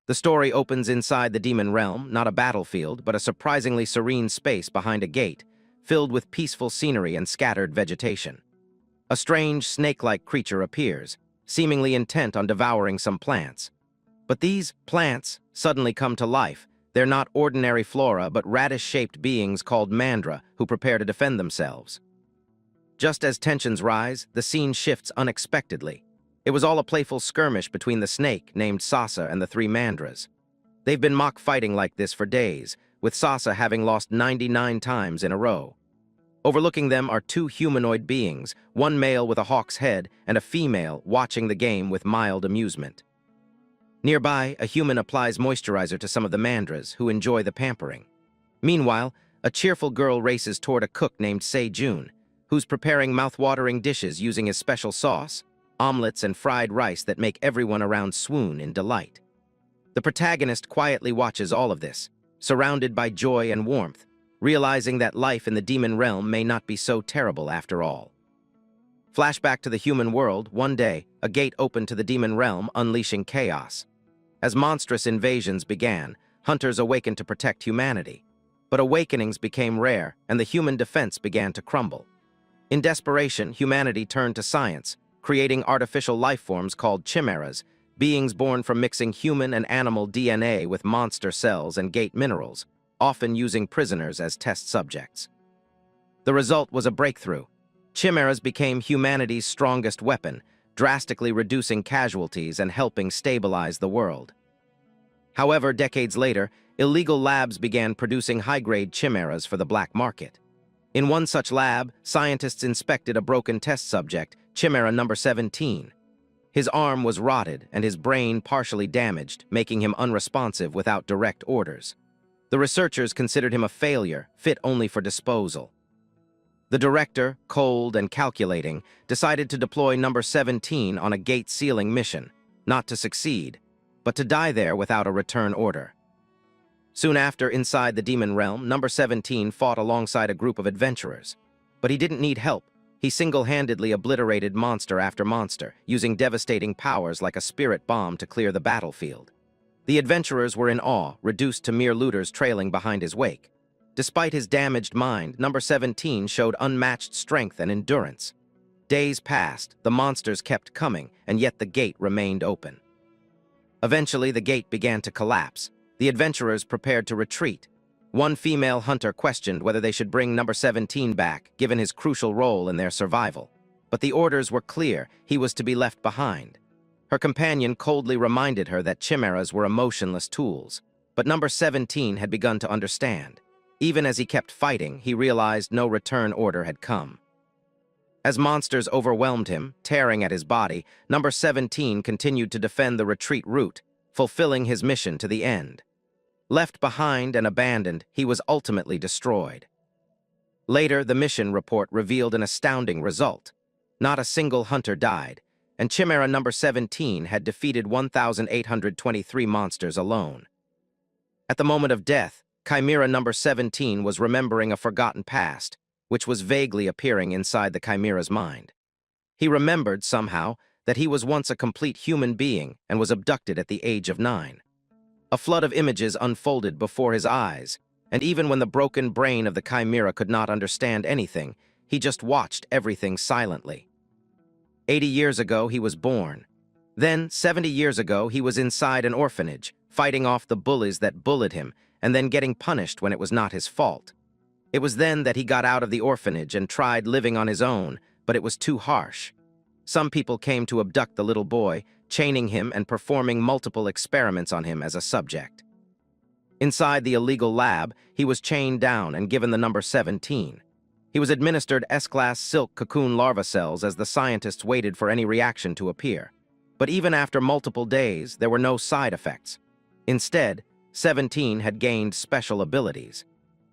The story opens inside the demon realm, not a battlefield, but a surprisingly serene space behind a gate, filled with peaceful scenery and scattered vegetation. A strange, snake-like creature appears, seemingly intent on devouring some plants. But these plants suddenly come to life. They're not ordinary flora, but radish-shaped beings called mandra who prepare to defend themselves. Just as tensions rise, the scene shifts unexpectedly. It was all a playful skirmish between the snake, named Sasa, and the three mandras. They've been mock-fighting like this for days, with Sasa having lost 99 times in a row. Overlooking them are two humanoid beings, one male with a hawk's head and a female watching the game with mild amusement. Nearby, a human applies moisturizer to some of the mandras, who enjoy the pampering. Meanwhile, a cheerful girl races toward a cook named Se-jun, who's preparing mouth-watering dishes using his special sauce, omelets and fried rice that make everyone around swoon in delight. The protagonist quietly watches all of this, surrounded by joy and warmth, realizing that life in the demon realm may not be so terrible after all. Flashback to the human world, one day, a gate opened to the demon realm, unleashing chaos. As monstrous invasions began, hunters awakened to protect humanity. But awakenings became rare, and the human defense began to crumble. In desperation, humanity turned to science, creating artificial life forms called chimeras, beings born from mixing human and animal DNA with monster cells and gate minerals, often using prisoners as test subjects. The result was a breakthrough. Chimeras became humanity's strongest weapon, drastically reducing casualties and helping stabilize the world. However, decades later, illegal labs began producing high-grade chimeras for the black market. In one such lab, scientists inspected a broken test subject, Chimera number 17. His arm was rotted and his brain partially damaged, making him unresponsive without direct orders. The researchers considered him a failure, fit only for disposal. The director, cold and calculating, decided to deploy number 17 on a gate-sealing mission, not to succeed, but to die there without a return order. Soon after, inside the demon realm, number 17 fought alongside a group of adventurers. But he didn't need help. He single-handedly obliterated monster after monster, using devastating powers like a spirit bomb to clear the battlefield. The adventurers were in awe, reduced to mere looters trailing behind his wake. Despite his damaged mind, number 17 showed unmatched strength and endurance. Days passed, the monsters kept coming, and yet the gate remained open. Eventually, the gate began to collapse. The adventurers prepared to retreat. One female hunter questioned whether they should bring number 17 back, given his crucial role in their survival. But the orders were clear: he was to be left behind. Her companion coldly reminded her that chimeras were emotionless tools. But number 17 had begun to understand. Even as he kept fighting, he realized no return order had come. As monsters overwhelmed him, tearing at his body, number 17 continued to defend the retreat route, fulfilling his mission to the end. Left behind and abandoned, he was ultimately destroyed. Later, the mission report revealed an astounding result. Not a single hunter died, and Chimera number 17 had defeated 1,823 monsters alone. At the moment of death, Chimera number 17 was remembering a forgotten past, which was vaguely appearing inside the Chimera's mind. He remembered, somehow, that he was once a complete human being and was abducted at the age of 9. A flood of images unfolded before his eyes, and even when the broken brain of the Chimera could not understand anything, he just watched everything silently. 80 years ago, he was born. Then, 70 years ago, he was inside an orphanage, fighting off the bullies that bullied him, and then getting punished when it was not his fault. It was then that he got out of the orphanage and tried living on his own, but it was too harsh. Some people came to abduct the little boy, chaining him and performing multiple experiments on him as a subject. Inside the illegal lab, he was chained down and given the number 17. He was administered S-class silk cocoon larva cells as the scientists waited for any reaction to appear. But even after multiple days, there were no side effects. Instead, 17 had gained special abilities.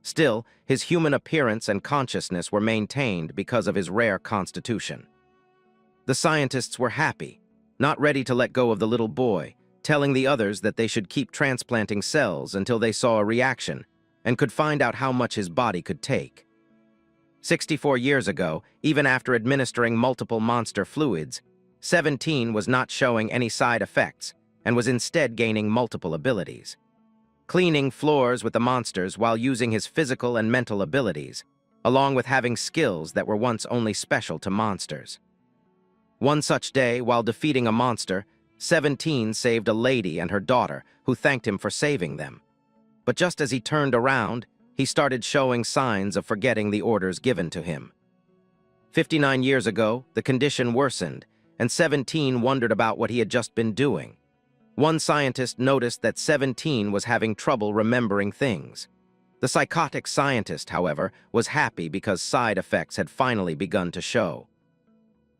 Still, his human appearance and consciousness were maintained because of his rare constitution. The scientists were happy, not ready to let go of the little boy, telling the others that they should keep transplanting cells until they saw a reaction and could find out how much his body could take. 64 years ago, even after administering multiple monster fluids, 17 was not showing any side effects, and was instead gaining multiple abilities. Cleaning floors with the monsters while using his physical and mental abilities, along with having skills that were once only special to monsters. One such day, while defeating a monster, 17 saved a lady and her daughter, who thanked him for saving them. But just as he turned around, he started showing signs of forgetting the orders given to him. 59 years ago, the condition worsened, and 17 wondered about what he had just been doing. One scientist noticed that 17 was having trouble remembering things. The psychotic scientist, however, was happy because side effects had finally begun to show.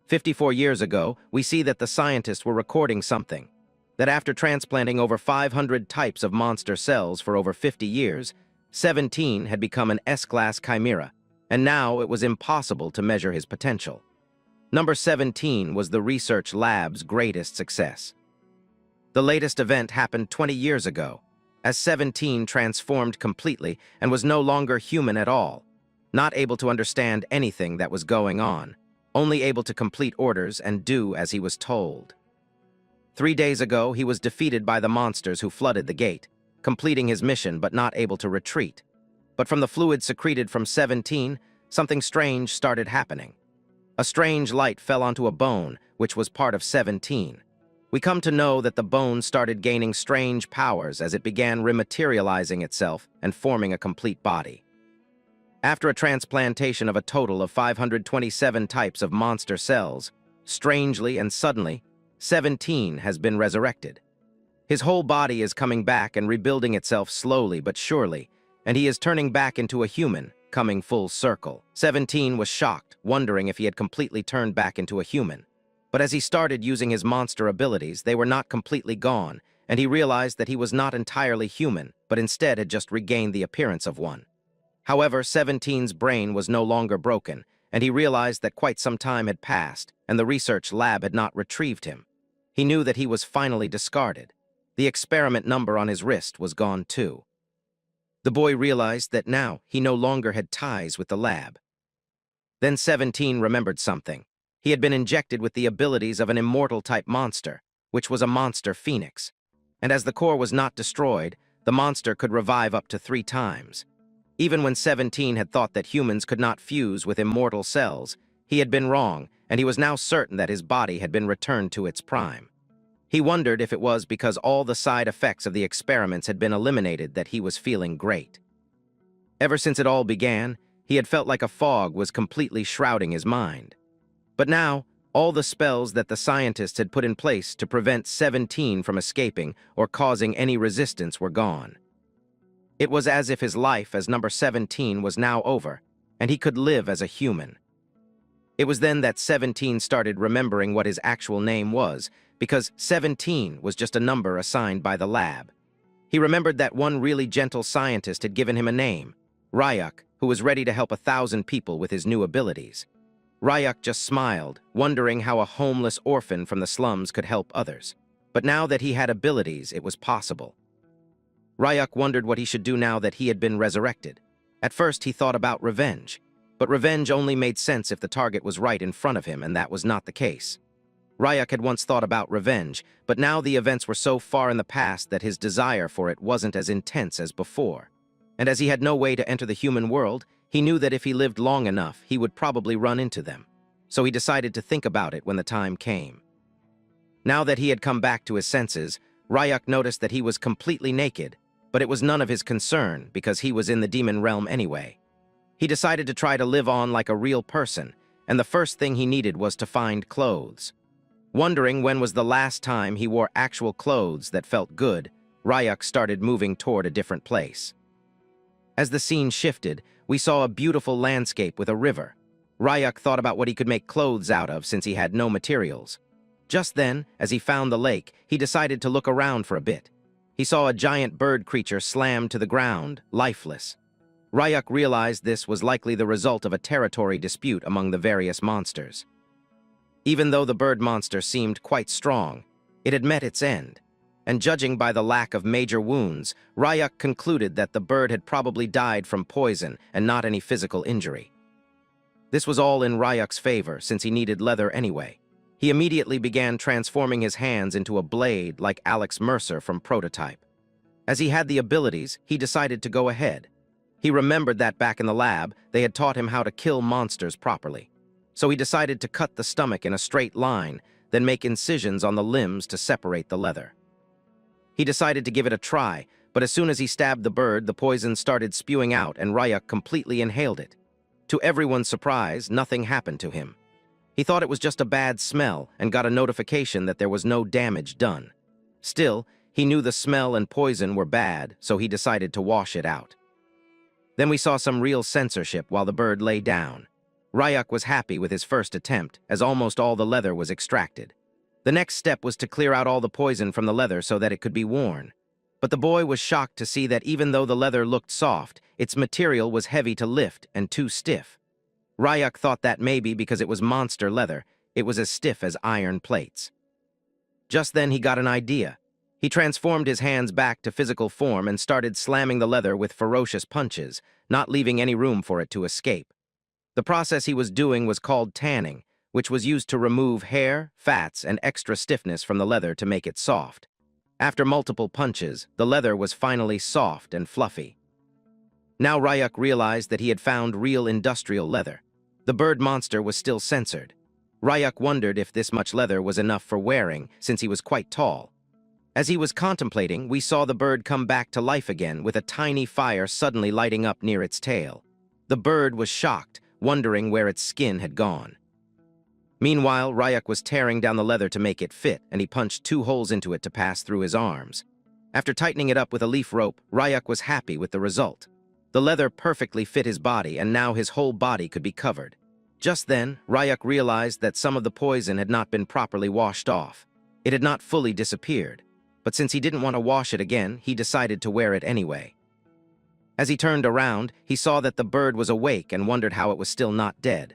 54 years ago, we see that the scientists were recording something, that after transplanting over 500 types of monster cells for over 50 years, 17 had become an S-class Chimera, and now it was impossible to measure his potential. Number 17 was the research lab's greatest success. The latest event happened 20 years ago, as 17 transformed completely and was no longer human at all, not able to understand anything that was going on, only able to complete orders and do as he was told. 3 days ago, he was defeated by the monsters who flooded the gate, completing his mission but not able to retreat. But from the fluid secreted from 17, something strange started happening. A strange light fell onto a bone, which was part of 17. We come to know that the bone started gaining strange powers as it began rematerializing itself and forming a complete body. After a transplantation of a total of 527 types of monster cells, strangely and suddenly, 17 has been resurrected. His whole body is coming back and rebuilding itself slowly but surely, and he is turning back into a human, coming full circle. 17 was shocked, wondering if he had completely turned back into a human. But as he started using his monster abilities, they were not completely gone, and he realized that he was not entirely human, but instead had just regained the appearance of one. However, 17's brain was no longer broken, and he realized that quite some time had passed, and the research lab had not retrieved him. He knew that he was finally discarded. The experiment number on his wrist was gone too. The boy realized that now he no longer had ties with the lab. Then 17 remembered something. He had been injected with the abilities of an immortal-type monster, which was a monster phoenix. And as the core was not destroyed, the monster could revive up to 3 times. Even when 17 had thought that humans could not fuse with immortal cells, he had been wrong, and he was now certain that his body had been returned to its prime. He wondered if it was because all the side effects of the experiments had been eliminated that he was feeling great. Ever since it all began, he had felt like a fog was completely shrouding his mind. But now, all the spells that the scientists had put in place to prevent 17 from escaping or causing any resistance were gone. It was as if his life as number 17 was now over, and he could live as a human. It was then that 17 started remembering what his actual name was, because 17 was just a number assigned by the lab. He remembered that one really gentle scientist had given him a name, Ryuk, who was ready to help 1,000 people with his new abilities. Ryuk just smiled, wondering how a homeless orphan from the slums could help others. But now that he had abilities, it was possible. Ryuk wondered what he should do now that he had been resurrected. At first, he thought about revenge. But revenge only made sense if the target was right in front of him, and that was not the case. Ryuk had once thought about revenge, but now the events were so far in the past that his desire for it wasn't as intense as before. And as he had no way to enter the human world, he knew that if he lived long enough, he would probably run into them. So he decided to think about it when the time came. Now that he had come back to his senses, Ryuk noticed that he was completely naked, but it was none of his concern because he was in the demon realm anyway. He decided to try to live on like a real person, and the first thing he needed was to find clothes. Wondering when was the last time he wore actual clothes that felt good, Ryuk started moving toward a different place. As the scene shifted, we saw a beautiful landscape with a river. Ryuk thought about what he could make clothes out of since he had no materials. Just then, as he found the lake, he decided to look around for a bit. He saw a giant bird creature slammed to the ground, lifeless. Ryuk realized this was likely the result of a territory dispute among the various monsters. Even though the bird monster seemed quite strong, it had met its end. And judging by the lack of major wounds, Ryuk concluded that the bird had probably died from poison and not any physical injury. This was all in Ryuk's favor since he needed leather anyway. He immediately began transforming his hands into a blade like Alex Mercer from Prototype. As he had the abilities, he decided to go ahead. He remembered that back in the lab, they had taught him how to kill monsters properly. So he decided to cut the stomach in a straight line, then make incisions on the limbs to separate the leather. He decided to give it a try, but as soon as he stabbed the bird, the poison started spewing out and Ryuk completely inhaled it. To everyone's surprise, nothing happened to him. He thought it was just a bad smell and got a notification that there was no damage done. Still, he knew the smell and poison were bad, so he decided to wash it out. Then we saw some real censorship while the bird lay down. Ryuk was happy with his first attempt, as almost all the leather was extracted. The next step was to clear out all the poison from the leather so that it could be worn. But the boy was shocked to see that even though the leather looked soft, its material was heavy to lift and too stiff. Ryuk thought that maybe because it was monster leather, it was as stiff as iron plates. Just then he got an idea. He transformed his hands back to physical form and started slamming the leather with ferocious punches, not leaving any room for it to escape. The process he was doing was called tanning, which was used to remove hair, fats, and extra stiffness from the leather to make it soft. After multiple punches, the leather was finally soft and fluffy. Now Ryuk realized that he had found real industrial leather. The bird monster was still censored. Ryuk wondered if this much leather was enough for wearing, since he was quite tall. As he was contemplating, we saw the bird come back to life again with a tiny fire suddenly lighting up near its tail. The bird was shocked, wondering where its skin had gone. Meanwhile, Ryuk was tearing down the leather to make it fit, and he punched 2 holes into it to pass through his arms. After tightening it up with a leaf rope, Ryuk was happy with the result. The leather perfectly fit his body, and now his whole body could be covered. Just then, Ryuk realized that some of the poison had not been properly washed off. It had not fully disappeared, but since he didn't want to wash it again, he decided to wear it anyway. As he turned around, he saw that the bird was awake and wondered how it was still not dead.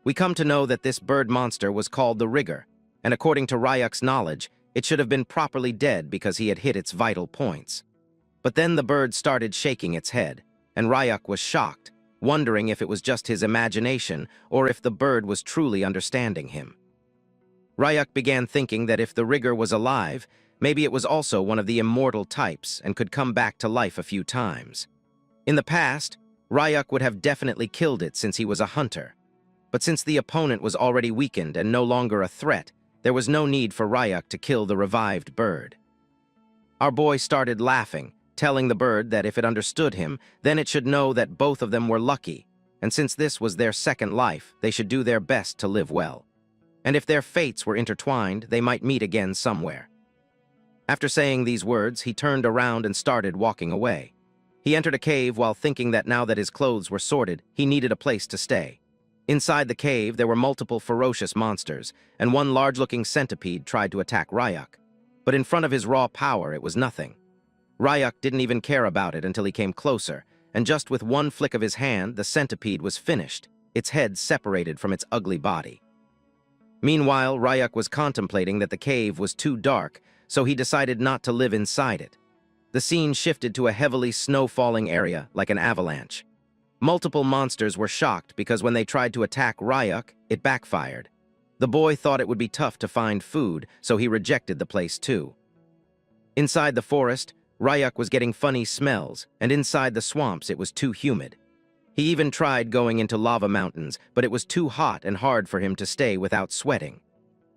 We come to know that this bird monster was called the Rigger, and according to Ryuk's knowledge, it should have been properly dead because he had hit its vital points. But then the bird started shaking its head, and Ryuk was shocked, wondering if it was just his imagination or if the bird was truly understanding him. Ryuk began thinking that if the Rigger was alive, maybe it was also one of the immortal types and could come back to life a few times. In the past, Ryuk would have definitely killed it since he was a hunter. But since the opponent was already weakened and no longer a threat, there was no need for Ryuk to kill the revived bird. Our boy started laughing, telling the bird that if it understood him, then it should know that both of them were lucky, and since this was their second life, they should do their best to live well. And if their fates were intertwined, they might meet again somewhere. After saying these words, he turned around and started walking away. He entered a cave while thinking that now that his clothes were sorted, he needed a place to stay. Inside the cave, there were multiple ferocious monsters, and one large-looking centipede tried to attack Ryuk. But in front of his raw power, it was nothing. Ryuk didn't even care about it until he came closer, and just with one flick of his hand, the centipede was finished, its head separated from its ugly body. Meanwhile, Ryuk was contemplating that the cave was too dark, so he decided not to live inside it. The scene shifted to a heavily snow-falling area, like an avalanche. Multiple monsters were shocked because when they tried to attack Ryuk, it backfired. The boy thought it would be tough to find food, so he rejected the place too. Inside the forest, Ryuk was getting funny smells, and inside the swamps it was too humid. He even tried going into lava mountains, but it was too hot and hard for him to stay without sweating.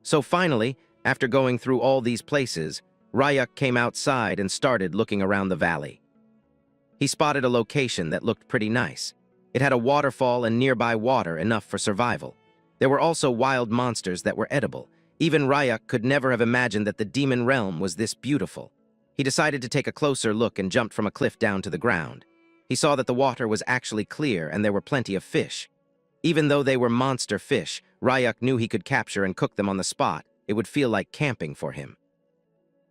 So finally, after going through all these places, Ryuk came outside and started looking around the valley. He spotted a location that looked pretty nice. It had a waterfall and nearby water enough for survival. There were also wild monsters that were edible. Even Ryuk could never have imagined that the demon realm was this beautiful. He decided to take a closer look and jumped from a cliff down to the ground. He saw that the water was actually clear and there were plenty of fish. Even though they were monster fish, Ryuk knew he could capture and cook them on the spot. It would feel like camping for him.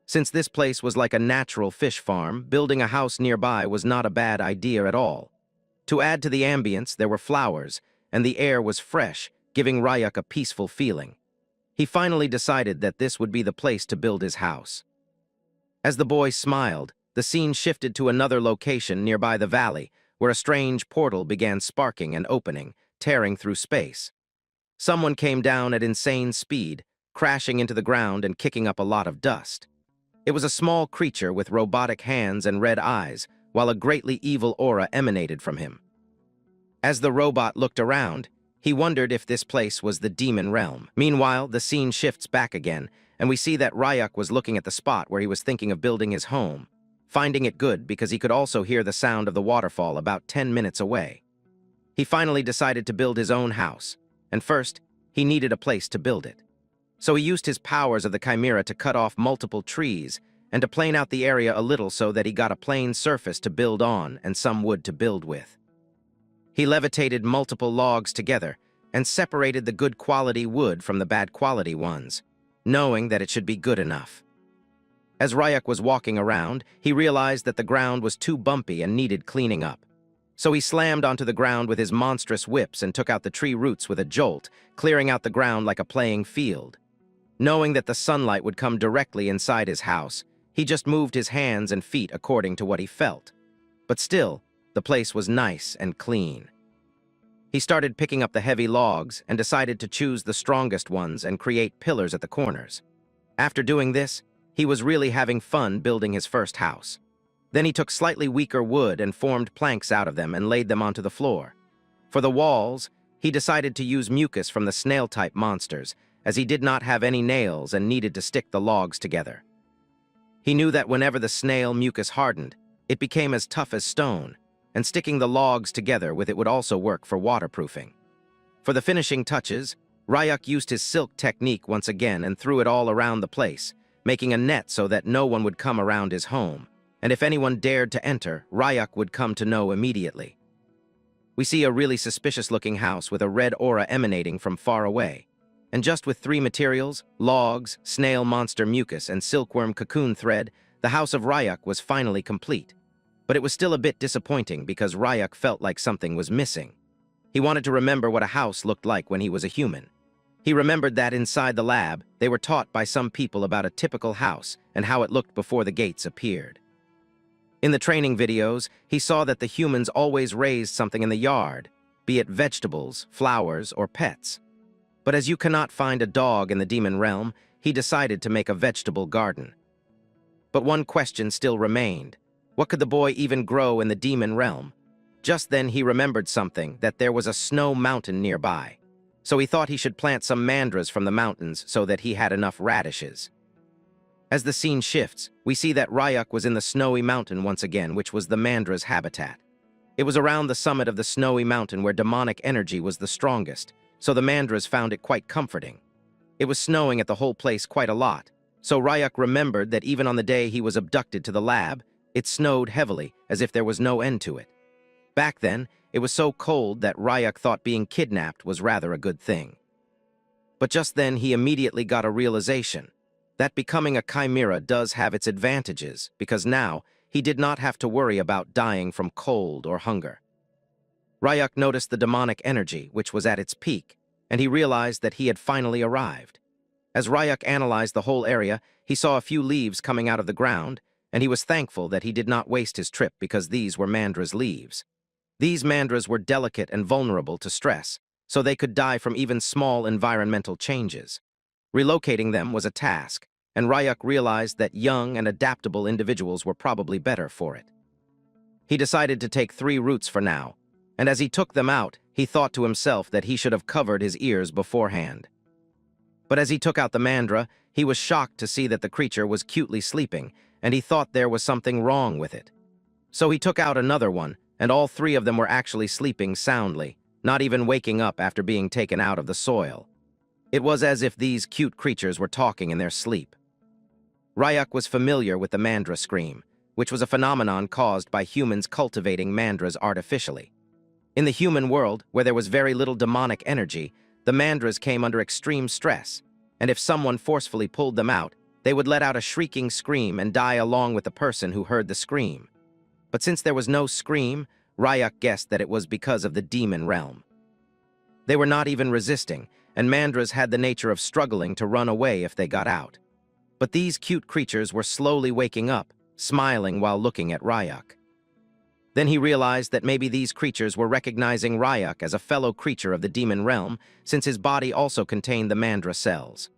Since this place was like a natural fish farm, building a house nearby was not a bad idea at all. To add to the ambience, there were flowers, and the air was fresh, giving Ryuk a peaceful feeling. He finally decided that this would be the place to build his house. As the boy smiled, the scene shifted to another location nearby the valley, where a strange portal began sparking and opening, tearing through space. Someone came down at insane speed, crashing into the ground and kicking up a lot of dust. It was a small creature with robotic hands and red eyes, while a greatly evil aura emanated from him. As the robot looked around, he wondered if this place was the demon realm. Meanwhile, the scene shifts back again, and we see that Ryuk was looking at the spot where he was thinking of building his home, finding it good because he could also hear the sound of the waterfall about 10 minutes away. He finally decided to build his own house, and first, he needed a place to build it. So he used his powers of the Chimera to cut off multiple trees and to plane out the area a little so that he got a plain surface to build on and some wood to build with. He levitated multiple logs together and separated the good quality wood from the bad quality ones, knowing that it should be good enough. As Ryuk was walking around, he realized that the ground was too bumpy and needed cleaning up. So he slammed onto the ground with his monstrous whips and took out the tree roots with a jolt, clearing out the ground like a playing field. Knowing that the sunlight would come directly inside his house, he just moved his hands and feet according to what he felt. But still, the place was nice and clean. He started picking up the heavy logs and decided to choose the strongest ones and create pillars at the corners. After doing this, he was really having fun building his first house. Then he took slightly weaker wood and formed planks out of them and laid them onto the floor. For the walls, he decided to use mucus from the snail-type monsters, as he did not have any nails and needed to stick the logs together. He knew that whenever the snail mucus hardened, it became as tough as stone, and sticking the logs together with it would also work for waterproofing. For the finishing touches, Ryuk used his silk technique once again and threw it all around the place, making a net so that no one would come around his home, and if anyone dared to enter, Ryuk would come to know immediately. We see a really suspicious-looking house with a red aura emanating from far away, and just with 3 materials, logs, snail monster mucus, and silkworm cocoon thread, the house of Ryuk was finally complete. But it was still a bit disappointing because Ryuk felt like something was missing. He wanted to remember what a house looked like when he was a human. He remembered that inside the lab, they were taught by some people about a typical house and how it looked before the gates appeared. In the training videos, he saw that the humans always raised something in the yard, be it vegetables, flowers, or pets. But as you cannot find a dog in the demon realm, he decided to make a vegetable garden. But one question still remained. What could the boy even grow in the demon realm? Just then he remembered something, that there was a snow mountain nearby. So he thought he should plant some mandras from the mountains so that he had enough radishes. As the scene shifts, we see that Ryuk was in the snowy mountain once again, which was the mandra's habitat. It was around the summit of the snowy mountain where demonic energy was the strongest, so the mandras found it quite comforting. It was snowing at the whole place quite a lot, so Ryuk remembered that even on the day he was abducted to the lab, it snowed heavily, as if there was no end to it. Back then, it was so cold that Ryuk thought being kidnapped was rather a good thing. But just then he immediately got a realization that becoming a chimera does have its advantages, because now he did not have to worry about dying from cold or hunger. Ryuk noticed the demonic energy, which was at its peak, and he realized that he had finally arrived. As Ryuk analyzed the whole area, he saw a few leaves coming out of the ground, and he was thankful that he did not waste his trip because these were mandra's leaves. These mandras were delicate and vulnerable to stress, so they could die from even small environmental changes. Relocating them was a task, and Ryuk realized that young and adaptable individuals were probably better for it. He decided to take 3 roots for now, and as he took them out, he thought to himself that he should have covered his ears beforehand. But as he took out the mandra, he was shocked to see that the creature was cutely sleeping, and he thought there was something wrong with it. So he took out another one, and all 3 of them were actually sleeping soundly, not even waking up after being taken out of the soil. It was as if these cute creatures were talking in their sleep. Ryuk was familiar with the mandra scream, which was a phenomenon caused by humans cultivating mandras artificially. In the human world, where there was very little demonic energy, the mandras came under extreme stress, and if someone forcefully pulled them out, they would let out a shrieking scream and die along with the person who heard the scream. But since there was no scream, Ryuk guessed that it was because of the demon realm. They were not even resisting, and mandras had the nature of struggling to run away if they got out. But these cute creatures were slowly waking up, smiling while looking at Ryuk. Then he realized that maybe these creatures were recognizing Ryuk as a fellow creature of the demon realm, since his body also contained the mandra cells.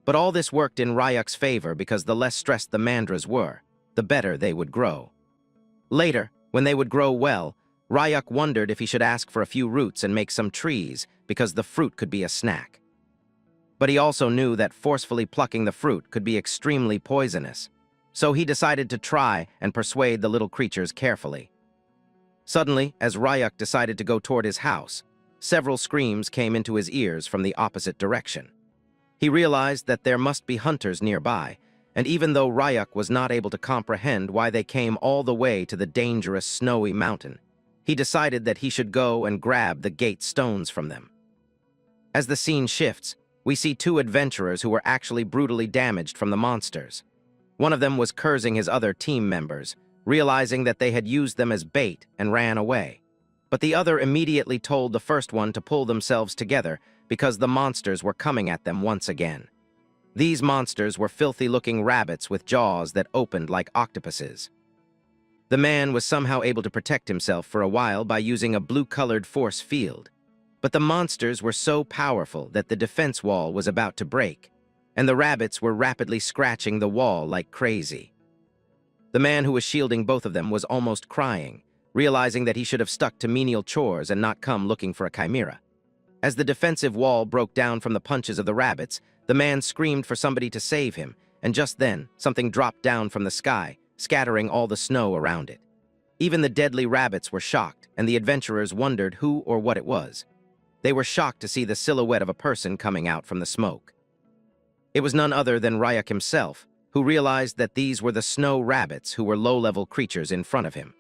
But all this worked in Ryuk's favor because the less stressed the mandras were, the better they would grow. Later, when they would grow well, Ryuk wondered if he should ask for a few roots and make some trees because the fruit could be a snack. But he also knew that forcefully plucking the fruit could be extremely poisonous, so he decided to try and persuade the little creatures carefully. Suddenly, as Ryuk decided to go toward his house, several screams came into his ears from the opposite direction. He realized that there must be hunters nearby, and even though Ryuk was not able to comprehend why they came all the way to the dangerous snowy mountain, he decided that he should go and grab the gate stones from them. As the scene shifts, we see two adventurers who were actually brutally damaged from the monsters. One of them was cursing his other team members, realizing that they had used them as bait and ran away. But the other immediately told the first one to pull themselves together because the monsters were coming at them once again. These monsters were filthy-looking rabbits with jaws that opened like octopuses. The man was somehow able to protect himself for a while by using a blue-colored force field. But the monsters were so powerful that the defense wall was about to break, and the rabbits were rapidly scratching the wall like crazy. The man who was shielding both of them was almost crying, realizing that he should have stuck to menial chores and not come looking for a chimera. As the defensive wall broke down from the punches of the rabbits, the man screamed for somebody to save him, and just then, something dropped down from the sky, scattering all the snow around it. Even the deadly rabbits were shocked, and the adventurers wondered who or what it was. They were shocked to see the silhouette of a person coming out from the smoke. It was none other than Ryuk himself, who realized that these were the snow rabbits who were low-level creatures in front of him.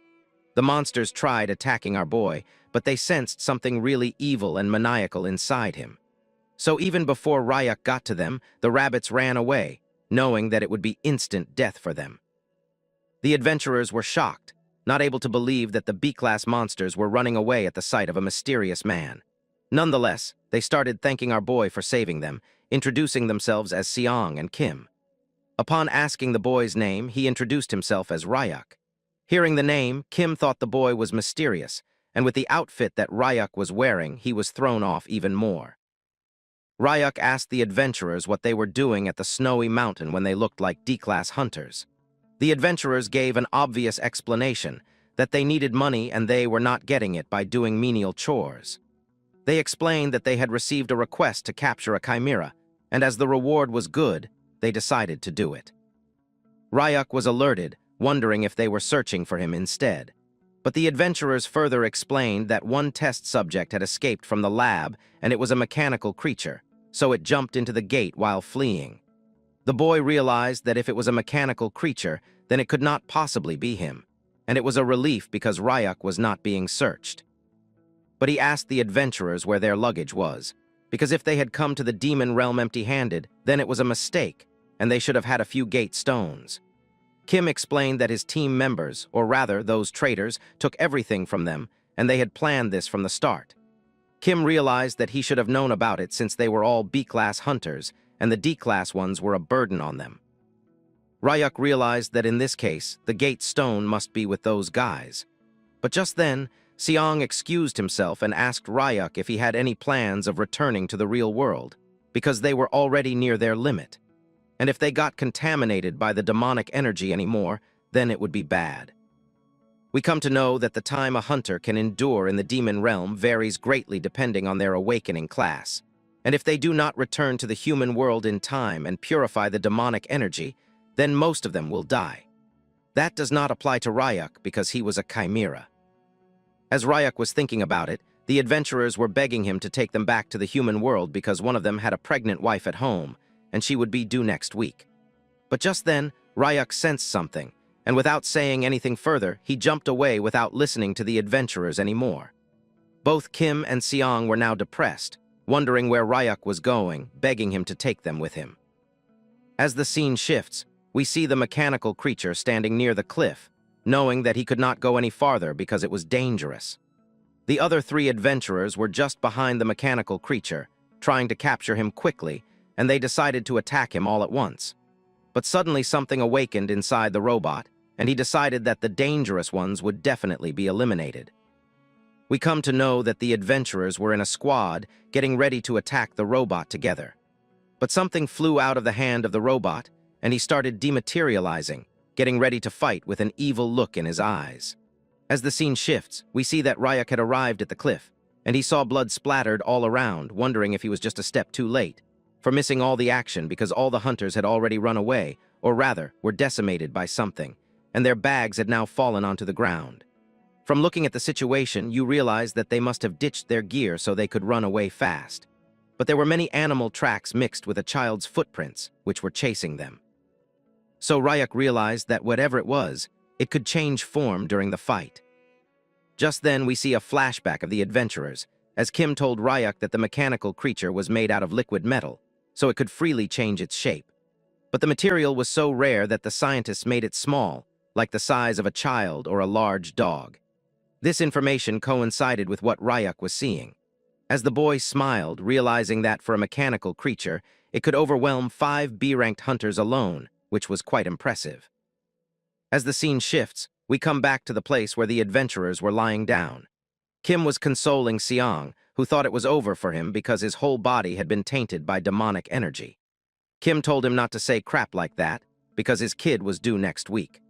The monsters tried attacking our boy, but they sensed something really evil and maniacal inside him. So even before Ryuk got to them, the rabbits ran away, knowing that it would be instant death for them. The adventurers were shocked, not able to believe that the B-class monsters were running away at the sight of a mysterious man. Nonetheless, they started thanking our boy for saving them, introducing themselves as Seong and Kim. Upon asking the boy's name, he introduced himself as Ryuk. Hearing the name, Kim thought the boy was mysterious, and with the outfit that Ryuk was wearing, he was thrown off even more. Ryuk asked the adventurers what they were doing at the snowy mountain when they looked like D-class hunters. The adventurers gave an obvious explanation, that they needed money and they were not getting it by doing menial chores. They explained that they had received a request to capture a chimera, and as the reward was good, they decided to do it. Ryuk was alerted, wondering if they were searching for him instead. But the adventurers further explained that one test subject had escaped from the lab and it was a mechanical creature, so it jumped into the gate while fleeing. The boy realized that if it was a mechanical creature, then it could not possibly be him, and it was a relief because Ryuk was not being searched. But he asked the adventurers where their luggage was, because if they had come to the demon realm empty-handed, then it was a mistake, and they should have had a few gate stones. Kim explained that his team members, or rather those traitors, took everything from them, and they had planned this from the start. Kim realized that he should have known about it since they were all B-class hunters, and the D-class ones were a burden on them. Ryuk realized that in this case, the gate stone must be with those guys. But just then, Seong excused himself and asked Ryuk if he had any plans of returning to the real world, because they were already near their limit. And if they got contaminated by the demonic energy anymore, then it would be bad. We come to know that the time a hunter can endure in the demon realm varies greatly depending on their awakening class. And if they do not return to the human world in time and purify the demonic energy, then most of them will die. That does not apply to Ryuk because he was a chimera. As Ryuk was thinking about it, the adventurers were begging him to take them back to the human world because one of them had a pregnant wife at home, and she would be due next week. But just then, Ryuk sensed something, and without saying anything further, he jumped away without listening to the adventurers anymore. Both Kim and Seong were now depressed, wondering where Ryuk was going, begging him to take them with him. As the scene shifts, we see the mechanical creature standing near the cliff, knowing that he could not go any farther because it was dangerous. The other three adventurers were just behind the mechanical creature, trying to capture him quickly, and they decided to attack him all at once. But suddenly something awakened inside the robot, and he decided that the dangerous ones would definitely be eliminated. We come to know that the adventurers were in a squad, getting ready to attack the robot together. But something flew out of the hand of the robot, and he started dematerializing, getting ready to fight with an evil look in his eyes. As the scene shifts, we see that Ryak had arrived at the cliff, and he saw blood splattered all around, wondering if he was just a step too late, for missing all the action because all the hunters had already run away, or rather, were decimated by something, and their bags had now fallen onto the ground. From looking at the situation, you realize that they must have ditched their gear so they could run away fast. But there were many animal tracks mixed with a child's footprints, which were chasing them. So Ryak realized that whatever it was, it could change form during the fight. Just then, we see a flashback of the adventurers, as Kim told Ryak that the mechanical creature was made out of liquid metal, so it could freely change its shape. But the material was so rare that the scientists made it small, like the size of a child or a large dog. This information coincided with what Ryak was seeing. As the boy smiled, realizing that for a mechanical creature, it could overwhelm 5 B-ranked hunters alone, which was quite impressive. As the scene shifts, we come back to the place where the adventurers were lying down. Kim was consoling Seong, who thought it was over for him because his whole body had been tainted by demonic energy. Kim told him not to say crap like that, because his kid was due next week.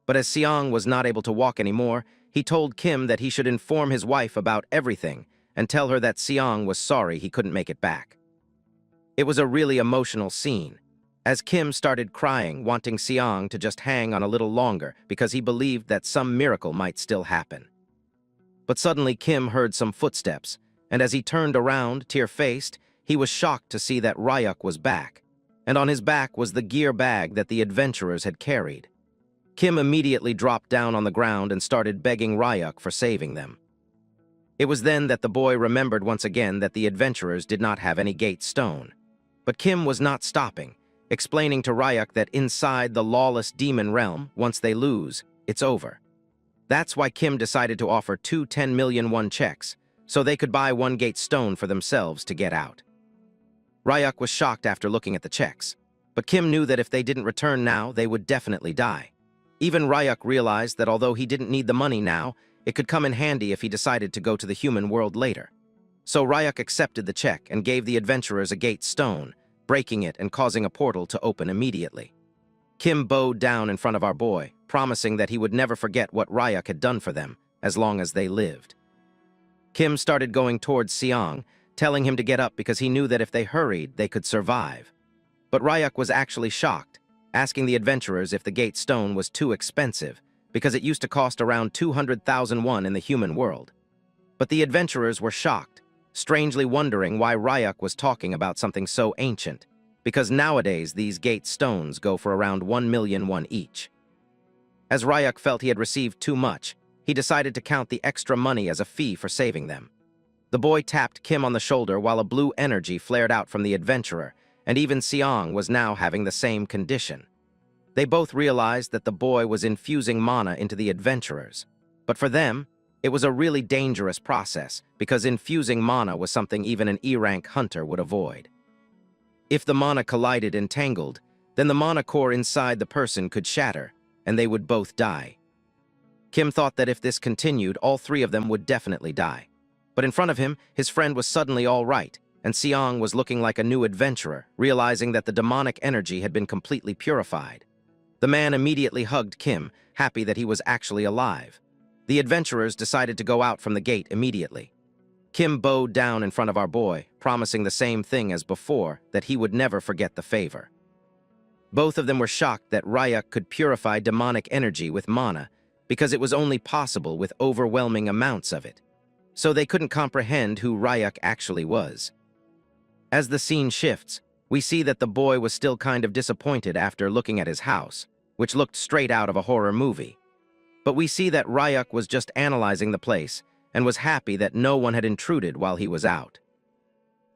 But as Seong was not able to walk anymore, he told Kim that he should inform his wife about everything and tell her that Seong was sorry he couldn't make it back. It was a really emotional scene, as Kim started crying, wanting Seong to just hang on a little longer because he believed that some miracle might still happen. But suddenly Kim heard some footsteps, and as he turned around, tear-faced, he was shocked to see that Ryak was back, and on his back was the gear bag that the adventurers had carried. Kim immediately dropped down on the ground and started begging Ryak for saving them. It was then that the boy remembered once again that the adventurers did not have any gate stone. But Kim was not stopping, explaining to Ryak that inside the lawless demon realm, once they lose, it's over. That's why Kim decided to offer 2 10 million won checks, so they could buy 1 gate stone for themselves to get out. Ryak was shocked after looking at the checks, but Kim knew that if they didn't return now, they would definitely die. Even Ryak realized that although he didn't need the money now, it could come in handy if he decided to go to the human world later. So Ryak accepted the check and gave the adventurers a gate stone, breaking it and causing a portal to open immediately. Kim bowed down in front of our boy, promising that he would never forget what Ryak had done for them, as long as they lived. Kim started going towards Seong, telling him to get up because he knew that if they hurried, they could survive. But Ryak was actually shocked, asking the adventurers if the gate stone was too expensive, because it used to cost around 200,000 won in the human world. But the adventurers were shocked, strangely wondering why Ryak was talking about something so ancient, because nowadays these gate stones go for around 1 million won each. As Ryak felt he had received too much, he decided to count the extra money as a fee for saving them. The boy tapped Kim on the shoulder while a blue energy flared out from the adventurer, and even Seong was now having the same condition. They both realized that the boy was infusing mana into the adventurers, but for them, it was a really dangerous process because infusing mana was something even an E-rank hunter would avoid. If the mana collided and tangled, then the mana core inside the person could shatter, and they would both die. Kim thought that if this continued, all 3 of them would definitely die. But in front of him, his friend was suddenly all right, and Seong was looking like a new adventurer, realizing that the demonic energy had been completely purified. The man immediately hugged Kim, happy that he was actually alive. The adventurers decided to go out from the gate immediately. Kim bowed down in front of our boy, promising the same thing as before, that he would never forget the favor. Both of them were shocked that Ryak could purify demonic energy with mana, because it was only possible with overwhelming amounts of it. So they couldn't comprehend who Ryak actually was. As the scene shifts, we see that the boy was still kind of disappointed after looking at his house, which looked straight out of a horror movie. But we see that Ryak was just analyzing the place and was happy that no one had intruded while he was out.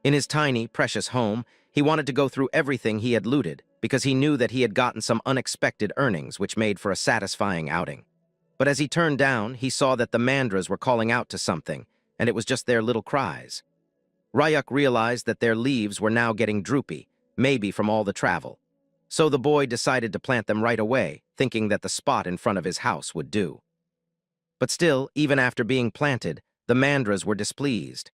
In his tiny, precious home, he wanted to go through everything he had looted because he knew that he had gotten some unexpected earnings which made for a satisfying outing. But as he turned down, he saw that the mandras were calling out to something, and it was just their little cries. Ryak realized that their leaves were now getting droopy, maybe from all the travel. So the boy decided to plant them right away, thinking that the spot in front of his house would do. But still, even after being planted, the mandras were displeased.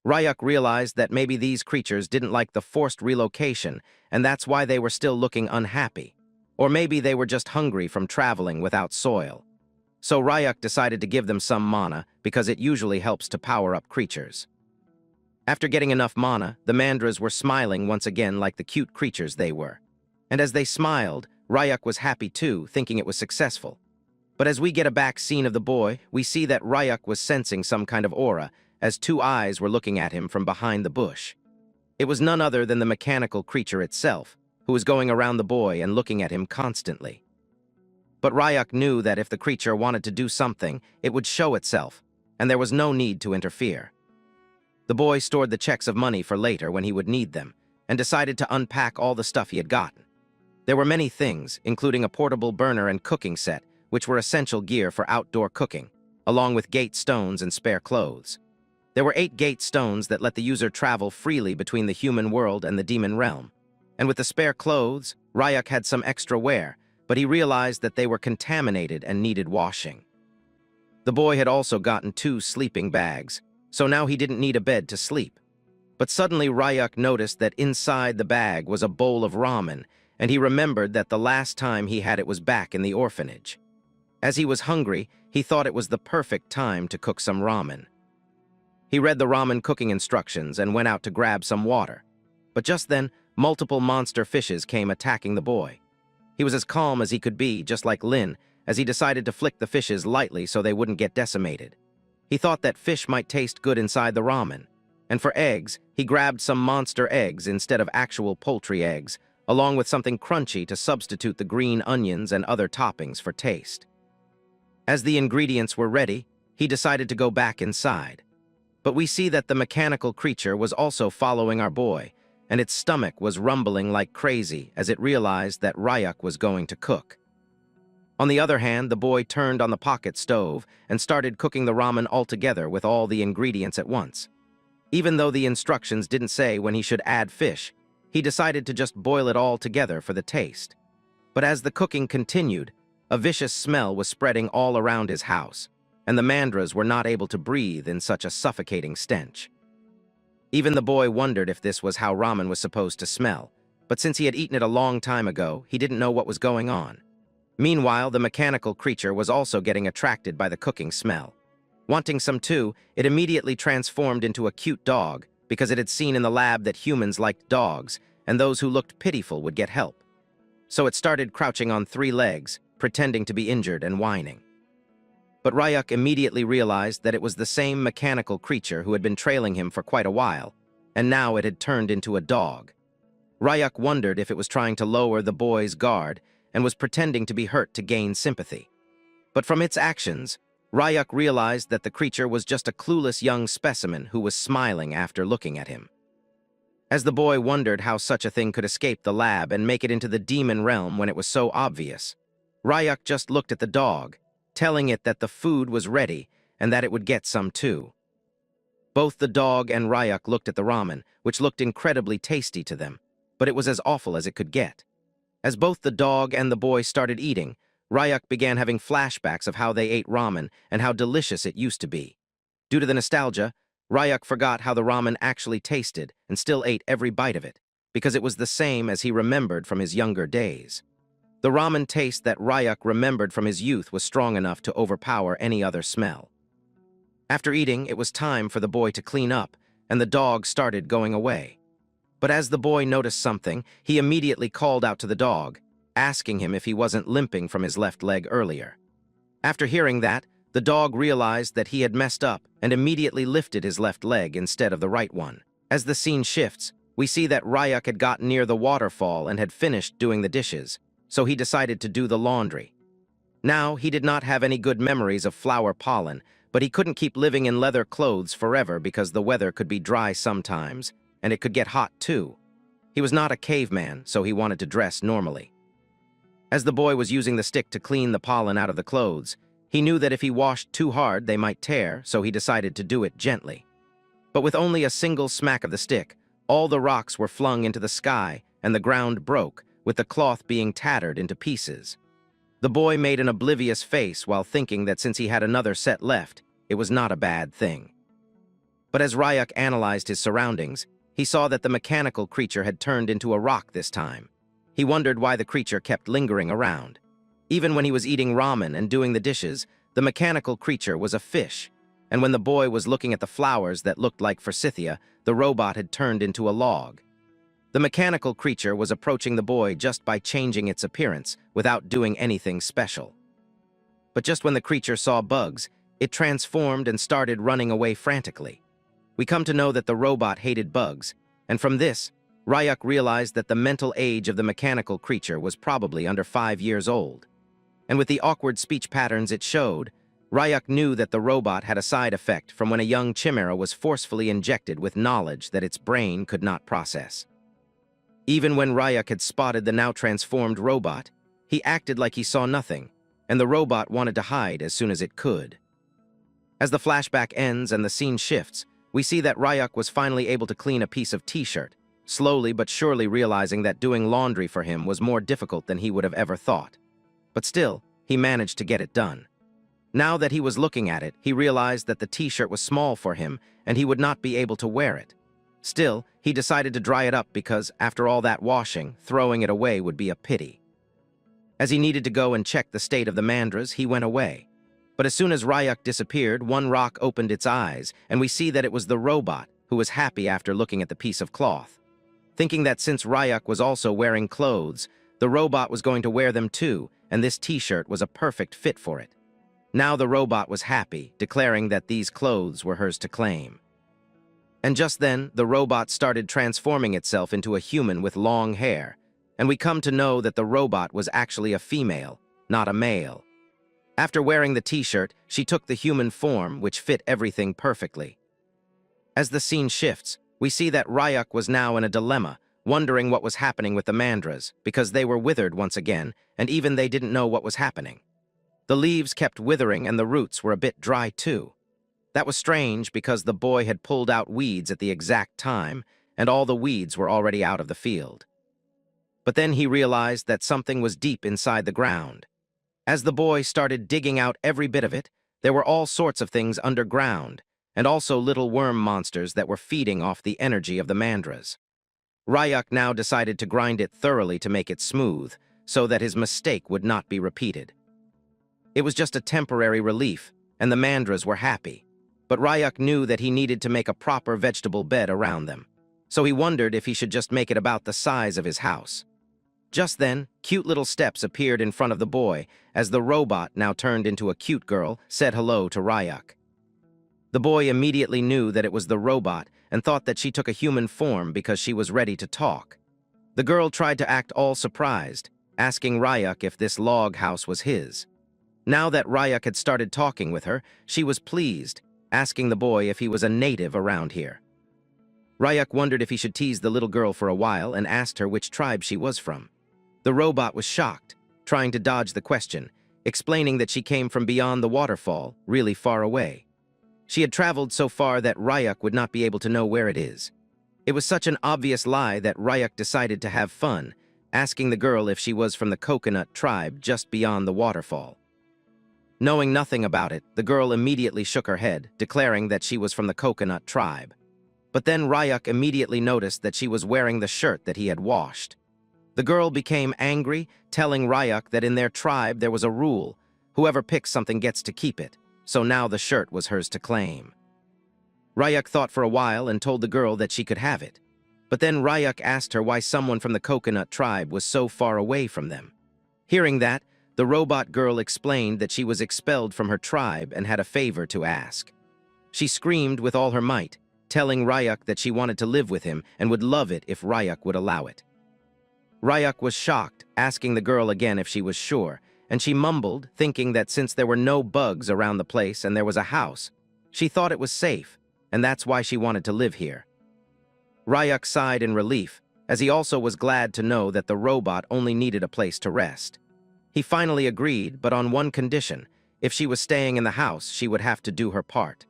Ryak realized that maybe these creatures didn't like the forced relocation, and that's why they were still looking unhappy. Or maybe they were just hungry from traveling without soil. So Ryak decided to give them some mana, because it usually helps to power up creatures. After getting enough mana, the mandras were smiling once again like the cute creatures they were. And as they smiled, Ryak was happy too, thinking it was successful. But as we get a back scene of the boy, we see that Ryak was sensing some kind of aura, as two eyes were looking at him from behind the bush. It was none other than the mechanical creature itself, who was going around the boy and looking at him constantly. But Ryak knew that if the creature wanted to do something, it would show itself, and there was no need to interfere. The boy stored the checks of money for later when he would need them, and decided to unpack all the stuff he had gotten. There were many things, including a portable burner and cooking set, which were essential gear for outdoor cooking, along with gate stones and spare clothes. There were 8 gate stones that let the user travel freely between the human world and the demon realm. And with the spare clothes, Ryak had some extra wear, but he realized that they were contaminated and needed washing. The boy had also gotten 2 sleeping bags, so now he didn't need a bed to sleep. But suddenly Ryak noticed that inside the bag was a bowl of ramen, and he remembered that the last time he had it was back in the orphanage. As he was hungry, he thought it was the perfect time to cook some ramen. He read the ramen cooking instructions and went out to grab some water. But just then, multiple monster fishes came attacking the boy. He was as calm as he could be, just like Lin, as he decided to flick the fishes lightly so they wouldn't get decimated. He thought that fish might taste good inside the ramen. And for eggs, he grabbed some monster eggs instead of actual poultry eggs, along with something crunchy to substitute the green onions and other toppings for taste. As the ingredients were ready, he decided to go back inside. But we see that the mechanical creature was also following our boy, and its stomach was rumbling like crazy as it realized that Ryak was going to cook. On the other hand, the boy turned on the pocket stove and started cooking the ramen altogether with all the ingredients at once. Even though the instructions didn't say when he should add fish, he decided to just boil it all together for the taste. But as the cooking continued, a vicious smell was spreading all around his house, and the mandras were not able to breathe in such a suffocating stench. Even the boy wondered if this was how ramen was supposed to smell, but since he had eaten it a long time ago, he didn't know what was going on. Meanwhile, the mechanical creature was also getting attracted by the cooking smell. Wanting some too, it immediately transformed into a cute dog because it had seen in the lab that humans liked dogs, and those who looked pitiful would get help. So it started crouching on 3 legs, pretending to be injured and whining. But Ryak immediately realized that it was the same mechanical creature who had been trailing him for quite a while, and now it had turned into a dog. Ryak wondered if it was trying to lower the boy's guard and was pretending to be hurt to gain sympathy. But from its actions, Ryak realized that the creature was just a clueless young specimen who was smiling after looking at him. As the boy wondered how such a thing could escape the lab and make it into the demon realm when it was so obvious, Ryak just looked at the dog, telling it that the food was ready and that it would get some too. Both the dog and Ryak looked at the ramen, which looked incredibly tasty to them, but it was as awful as it could get. As both the dog and the boy started eating, Ryak began having flashbacks of how they ate ramen and how delicious it used to be. Due to the nostalgia, Ryak forgot how the ramen actually tasted and still ate every bite of it, because it was the same as he remembered from his younger days. The ramen taste that Ryak remembered from his youth was strong enough to overpower any other smell. After eating, it was time for the boy to clean up, and the dog started going away. But as the boy noticed something, he immediately called out to the dog, asking him if he wasn't limping from his left leg earlier. After hearing that, the dog realized that he had messed up and immediately lifted his left leg instead of the right one. As the scene shifts, we see that Ryak had gotten near the waterfall and had finished doing the dishes, so he decided to do the laundry. Now, he did not have any good memories of flower pollen, but he couldn't keep living in leather clothes forever because the weather could be dry sometimes, and it could get hot too. He was not a caveman, so he wanted to dress normally. As the boy was using the stick to clean the pollen out of the clothes, he knew that if he washed too hard, they might tear, so he decided to do it gently. But with only a single smack of the stick, all the rocks were flung into the sky, and the ground broke, with the cloth being tattered into pieces. The boy made an oblivious face while thinking that since he had another set left, it was not a bad thing. But as Ryak analyzed his surroundings, he saw that the mechanical creature had turned into a rock this time. He wondered why the creature kept lingering around. Even when he was eating ramen and doing the dishes, the mechanical creature was a fish. And when the boy was looking at the flowers that looked like forsythia, the robot had turned into a log. The mechanical creature was approaching the boy just by changing its appearance, without doing anything special. But just when the creature saw bugs, it transformed and started running away frantically. We come to know that the robot hated bugs, and from this, Ryak realized that the mental age of the mechanical creature was probably under 5 years old. And with the awkward speech patterns it showed, Ryak knew that the robot had a side effect from when a young Chimera was forcefully injected with knowledge that its brain could not process. Even when Ryak had spotted the now transformed robot, he acted like he saw nothing, and the robot wanted to hide as soon as it could. As the flashback ends and the scene shifts, we see that Ryak was finally able to clean a piece of t-shirt, slowly but surely realizing that doing laundry for him was more difficult than he would have ever thought. But still, he managed to get it done. Now that he was looking at it, he realized that the t-shirt was small for him and he would not be able to wear it. Still, he decided to dry it up because, after all that washing, throwing it away would be a pity. As he needed to go and check the state of the mandras, he went away. But as soon as Ryak disappeared, one rock opened its eyes, and we see that it was the robot, who was happy after looking at the piece of cloth. Thinking that since Ryak was also wearing clothes, the robot was going to wear them too, and this t-shirt was a perfect fit for it. Now the robot was happy, declaring that these clothes were hers to claim. And just then, the robot started transforming itself into a human with long hair, and we come to know that the robot was actually a female, not a male. After wearing the t-shirt, she took the human form, which fit everything perfectly. As the scene shifts, we see that Ryak was now in a dilemma, wondering what was happening with the mandras, because they were withered once again, and even they didn't know what was happening. The leaves kept withering and the roots were a bit dry too. That was strange because the boy had pulled out weeds at the exact time, and all the weeds were already out of the field. But then he realized that something was deep inside the ground. As the boy started digging out every bit of it, there were all sorts of things underground, and also little worm monsters that were feeding off the energy of the mandras. Ryak now decided to grind it thoroughly to make it smooth, so that his mistake would not be repeated. It was just a temporary relief, and the mandras were happy. But Ryak knew that he needed to make a proper vegetable bed around them, so he wondered if he should just make it about the size of his house. Just then, cute little steps appeared in front of the boy, as the robot, now turned into a cute girl, said hello to Ryak. The boy immediately knew that it was the robot and thought that she took a human form because she was ready to talk. The girl tried to act all surprised, asking Ryak if this log house was his. Now that Ryak had started talking with her, she was pleased, asking the boy if he was a native around here. Ryak wondered if he should tease the little girl for a while and asked her which tribe she was from. The robot was shocked, trying to dodge the question, explaining that she came from beyond the waterfall, really far away. She had traveled so far that Ryak would not be able to know where it is. It was such an obvious lie that Ryak decided to have fun, asking the girl if she was from the coconut tribe just beyond the waterfall. Knowing nothing about it, the girl immediately shook her head, declaring that she was from the coconut tribe. But then Ryak immediately noticed that she was wearing the shirt that he had washed. The girl became angry, telling Ryak that in their tribe there was a rule: whoever picks something gets to keep it, so now the shirt was hers to claim. Ryak thought for a while and told the girl that she could have it. But then Ryak asked her why someone from the coconut tribe was so far away from them. Hearing that, the robot girl explained that she was expelled from her tribe and had a favor to ask. She screamed with all her might, telling Ryak that she wanted to live with him and would love it if Ryak would allow it. Ryak was shocked, asking the girl again if she was sure, and she mumbled, thinking that since there were no bugs around the place and there was a house, she thought it was safe, and that's why she wanted to live here. Ryak sighed in relief, as he also was glad to know that the robot only needed a place to rest. He finally agreed, but on one condition: if she was staying in the house, she would have to do her part.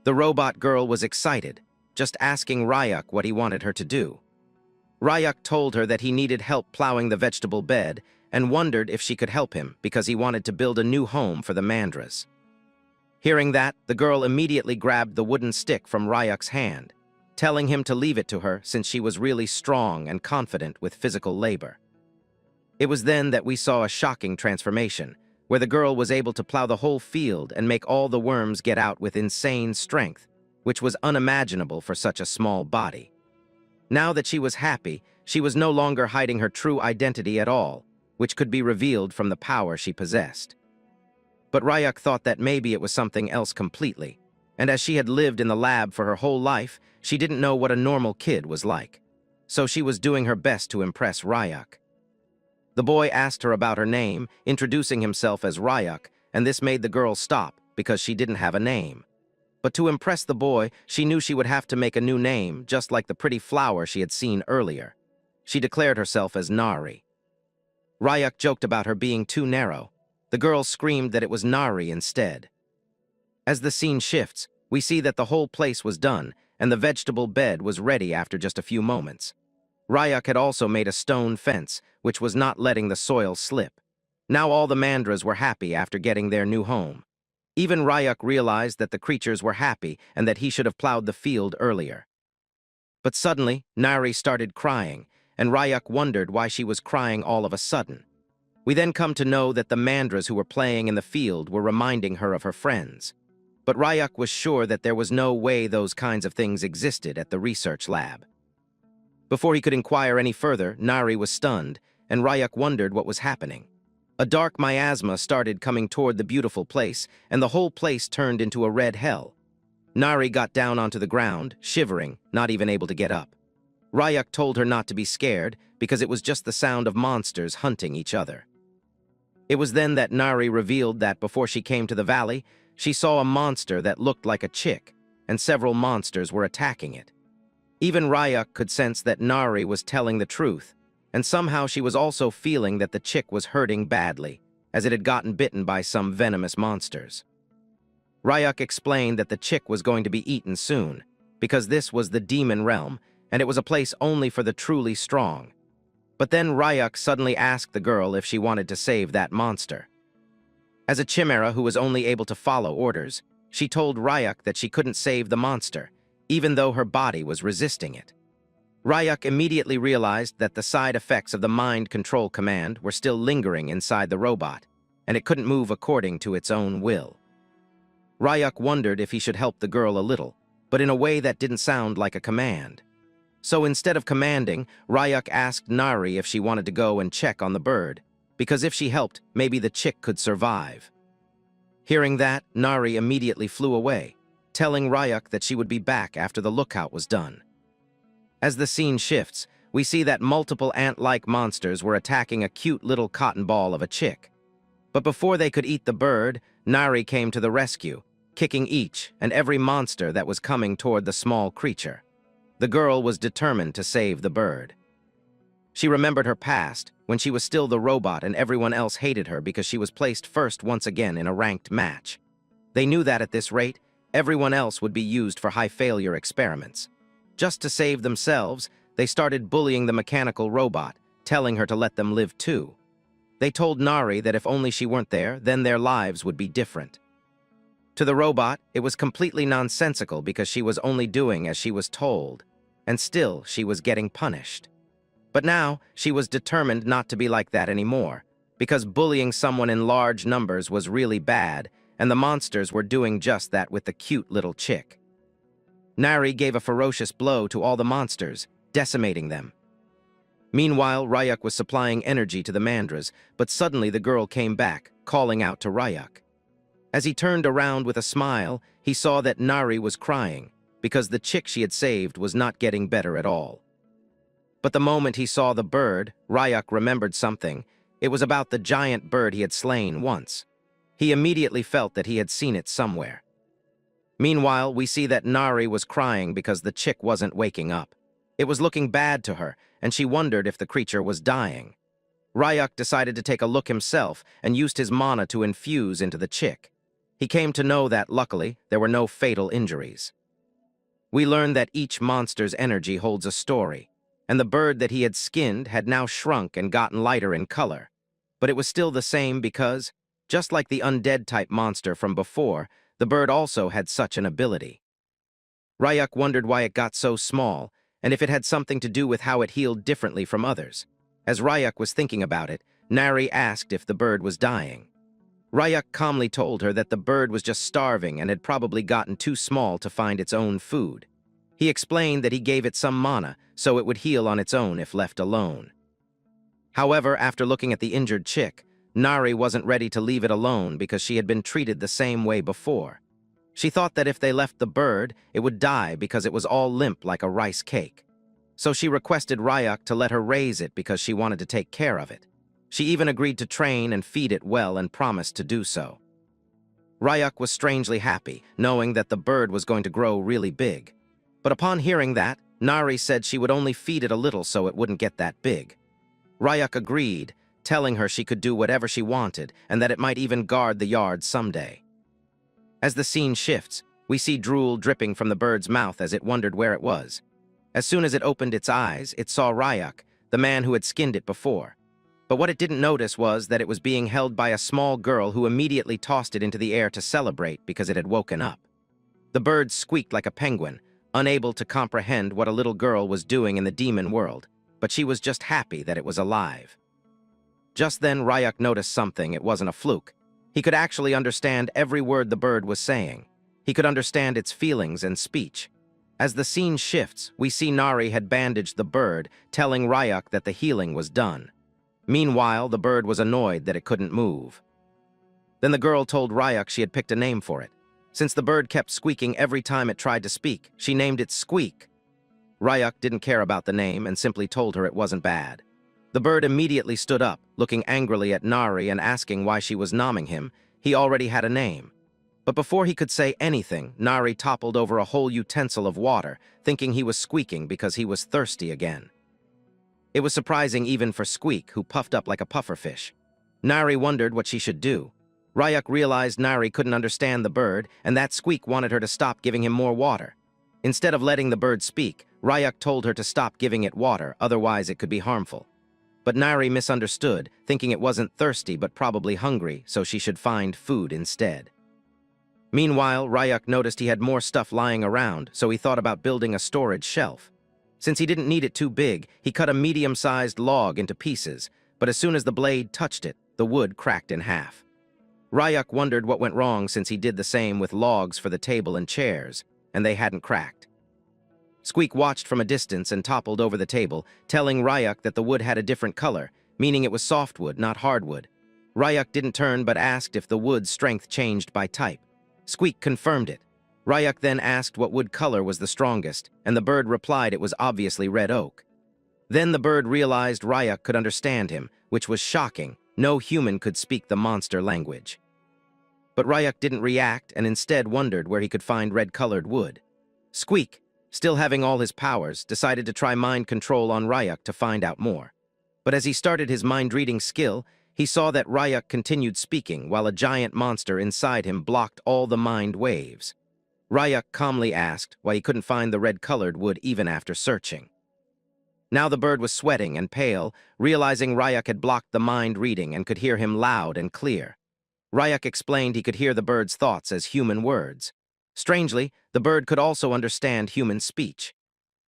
The robot girl was excited, just asking Ryak what he wanted her to do. Ryak told her that he needed help plowing the vegetable bed and wondered if she could help him because he wanted to build a new home for the mandras. Hearing that, the girl immediately grabbed the wooden stick from Ryuk's hand, telling him to leave it to her since she was really strong and confident with physical labor. It was then that we saw a shocking transformation, where the girl was able to plow the whole field and make all the worms get out with insane strength, which was unimaginable for such a small body. Now that she was happy, she was no longer hiding her true identity at all, which could be revealed from the power she possessed. But Ryuk thought that maybe it was something else completely, and as she had lived in the lab for her whole life, she didn't know what a normal kid was like. So she was doing her best to impress Ryuk. The boy asked her about her name, introducing himself as Ryuk, and this made the girl stop because she didn't have a name. But to impress the boy, she knew she would have to make a new name, just like the pretty flower she had seen earlier. She declared herself as Nari. Ryuk joked about her being too narrow. The girl screamed that it was Nari instead. As the scene shifts, we see that the whole place was done, and the vegetable bed was ready after just a few moments. Ryuk had also made a stone fence, which was not letting the soil slip. Now all the mandras were happy after getting their new home. Even Ryuk realized that the creatures were happy and that he should have plowed the field earlier. But suddenly, Nari started crying, and Ryuk wondered why she was crying all of a sudden. We then come to know that the mandras who were playing in the field were reminding her of her friends. But Ryuk was sure that there was no way those kinds of things existed at the research lab. Before he could inquire any further, Nari was stunned, and Ryuk wondered what was happening. A dark miasma started coming toward the beautiful place, and the whole place turned into a red hell. Nari got down onto the ground, shivering, not even able to get up. Ryuk told her not to be scared, because it was just the sound of monsters hunting each other. It was then that Nari revealed that before she came to the valley, she saw a monster that looked like a chick, and several monsters were attacking it. Even Ryuk could sense that Nari was telling the truth, and somehow she was also feeling that the chick was hurting badly, as it had gotten bitten by some venomous monsters. Ryuk explained that the chick was going to be eaten soon, because this was the demon realm, and it was a place only for the truly strong. But then Ryuk suddenly asked the girl if she wanted to save that monster. As a Chimera who was only able to follow orders, she told Ryuk that she couldn't save the monster, even though her body was resisting it. Ryuk immediately realized that the side effects of the mind control command were still lingering inside the robot, and it couldn't move according to its own will. Ryuk wondered if he should help the girl a little, but in a way that didn't sound like a command. So instead of commanding, Ryuk asked Nari if she wanted to go and check on the bird, because if she helped, maybe the chick could survive. Hearing that, Nari immediately flew away, telling Ryuk that she would be back after the lookout was done. As the scene shifts, we see that multiple ant-like monsters were attacking a cute little cotton ball of a chick. But before they could eat the bird, Nari came to the rescue, kicking each and every monster that was coming toward the small creature. The girl was determined to save the bird. She remembered her past, when she was still the robot and everyone else hated her because she was placed first once again in a ranked match. They knew that at this rate, everyone else would be used for high-failure experiments. Just to save themselves, they started bullying the mechanical robot, telling her to let them live too. They told Nari that if only she weren't there, then their lives would be different. To the robot, it was completely nonsensical because she was only doing as she was told, and still she was getting punished. But now, she was determined not to be like that anymore, because bullying someone in large numbers was really bad, and the monsters were doing just that with the cute little chick. Nari gave a ferocious blow to all the monsters, decimating them. Meanwhile, Ryuk was supplying energy to the mandras, but suddenly the girl came back, calling out to Ryuk. As he turned around with a smile, he saw that Nari was crying, because the chick she had saved was not getting better at all. But the moment he saw the bird, Ryuk remembered something. It was about the giant bird he had slain once. He immediately felt that he had seen it somewhere. Meanwhile, we see that Nari was crying because the chick wasn't waking up. It was looking bad to her, and she wondered if the creature was dying. Ryuk decided to take a look himself and used his mana to infuse into the chick. He came to know that, luckily, there were no fatal injuries. We learned that each monster's energy holds a story, and the bird that he had skinned had now shrunk and gotten lighter in color. But it was still the same because, just like the undead-type monster from before, The bird also had such an ability. Ryak wondered why it got so small, and if it had something to do with how it healed differently from others. As Ryak was thinking about it, Nari asked if the bird was dying. Ryak calmly told her that the bird was just starving and had probably gotten too small to find its own food. He explained that he gave it some mana, so it would heal on its own if left alone. However, after looking at the injured chick, Nari wasn't ready to leave it alone because she had been treated the same way before. She thought that if they left the bird, it would die because it was all limp like a rice cake. So she requested Ryak to let her raise it because she wanted to take care of it. She even agreed to train and feed it well and promised to do so. Ryak was strangely happy, knowing that the bird was going to grow really big. But upon hearing that, Nari said she would only feed it a little so it wouldn't get that big. Ryak agreed, telling her she could do whatever she wanted and that it might even guard the yard someday. As the scene shifts, we see drool dripping from the bird's mouth as it wondered where it was. As soon as it opened its eyes, it saw Ryak, the man who had skinned it before. But what it didn't notice was that it was being held by a small girl who immediately tossed it into the air to celebrate because it had woken up. The bird squeaked like a penguin, unable to comprehend what a little girl was doing in the demon world, but she was just happy that it was alive. Just then, Ryak noticed something. It wasn't a fluke. He could actually understand every word the bird was saying. He could understand its feelings and speech. As the scene shifts, we see Nari had bandaged the bird, telling Ryak that the healing was done. Meanwhile, the bird was annoyed that it couldn't move. Then the girl told Ryak she had picked a name for it. Since the bird kept squeaking every time it tried to speak, she named it Squeak. Ryak didn't care about the name and simply told her it wasn't bad. The bird immediately stood up, looking angrily at Nari and asking why she was nomming him. He already had a name. But before he could say anything, Nari toppled over a whole utensil of water, thinking he was squeaking because he was thirsty again. It was surprising even for Squeak, who puffed up like a pufferfish. Nari wondered what she should do. Ryak realized Nari couldn't understand the bird, and that Squeak wanted her to stop giving him more water. Instead of letting the bird speak, Ryak told her to stop giving it water, otherwise it could be harmful. But Nari misunderstood, thinking it wasn't thirsty but probably hungry, so she should find food instead. Meanwhile, Ryak noticed he had more stuff lying around, so he thought about building a storage shelf. Since he didn't need it too big, he cut a medium-sized log into pieces, but as soon as the blade touched it, the wood cracked in half. Ryak wondered what went wrong since he did the same with logs for the table and chairs, and they hadn't cracked. Squeak watched from a distance and toppled over the table, telling Ryak that the wood had a different color, meaning it was softwood, not hardwood. Ryak didn't turn but asked if the wood's strength changed by type. Squeak confirmed it. Ryak then asked what wood color was the strongest, and the bird replied it was obviously red oak. Then the bird realized Ryak could understand him, which was shocking. No human could speak the monster language. But Ryak didn't react and instead wondered where he could find red-colored wood. Squeak, still having all his powers, decided to try mind control on Ryak to find out more. But as he started his mind-reading skill, he saw that Ryak continued speaking while a giant monster inside him blocked all the mind waves. Ryak calmly asked why he couldn't find the red-colored wood even after searching. Now the bird was sweating and pale, realizing Ryak had blocked the mind-reading and could hear him loud and clear. Ryak explained he could hear the bird's thoughts as human words. Strangely, the bird could also understand human speech.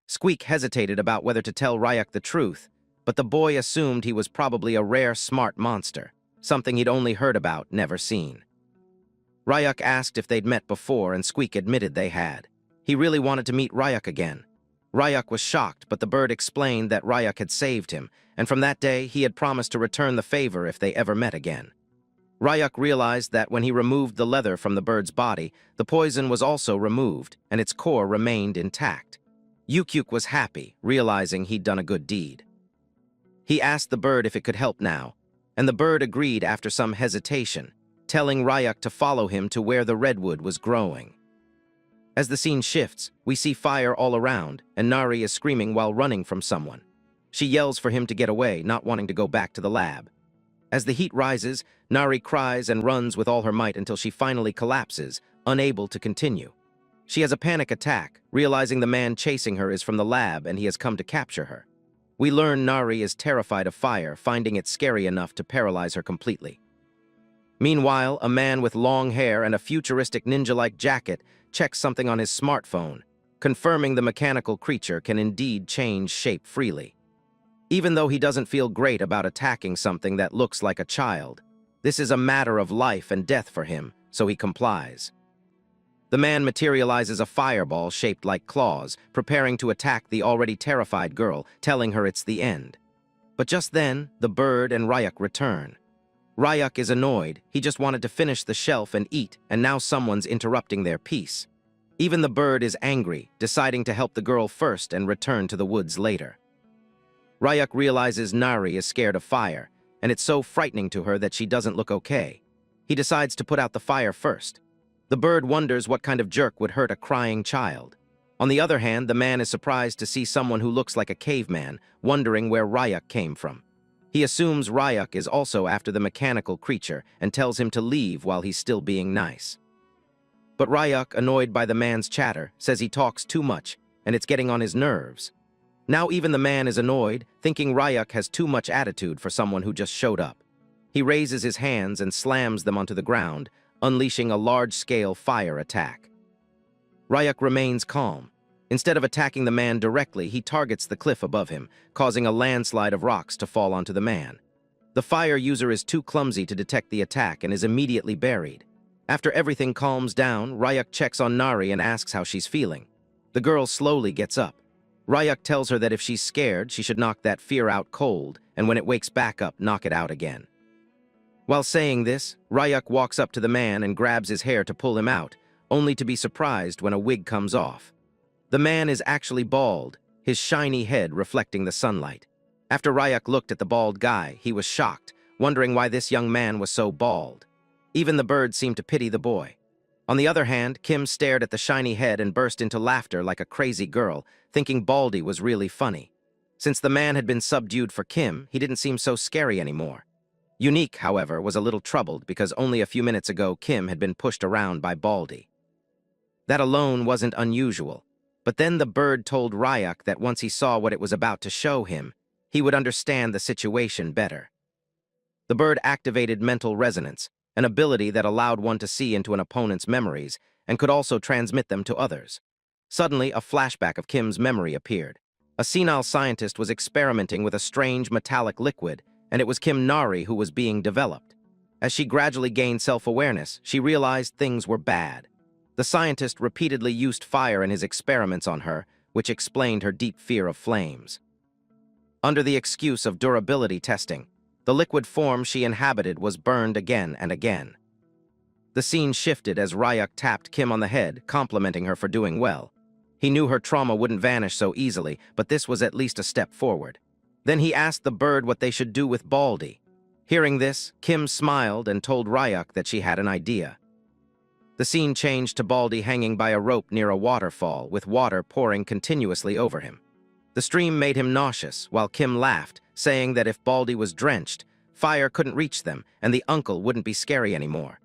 Squeak hesitated about whether to tell Ryak the truth, but the boy assumed he was probably a rare smart monster, something he'd only heard about, never seen. Ryak asked if they'd met before, and Squeak admitted they had. He really wanted to meet Ryak again. Ryak was shocked, but the bird explained that Ryak had saved him, and from that day he had promised to return the favor if they ever met again. Ryak realized that when he removed the leather from the bird's body, the poison was also removed, and its core remained intact. Yukyuk was happy, realizing he'd done a good deed. He asked the bird if it could help now, and the bird agreed after some hesitation, telling Ryak to follow him to where the redwood was growing. As the scene shifts, we see fire all around, and Nari is screaming while running from someone. She yells for him to get away, not wanting to go back to the lab. As the heat rises, Nari cries and runs with all her might until she finally collapses, unable to continue. She has a panic attack, realizing the man chasing her is from the lab and he has come to capture her. We learn Nari is terrified of fire, finding it scary enough to paralyze her completely. Meanwhile, a man with long hair and a futuristic ninja-like jacket checks something on his smartphone, confirming the mechanical creature can indeed change shape freely. Even though he doesn't feel great about attacking something that looks like a child, this is a matter of life and death for him, so he complies. The man materializes a fireball shaped like claws, preparing to attack the already terrified girl, telling her it's the end. But just then, the bird and Ryuk return. Ryuk is annoyed. He just wanted to finish the shelf and eat, and now someone's interrupting their peace. Even the bird is angry, deciding to help the girl first and return to the woods later. Ryuk realizes Nari is scared of fire, and it's so frightening to her that she doesn't look okay. He decides to put out the fire first. The bird wonders what kind of jerk would hurt a crying child. On the other hand, the man is surprised to see someone who looks like a caveman, wondering where Ryuk came from. He assumes Ryuk is also after the mechanical creature and tells him to leave while he's still being nice. But Ryuk, annoyed by the man's chatter, says he talks too much, and it's getting on his nerves. Now even the man is annoyed, thinking Ryuk has too much attitude for someone who just showed up. He raises his hands and slams them onto the ground, unleashing a large-scale fire attack. Ryuk remains calm. Instead of attacking the man directly, he targets the cliff above him, causing a landslide of rocks to fall onto the man. The fire user is too clumsy to detect the attack and is immediately buried. After everything calms down, Ryuk checks on Nari and asks how she's feeling. The girl slowly gets up. Ryuk tells her that if she's scared, she should knock that fear out cold, and when it wakes back up, knock it out again. While saying this, Ryuk walks up to the man and grabs his hair to pull him out, only to be surprised when a wig comes off. The man is actually bald, his shiny head reflecting the sunlight. After Ryuk looked at the bald guy, he was shocked, wondering why this young man was so bald. Even the bird seemed to pity the boy. On the other hand, Kim stared at the shiny head and burst into laughter like a crazy girl, thinking Baldy was really funny. Since the man had been subdued for Kim, he didn't seem so scary anymore. Unique, however, was a little troubled because only a few minutes ago Kim had been pushed around by Baldy. That alone wasn't unusual. But then the bird told Ryuk that once he saw what it was about to show him, he would understand the situation better. The bird activated mental resonance, an ability that allowed one to see into an opponent's memories and could also transmit them to others. Suddenly, a flashback of Kim's memory appeared. A senile scientist was experimenting with a strange metallic liquid, and it was Kim Nari who was being developed. As she gradually gained self-awareness, she realized things were bad. The scientist repeatedly used fire in his experiments on her, which explained her deep fear of flames. Under the excuse of durability testing, the liquid form she inhabited was burned again and again. The scene shifted as Ryuk tapped Kim on the head, complimenting her for doing well. He knew her trauma wouldn't vanish so easily, but this was at least a step forward. Then he asked the bird what they should do with Baldy. Hearing this, Kim smiled and told Ryuk that she had an idea. The scene changed to Baldy hanging by a rope near a waterfall, with water pouring continuously over him. The stream made him nauseous, while Kim laughed, saying that if Baldy was drenched, fire couldn't reach them, and the uncle wouldn't be scary anymore.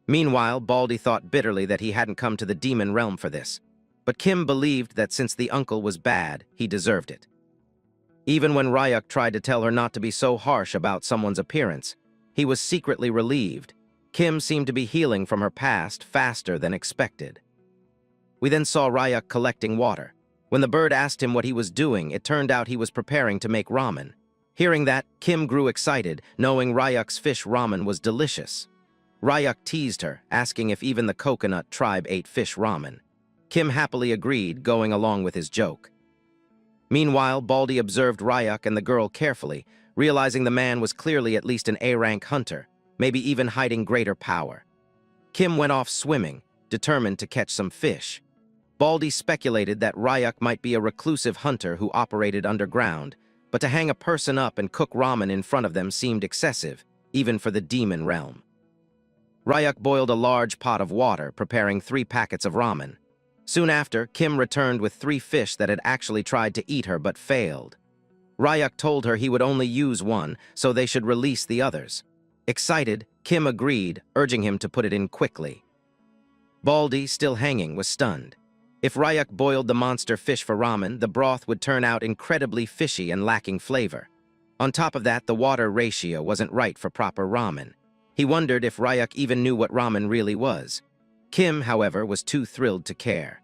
Meanwhile, Baldy thought bitterly that he hadn't come to the demon realm for this. But Kim believed that since the uncle was bad, he deserved it. Even when Ryuk tried to tell her not to be so harsh about someone's appearance, he was secretly relieved. Kim seemed to be healing from her past faster than expected. We then saw Ryuk collecting water. When the bird asked him what he was doing, it turned out he was preparing to make ramen. Hearing that, Kim grew excited, knowing Ryuk's fish ramen was delicious. Ryuk teased her, asking if even the coconut tribe ate fish ramen. Kim happily agreed, going along with his joke. Meanwhile, Baldy observed Ryuk and the girl carefully, realizing the man was clearly at least an A-rank hunter, maybe even hiding greater power. Kim went off swimming, determined to catch some fish. Baldy speculated that Ryuk might be a reclusive hunter who operated underground, but to hang a person up and cook ramen in front of them seemed excessive, even for the demon realm. Ryuk boiled a large pot of water, preparing 3 packets of ramen. Soon after, Kim returned with 3 fish that had actually tried to eat her but failed. Ryuk told her he would only use one, so they should release the others. Excited, Kim agreed, urging him to put it in quickly. Baldy, still hanging, was stunned. If Ryuk boiled the monster fish for ramen, the broth would turn out incredibly fishy and lacking flavor. On top of that, the water ratio wasn't right for proper ramen. He wondered if Ryuk even knew what ramen really was. Kim, however, was too thrilled to care.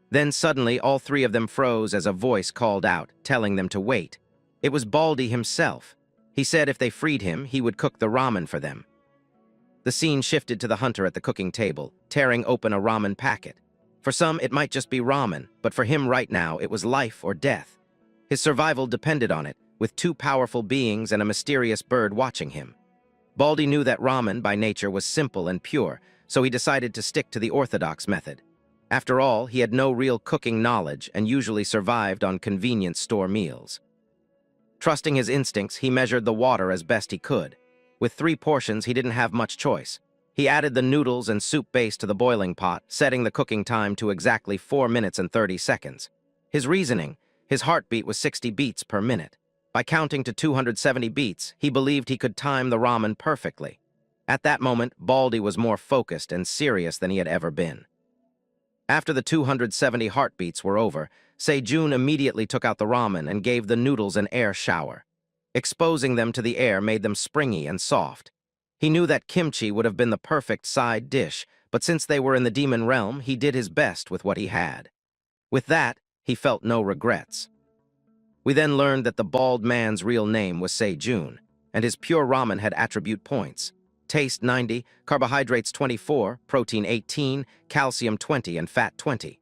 Then suddenly all three of them froze as a voice called out, telling them to wait. It was Baldy himself. He said if they freed him, he would cook the ramen for them. The scene shifted to the hunter at the cooking table, tearing open a ramen packet. For some, it might just be ramen, but for him right now, it was life or death. His survival depended on it, with two powerful beings and a mysterious bird watching him. Baldy knew that ramen by nature was simple and pure, so he decided to stick to the orthodox method. After all, he had no real cooking knowledge and usually survived on convenience store meals. Trusting his instincts, he measured the water as best he could. With 3 portions, he didn't have much choice. He added the noodles and soup base to the boiling pot, setting the cooking time to exactly 4 minutes and 30 seconds. His reasoning: his heartbeat was 60 beats per minute. By counting to 270 beats, he believed he could time the ramen perfectly. At that moment, Baldy was more focused and serious than he had ever been. After the 270 heartbeats were over, Sejun immediately took out the ramen and gave the noodles an air shower. Exposing them to the air made them springy and soft. He knew that kimchi would have been the perfect side dish, but since they were in the demon realm, he did his best with what he had. With that, he felt no regrets. We then learned that the bald man's real name was Sejun, and his pure ramen had attribute points. Taste 90, carbohydrates 24, protein 18, calcium 20, and fat 20.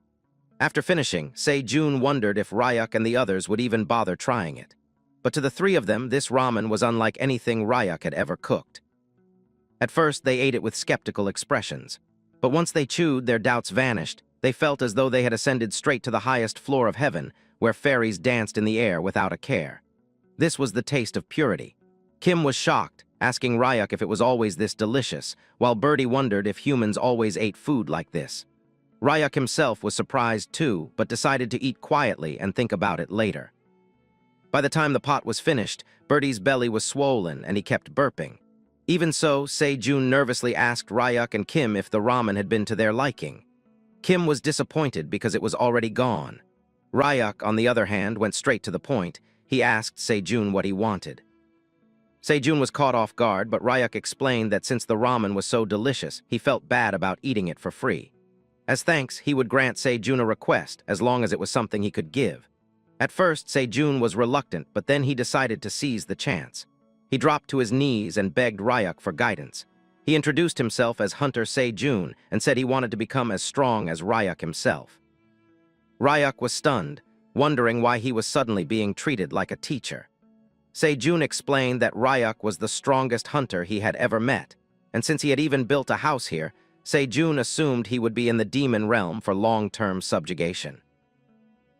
After finishing, Sejun wondered if Ryuk and the others would even bother trying it. But to the 3 of them, this ramen was unlike anything Ryuk had ever cooked. At first, they ate it with skeptical expressions. But once they chewed, their doubts vanished. They felt as though they had ascended straight to the highest floor of heaven, where fairies danced in the air without a care. This was the taste of purity. Kim was shocked, asking Ryuk if it was always this delicious, while Birdie wondered if humans always ate food like this. Ryuk himself was surprised too, but decided to eat quietly and think about it later. By the time the pot was finished, Birdie's belly was swollen and he kept burping. Even so, Sejun nervously asked Ryuk and Kim if the ramen had been to their liking. Kim was disappointed because it was already gone. Ryuk, on the other hand, went straight to the point. He asked Sejun what he wanted. Sejun was caught off guard, but Ryuk explained that since the ramen was so delicious, he felt bad about eating it for free. As thanks, he would grant Sejun a request, as long as it was something he could give. At first, Sejun was reluctant, but then he decided to seize the chance. He dropped to his knees and begged Ryuk for guidance. He introduced himself as Hunter Sejun and said he wanted to become as strong as Ryuk himself. Ryuk was stunned, wondering why he was suddenly being treated like a teacher. Sejun explained that Ryuk was the strongest hunter he had ever met, and since he had even built a house here, Sejun assumed he would be in the demon realm for long-term subjugation.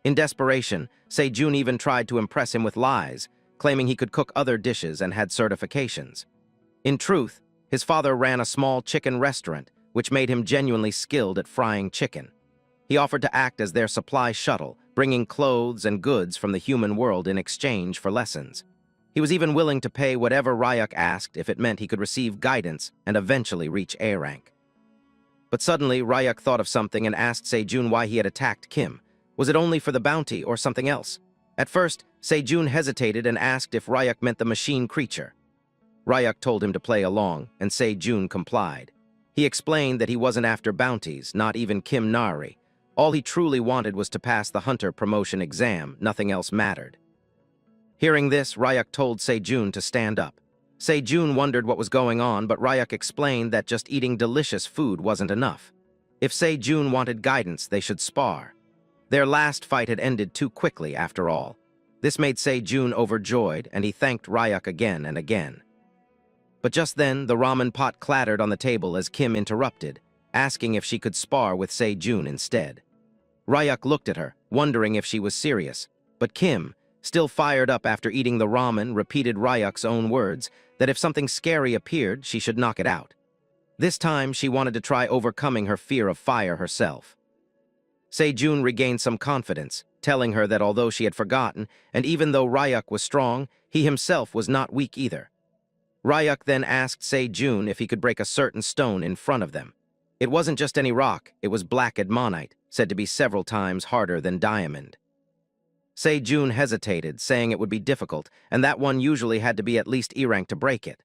In desperation, Sejun even tried to impress him with lies, claiming he could cook other dishes and had certifications. In truth, his father ran a small chicken restaurant, which made him genuinely skilled at frying chicken. He offered to act as their supply shuttle, bringing clothes and goods from the human world in exchange for lessons. He was even willing to pay whatever Ryuk asked if it meant he could receive guidance and eventually reach A rank. But suddenly, Ryuk thought of something and asked Sejun why he had attacked Kim. Was it only for the bounty or something else? At first, Sejun hesitated and asked if Ryuk meant the machine creature. Ryuk told him to play along, and Sejun complied. He explained that he wasn't after bounties, not even Kim Nari. All he truly wanted was to pass the hunter promotion exam, nothing else mattered. Hearing this, Ryuk told Sejun to stand up. Sejun wondered what was going on, but Ryuk explained that just eating delicious food wasn't enough. If Sejun wanted guidance, they should spar. Their last fight had ended too quickly, after all. This made Sejun overjoyed, and he thanked Ryuk again and again. But just then, the ramen pot clattered on the table as Kim interrupted, asking if she could spar with Sejun instead. Ryuk looked at her, wondering if she was serious, but Kim, still fired up after eating the ramen, repeated Ryuk's own words that if something scary appeared, she should knock it out. This time, she wanted to try overcoming her fear of fire herself. Sejun regained some confidence, telling her that although she had forgotten, and even though Ryuk was strong, he himself was not weak either. Ryuk then asked Sejun if he could break a certain stone in front of them. It wasn't just any rock, it was black admonite, said to be several times harder than diamond. Sejun hesitated, saying it would be difficult, and that one usually had to be at least E rank to break it.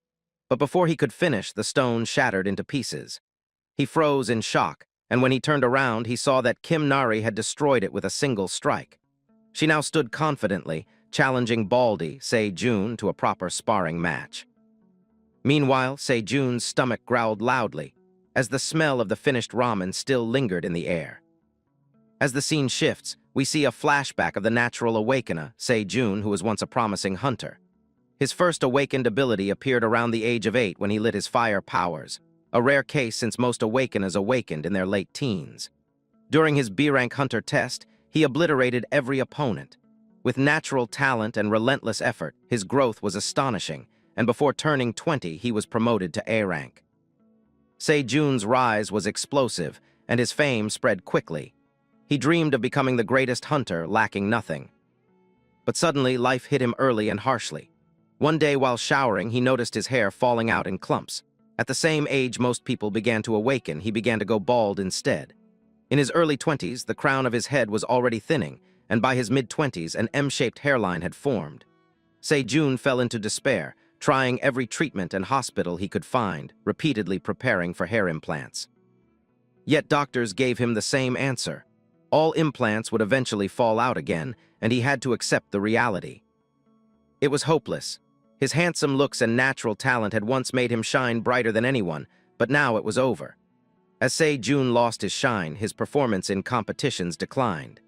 But before he could finish, the stone shattered into pieces. He froze in shock, and when he turned around, he saw that Kim Nari had destroyed it with a single strike. She now stood confidently, challenging Baldy, Se-jun, to a proper sparring match. Meanwhile, Se-jun's stomach growled loudly, as the smell of the finished ramen still lingered in the air. As the scene shifts, we see a flashback of the natural awakener, Se-jun, who was once a promising hunter. His first awakened ability appeared around the age of 8 when he lit his fire powers, a rare case since most awakeners awakened in their late teens. During his B-rank hunter test, he obliterated every opponent. With natural talent and relentless effort, his growth was astonishing, and before turning 20, he was promoted to A rank. Se-jun's rise was explosive, and his fame spread quickly. He dreamed of becoming the greatest hunter, lacking nothing. But suddenly, life hit him early and harshly. One day while showering, he noticed his hair falling out in clumps. At the same age most people began to awaken, he began to go bald instead. In his early 20s, the crown of his head was already thinning, and by his mid-20s, an M-shaped hairline had formed. Se-jun fell into despair, trying every treatment and hospital he could find, repeatedly preparing for hair implants. Yet doctors gave him the same answer. All implants would eventually fall out again, and he had to accept the reality. It was hopeless. His handsome looks and natural talent had once made him shine brighter than anyone, but now it was over. As Se-jun lost his shine, his performance in competitions declined.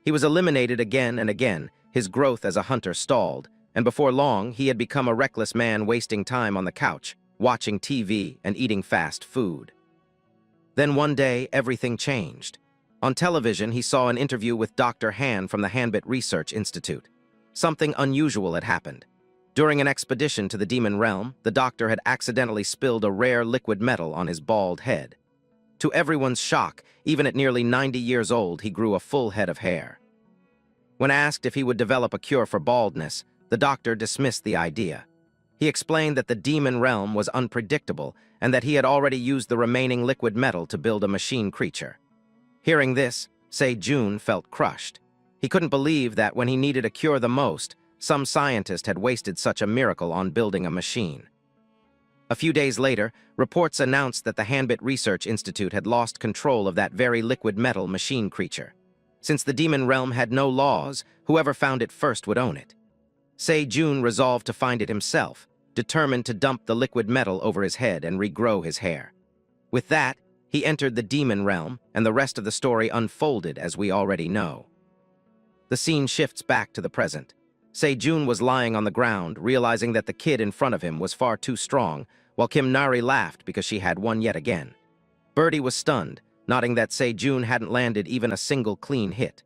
He was eliminated again and again, his growth as a hunter stalled, and before long, he had become a reckless man wasting time on the couch, watching TV and eating fast food. Then one day, everything changed. On television, he saw an interview with Dr. Han from the Hanbit Research Institute. Something unusual had happened. During an expedition to the demon realm, the doctor had accidentally spilled a rare liquid metal on his bald head. To everyone's shock, even at nearly 90 years old, he grew a full head of hair. When asked if he would develop a cure for baldness, the doctor dismissed the idea. He explained that the demon realm was unpredictable and that he had already used the remaining liquid metal to build a machine creature. Hearing this, Se-jun felt crushed. He couldn't believe that when he needed a cure the most, some scientist had wasted such a miracle on building a machine. A few days later, reports announced that the Hanbit Research Institute had lost control of that very liquid metal machine creature. Since the demon realm had no laws, whoever found it first would own it. Se-jun resolved to find it himself, determined to dump the liquid metal over his head and regrow his hair. With that, he entered the demon realm, and the rest of the story unfolded as we already know. The scene shifts back to the present. Se-jun was lying on the ground, realizing that the kid in front of him was far too strong, while Kim Nari laughed because she had won yet again. Birdie was stunned, noting that Se-jun hadn't landed even a single clean hit.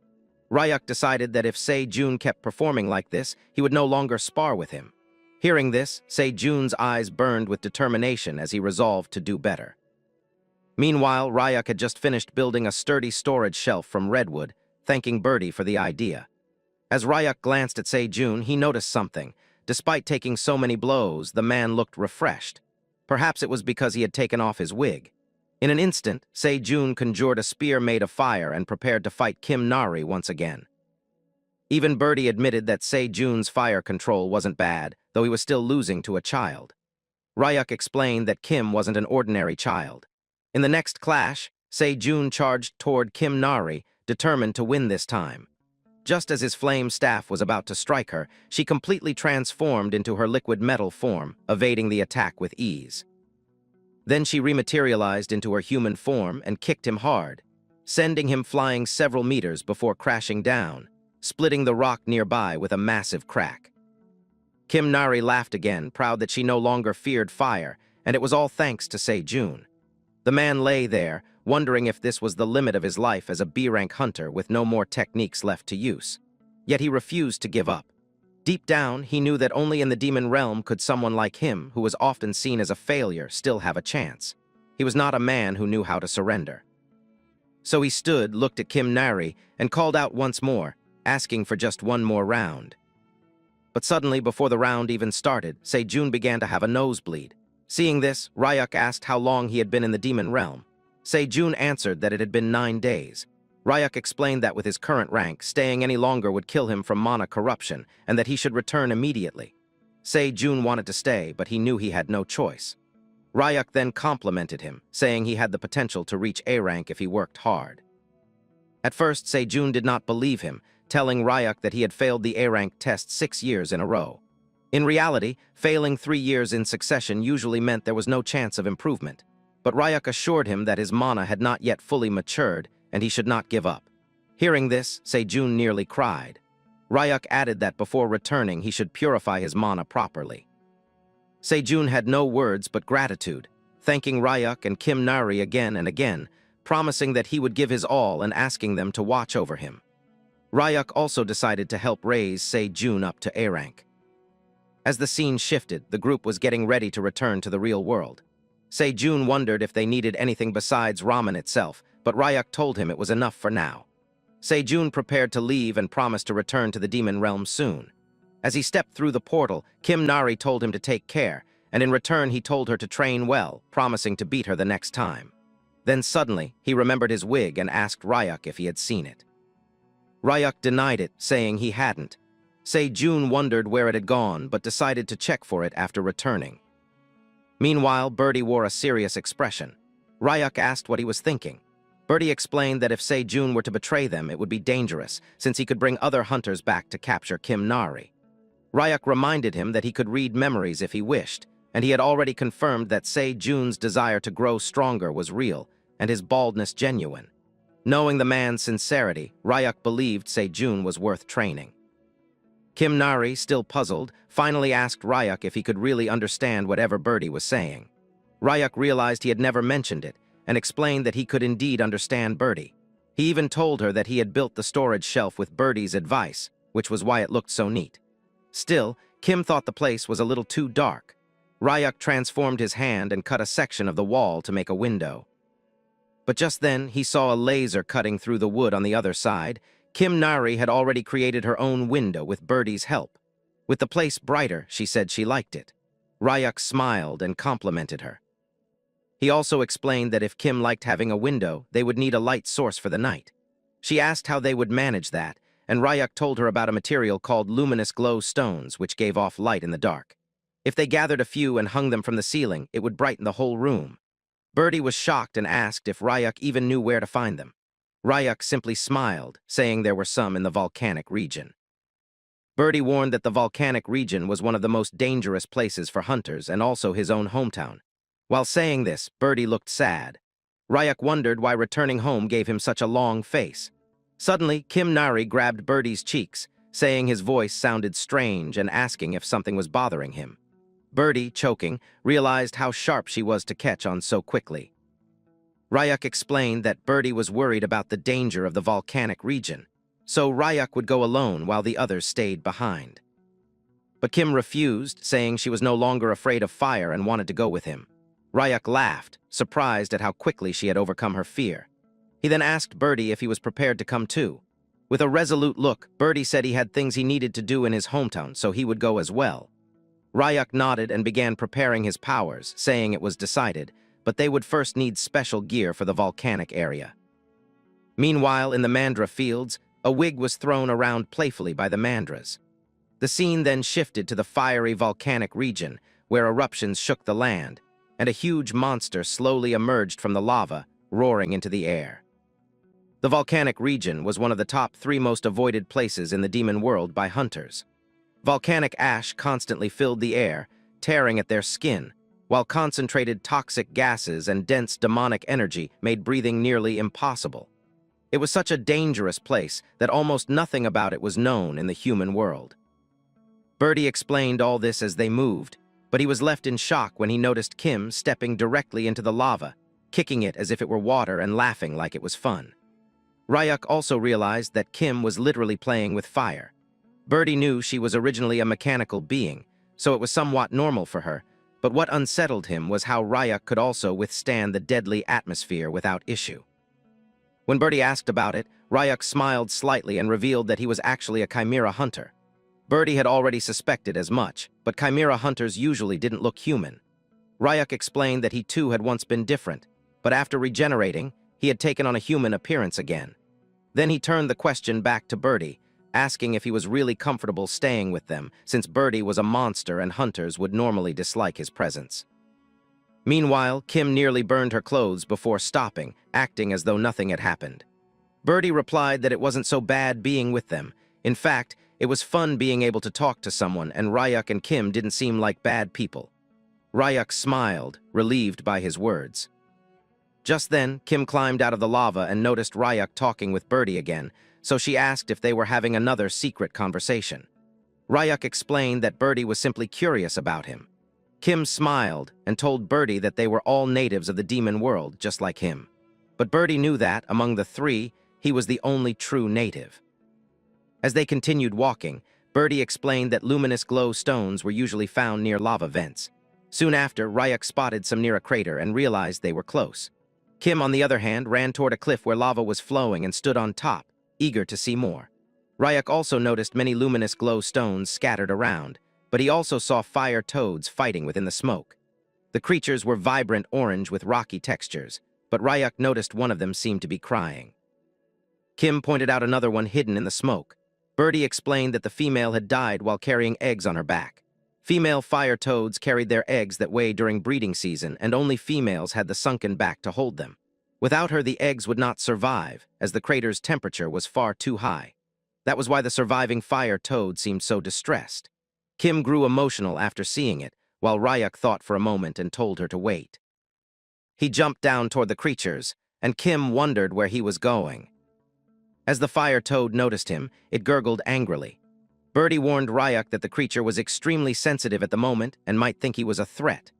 Ryuk decided that if Se-jun kept performing like this, he would no longer spar with him. Hearing this, Se-jun's eyes burned with determination as he resolved to do better. Meanwhile, Ryuk had just finished building a sturdy storage shelf from redwood, thanking Birdie for the idea. As Ryuk glanced at Se-jun, he noticed something. Despite taking so many blows, the man looked refreshed. Perhaps it was because he had taken off his wig. In an instant, Se-jun conjured a spear made of fire and prepared to fight Kim Nari once again. Even Birdie admitted that Se-jun's fire control wasn't bad, though he was still losing to a child. Ryuk explained that Kim wasn't an ordinary child. In the next clash, Se-jun charged toward Kim Nari, determined to win this time. Just as his flame staff was about to strike her, she completely transformed into her liquid metal form, evading the attack with ease. Then she rematerialized into her human form and kicked him hard, sending him flying several meters before crashing down, splitting the rock nearby with a massive crack. Kim Nari laughed again, proud that she no longer feared fire, and it was all thanks to Se-jun. The man lay there, wondering if this was the limit of his life as a B-rank hunter with no more techniques left to use. Yet he refused to give up. Deep down, he knew that only in the demon realm could someone like him, who was often seen as a failure, still have a chance. He was not a man who knew how to surrender. So he stood, looked at Kim Nari, and called out once more, asking for just one more round. But suddenly, before the round even started, Se-jun began to have a nosebleed. Seeing this, Ryuk asked how long he had been in the demon realm. Se-jun answered that it had been 9 days. Ryuk explained that with his current rank, staying any longer would kill him from mana corruption, and that he should return immediately. Se-jun wanted to stay, but he knew he had no choice. Ryuk then complimented him, saying he had the potential to reach A rank if he worked hard. At first, Se-jun did not believe him, telling Ryuk that he had failed the A rank test 6 years in a row. In reality, failing 3 years in succession usually meant there was no chance of improvement. But Ryuk assured him that his mana had not yet fully matured, and he should not give up. Hearing this, Se-jun nearly cried. Ryuk added that before returning he should purify his mana properly. Se-jun had no words but gratitude, thanking Ryuk and Kim Nari again and again, promising that he would give his all and asking them to watch over him. Ryuk also decided to help raise Se-jun up to A rank. As the scene shifted, the group was getting ready to return to the real world. Se-jun wondered if they needed anything besides ramen itself, but Ryuk told him it was enough for now. Se-jun prepared to leave and promised to return to the demon realm soon. As he stepped through the portal, Kim Nari told him to take care, and in return he told her to train well, promising to beat her the next time. Then suddenly, he remembered his wig and asked Ryuk if he had seen it. Ryuk denied it, saying he hadn't. Se-jun wondered where it had gone, but decided to check for it after returning. Meanwhile, Birdie wore a serious expression. Ryuk asked what he was thinking. Birdie explained that if Se-jun were to betray them, it would be dangerous, since he could bring other hunters back to capture Kim Nari. Ryuk reminded him that he could read memories if he wished, and he had already confirmed that Se-jun's desire to grow stronger was real, and his baldness genuine. Knowing the man's sincerity, Ryuk believed Se-jun was worth training. Kim Nari, still puzzled, finally asked Ryuk if he could really understand whatever Birdie was saying. Ryuk realized he had never mentioned it, and explained that he could indeed understand Birdie. He even told her that he had built the storage shelf with Birdie's advice, which was why it looked so neat. Still, Kim thought the place was a little too dark. Ryuk transformed his hand and cut a section of the wall to make a window. But just then, he saw a laser cutting through the wood on the other side. Kim Nari had already created her own window with Birdie's help. With the place brighter, she said she liked it. Ryuk smiled and complimented her. He also explained that if Kim liked having a window, they would need a light source for the night. She asked how they would manage that, and Ryuk told her about a material called luminous glow stones, which gave off light in the dark. If they gathered a few and hung them from the ceiling, it would brighten the whole room. Birdie was shocked and asked if Ryuk even knew where to find them. Ryuk simply smiled, saying there were some in the volcanic region. Birdie warned that the volcanic region was one of the most dangerous places for hunters and also his own hometown. While saying this, Birdie looked sad. Ryuk wondered why returning home gave him such a long face. Suddenly, Kim Nari grabbed Birdie's cheeks, saying his voice sounded strange and asking if something was bothering him. Birdie, choking, realized how sharp she was to catch on so quickly. Ryuk explained that Birdie was worried about the danger of the volcanic region, so Ryuk would go alone while the others stayed behind. But Kim refused, saying she was no longer afraid of fire and wanted to go with him. Ryuk laughed, surprised at how quickly she had overcome her fear. He then asked Birdie if he was prepared to come too. With a resolute look, Birdie said he had things he needed to do in his hometown, so he would go as well. Ryuk nodded and began preparing his powers, saying it was decided, but they would first need special gear for the volcanic area. Meanwhile, in the mandra fields, a wig was thrown around playfully by the mandras. The scene then shifted to the fiery volcanic region, where eruptions shook the land, and a huge monster slowly emerged from the lava, roaring into the air. The volcanic region was one of the top 3 most avoided places in the demon world by hunters. Volcanic ash constantly filled the air, tearing at their skin, while concentrated toxic gases and dense demonic energy made breathing nearly impossible. It was such a dangerous place that almost nothing about it was known in the human world. Birdie explained all this as they moved, but he was left in shock when he noticed Kim stepping directly into the lava, kicking it as if it were water and laughing like it was fun. Ryuk also realized that Kim was literally playing with fire. Birdie knew she was originally a mechanical being, so it was somewhat normal for her, but what unsettled him was how Ryuk could also withstand the deadly atmosphere without issue. When Birdie asked about it, Ryuk smiled slightly and revealed that he was actually a Chimera hunter. Birdie had already suspected as much, but Chimera hunters usually didn't look human. Ryuk explained that he too had once been different, but after regenerating, he had taken on a human appearance again. Then he turned the question back to Birdie, asking if he was really comfortable staying with them, since Birdie was a monster and hunters would normally dislike his presence. Meanwhile, Kim nearly burned her clothes before stopping, acting as though nothing had happened. Birdie replied that it wasn't so bad being with them. In fact, it was fun being able to talk to someone, and Ryuk and Kim didn't seem like bad people. Ryuk smiled, relieved by his words. Just then, Kim climbed out of the lava and noticed Ryuk talking with Birdie again, so she asked if they were having another secret conversation. Ryuk explained that Birdie was simply curious about him. Kim smiled and told Birdie that they were all natives of the demon world, just like him. But Birdie knew that, among the three, he was the only true native. As they continued walking, Birdie explained that luminous glow stones were usually found near lava vents. Soon after, Ryuk spotted some near a crater and realized they were close. Kim, on the other hand, ran toward a cliff where lava was flowing and stood on top, eager to see more. Ryuk also noticed many luminous glow stones scattered around, but he also saw fire toads fighting within the smoke. The creatures were vibrant orange with rocky textures, but Ryuk noticed one of them seemed to be crying. Kim pointed out another one hidden in the smoke. Birdie explained that the female had died while carrying eggs on her back. Female fire toads carried their eggs that way during breeding season, and only females had the sunken back to hold them. Without her, the eggs would not survive, as the crater's temperature was far too high. That was why the surviving fire toad seemed so distressed. Kim grew emotional after seeing it, while Ryuk thought for a moment and told her to wait. He jumped down toward the creatures, and Kim wondered where he was going. As the fire toad noticed him, it gurgled angrily. Birdie warned Ryuk that the creature was extremely sensitive at the moment and might think he was a threat.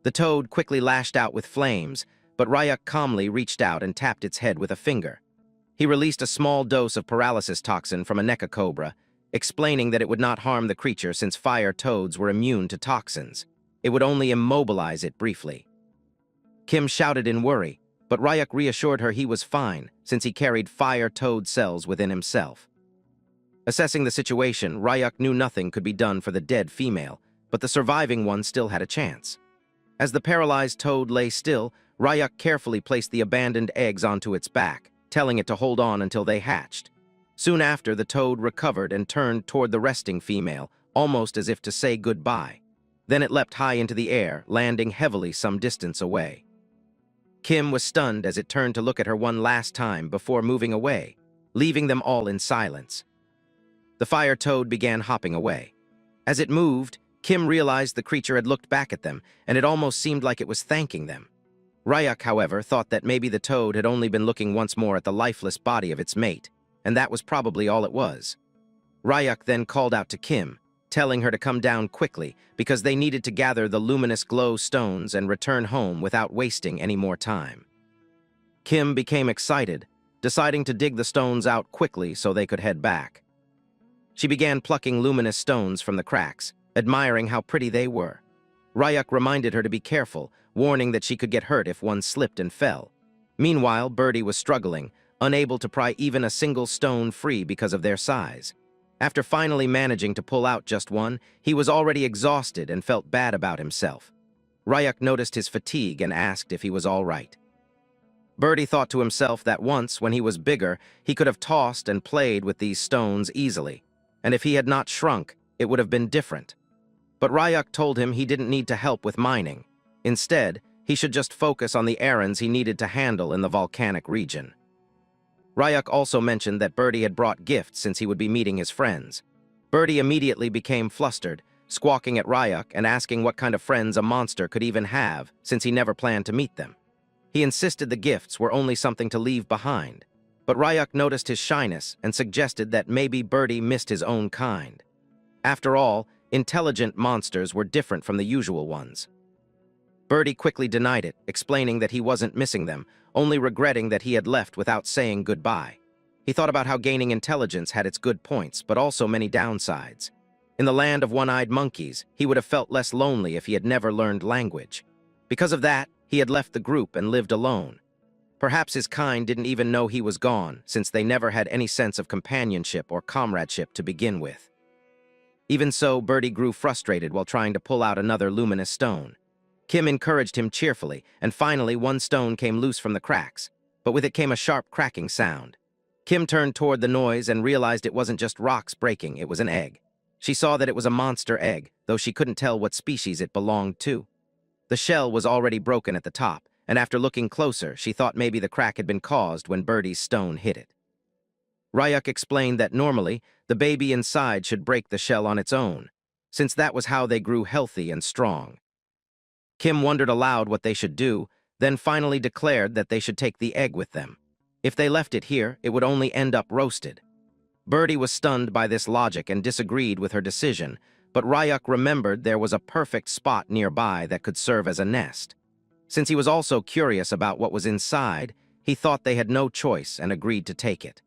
The toad quickly lashed out with flames, but Ryuk calmly reached out and tapped its head with a finger. He released a small dose of paralysis toxin from a Neca cobra, explaining that it would not harm the creature since fire toads were immune to toxins. It would only immobilize it briefly. Kim shouted in worry, but Ryuk reassured her he was fine since he carried fire toad cells within himself. Assessing the situation, Ryuk knew nothing could be done for the dead female, but the surviving one still had a chance. As the paralyzed toad lay still, Ryuk carefully placed the abandoned eggs onto its back, telling it to hold on until they hatched. Soon after, the toad recovered and turned toward the resting female, almost as if to say goodbye. Then it leapt high into the air, landing heavily some distance away. Kim was stunned as it turned to look at her one last time before moving away, leaving them all in silence. The fire toad began hopping away. As it moved, Kim realized the creature had looked back at them, and it almost seemed like it was thanking them. Ryuk, however, thought that maybe the toad had only been looking once more at the lifeless body of its mate, and that was probably all it was. Ryuk then called out to Kim, telling her to come down quickly because they needed to gather the luminous glow stones and return home without wasting any more time. Kim became excited, deciding to dig the stones out quickly so they could head back. She began plucking luminous stones from the cracks, admiring how pretty they were. Ryuk reminded her to be careful, warning that she could get hurt if one slipped and fell. Meanwhile, Birdie was struggling, unable to pry even a single stone free because of their size. After finally managing to pull out just one, he was already exhausted and felt bad about himself. Ryuk noticed his fatigue and asked if he was all right. Birdie thought to himself that once, when he was bigger, he could have tossed and played with these stones easily, and if he had not shrunk, it would have been different. But Ryuk told him he didn't need to help with mining. Instead, he should just focus on the errands he needed to handle in the volcanic region. Ryuk also mentioned that Birdie had brought gifts since he would be meeting his friends. Birdie immediately became flustered, squawking at Ryuk and asking what kind of friends a monster could even have since he never planned to meet them. He insisted the gifts were only something to leave behind, but Ryuk noticed his shyness and suggested that maybe Birdie missed his own kind. After all, intelligent monsters were different from the usual ones. Birdie quickly denied it, explaining that he wasn't missing them, only regretting that he had left without saying goodbye. He thought about how gaining intelligence had its good points, but also many downsides. In the land of one-eyed monkeys, he would have felt less lonely if he had never learned language. Because of that, he had left the group and lived alone. Perhaps his kind didn't even know he was gone, since they never had any sense of companionship or comradeship to begin with. Even so, Birdie grew frustrated while trying to pull out another luminous stone. Kim encouraged him cheerfully, and finally one stone came loose from the cracks, but with it came a sharp cracking sound. Kim turned toward the noise and realized it wasn't just rocks breaking, it was an egg. She saw that it was a monster egg, though she couldn't tell what species it belonged to. The shell was already broken at the top, and after looking closer, she thought maybe the crack had been caused when Birdie's stone hit it. Ryuk explained that normally, the baby inside should break the shell on its own, since that was how they grew healthy and strong. Kim wondered aloud what they should do, then finally declared that they should take the egg with them. If they left it here, it would only end up roasted. Birdie was stunned by this logic and disagreed with her decision, but Ryuk remembered there was a perfect spot nearby that could serve as a nest. Since he was also curious about what was inside, he thought they had no choice and agreed to take it.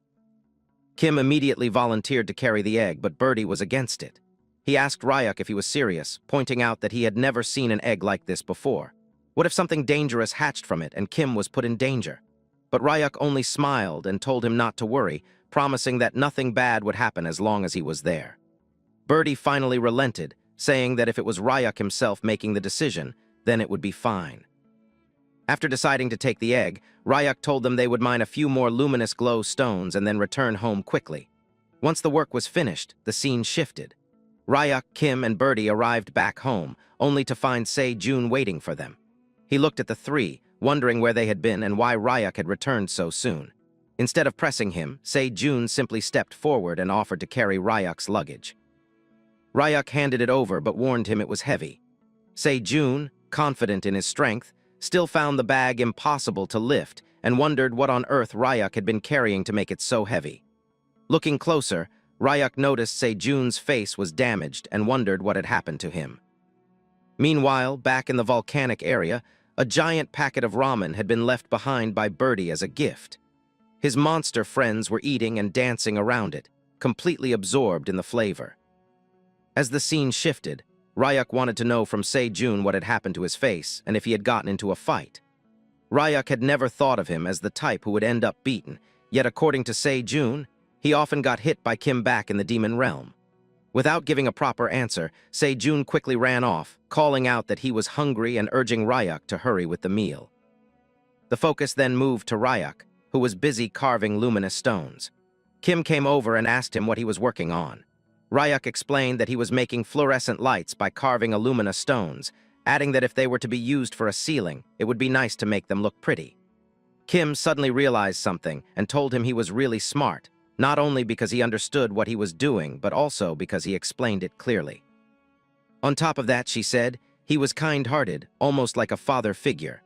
Kim immediately volunteered to carry the egg, but Birdie was against it. He asked Ryuk if he was serious, pointing out that he had never seen an egg like this before. What if something dangerous hatched from it and Kim was put in danger? But Ryuk only smiled and told him not to worry, promising that nothing bad would happen as long as he was there. Birdie finally relented, saying that if it was Ryuk himself making the decision, then it would be fine. After deciding to take the egg, Ryuk told them they would mine a few more luminous glow stones and then return home quickly. Once the work was finished, the scene shifted. Ryuk, Kim, and Birdie arrived back home, only to find Se-jun waiting for them. He looked at the three, wondering where they had been and why Ryuk had returned so soon. Instead of pressing him, Se-jun simply stepped forward and offered to carry Ryuk's luggage. Ryuk handed it over but warned him it was heavy. Se-jun, confident in his strength, still found the bag impossible to lift and wondered what on earth Ryuk had been carrying to make it so heavy. Looking closer, Ryuk noticed Se-jun's face was damaged and wondered what had happened to him. Meanwhile, back in the volcanic area, a giant packet of ramen had been left behind by Birdie as a gift. His monster friends were eating and dancing around it, completely absorbed in the flavor. As the scene shifted, Ryuk wanted to know from Se-jun what had happened to his face and if he had gotten into a fight. Ryuk had never thought of him as the type who would end up beaten, yet according to Se-jun, he often got hit by Kim back in the demon realm. Without giving a proper answer, Se-jun quickly ran off, calling out that he was hungry and urging Ryuk to hurry with the meal. The focus then moved to Ryuk, who was busy carving luminous stones. Kim came over and asked him what he was working on. Ryuk explained that he was making fluorescent lights by carving alumina stones, adding that if they were to be used for a ceiling, it would be nice to make them look pretty. Kim suddenly realized something and told him he was really smart, not only because he understood what he was doing, but also because he explained it clearly. On top of that, she said, he was kind-hearted, almost like a father figure.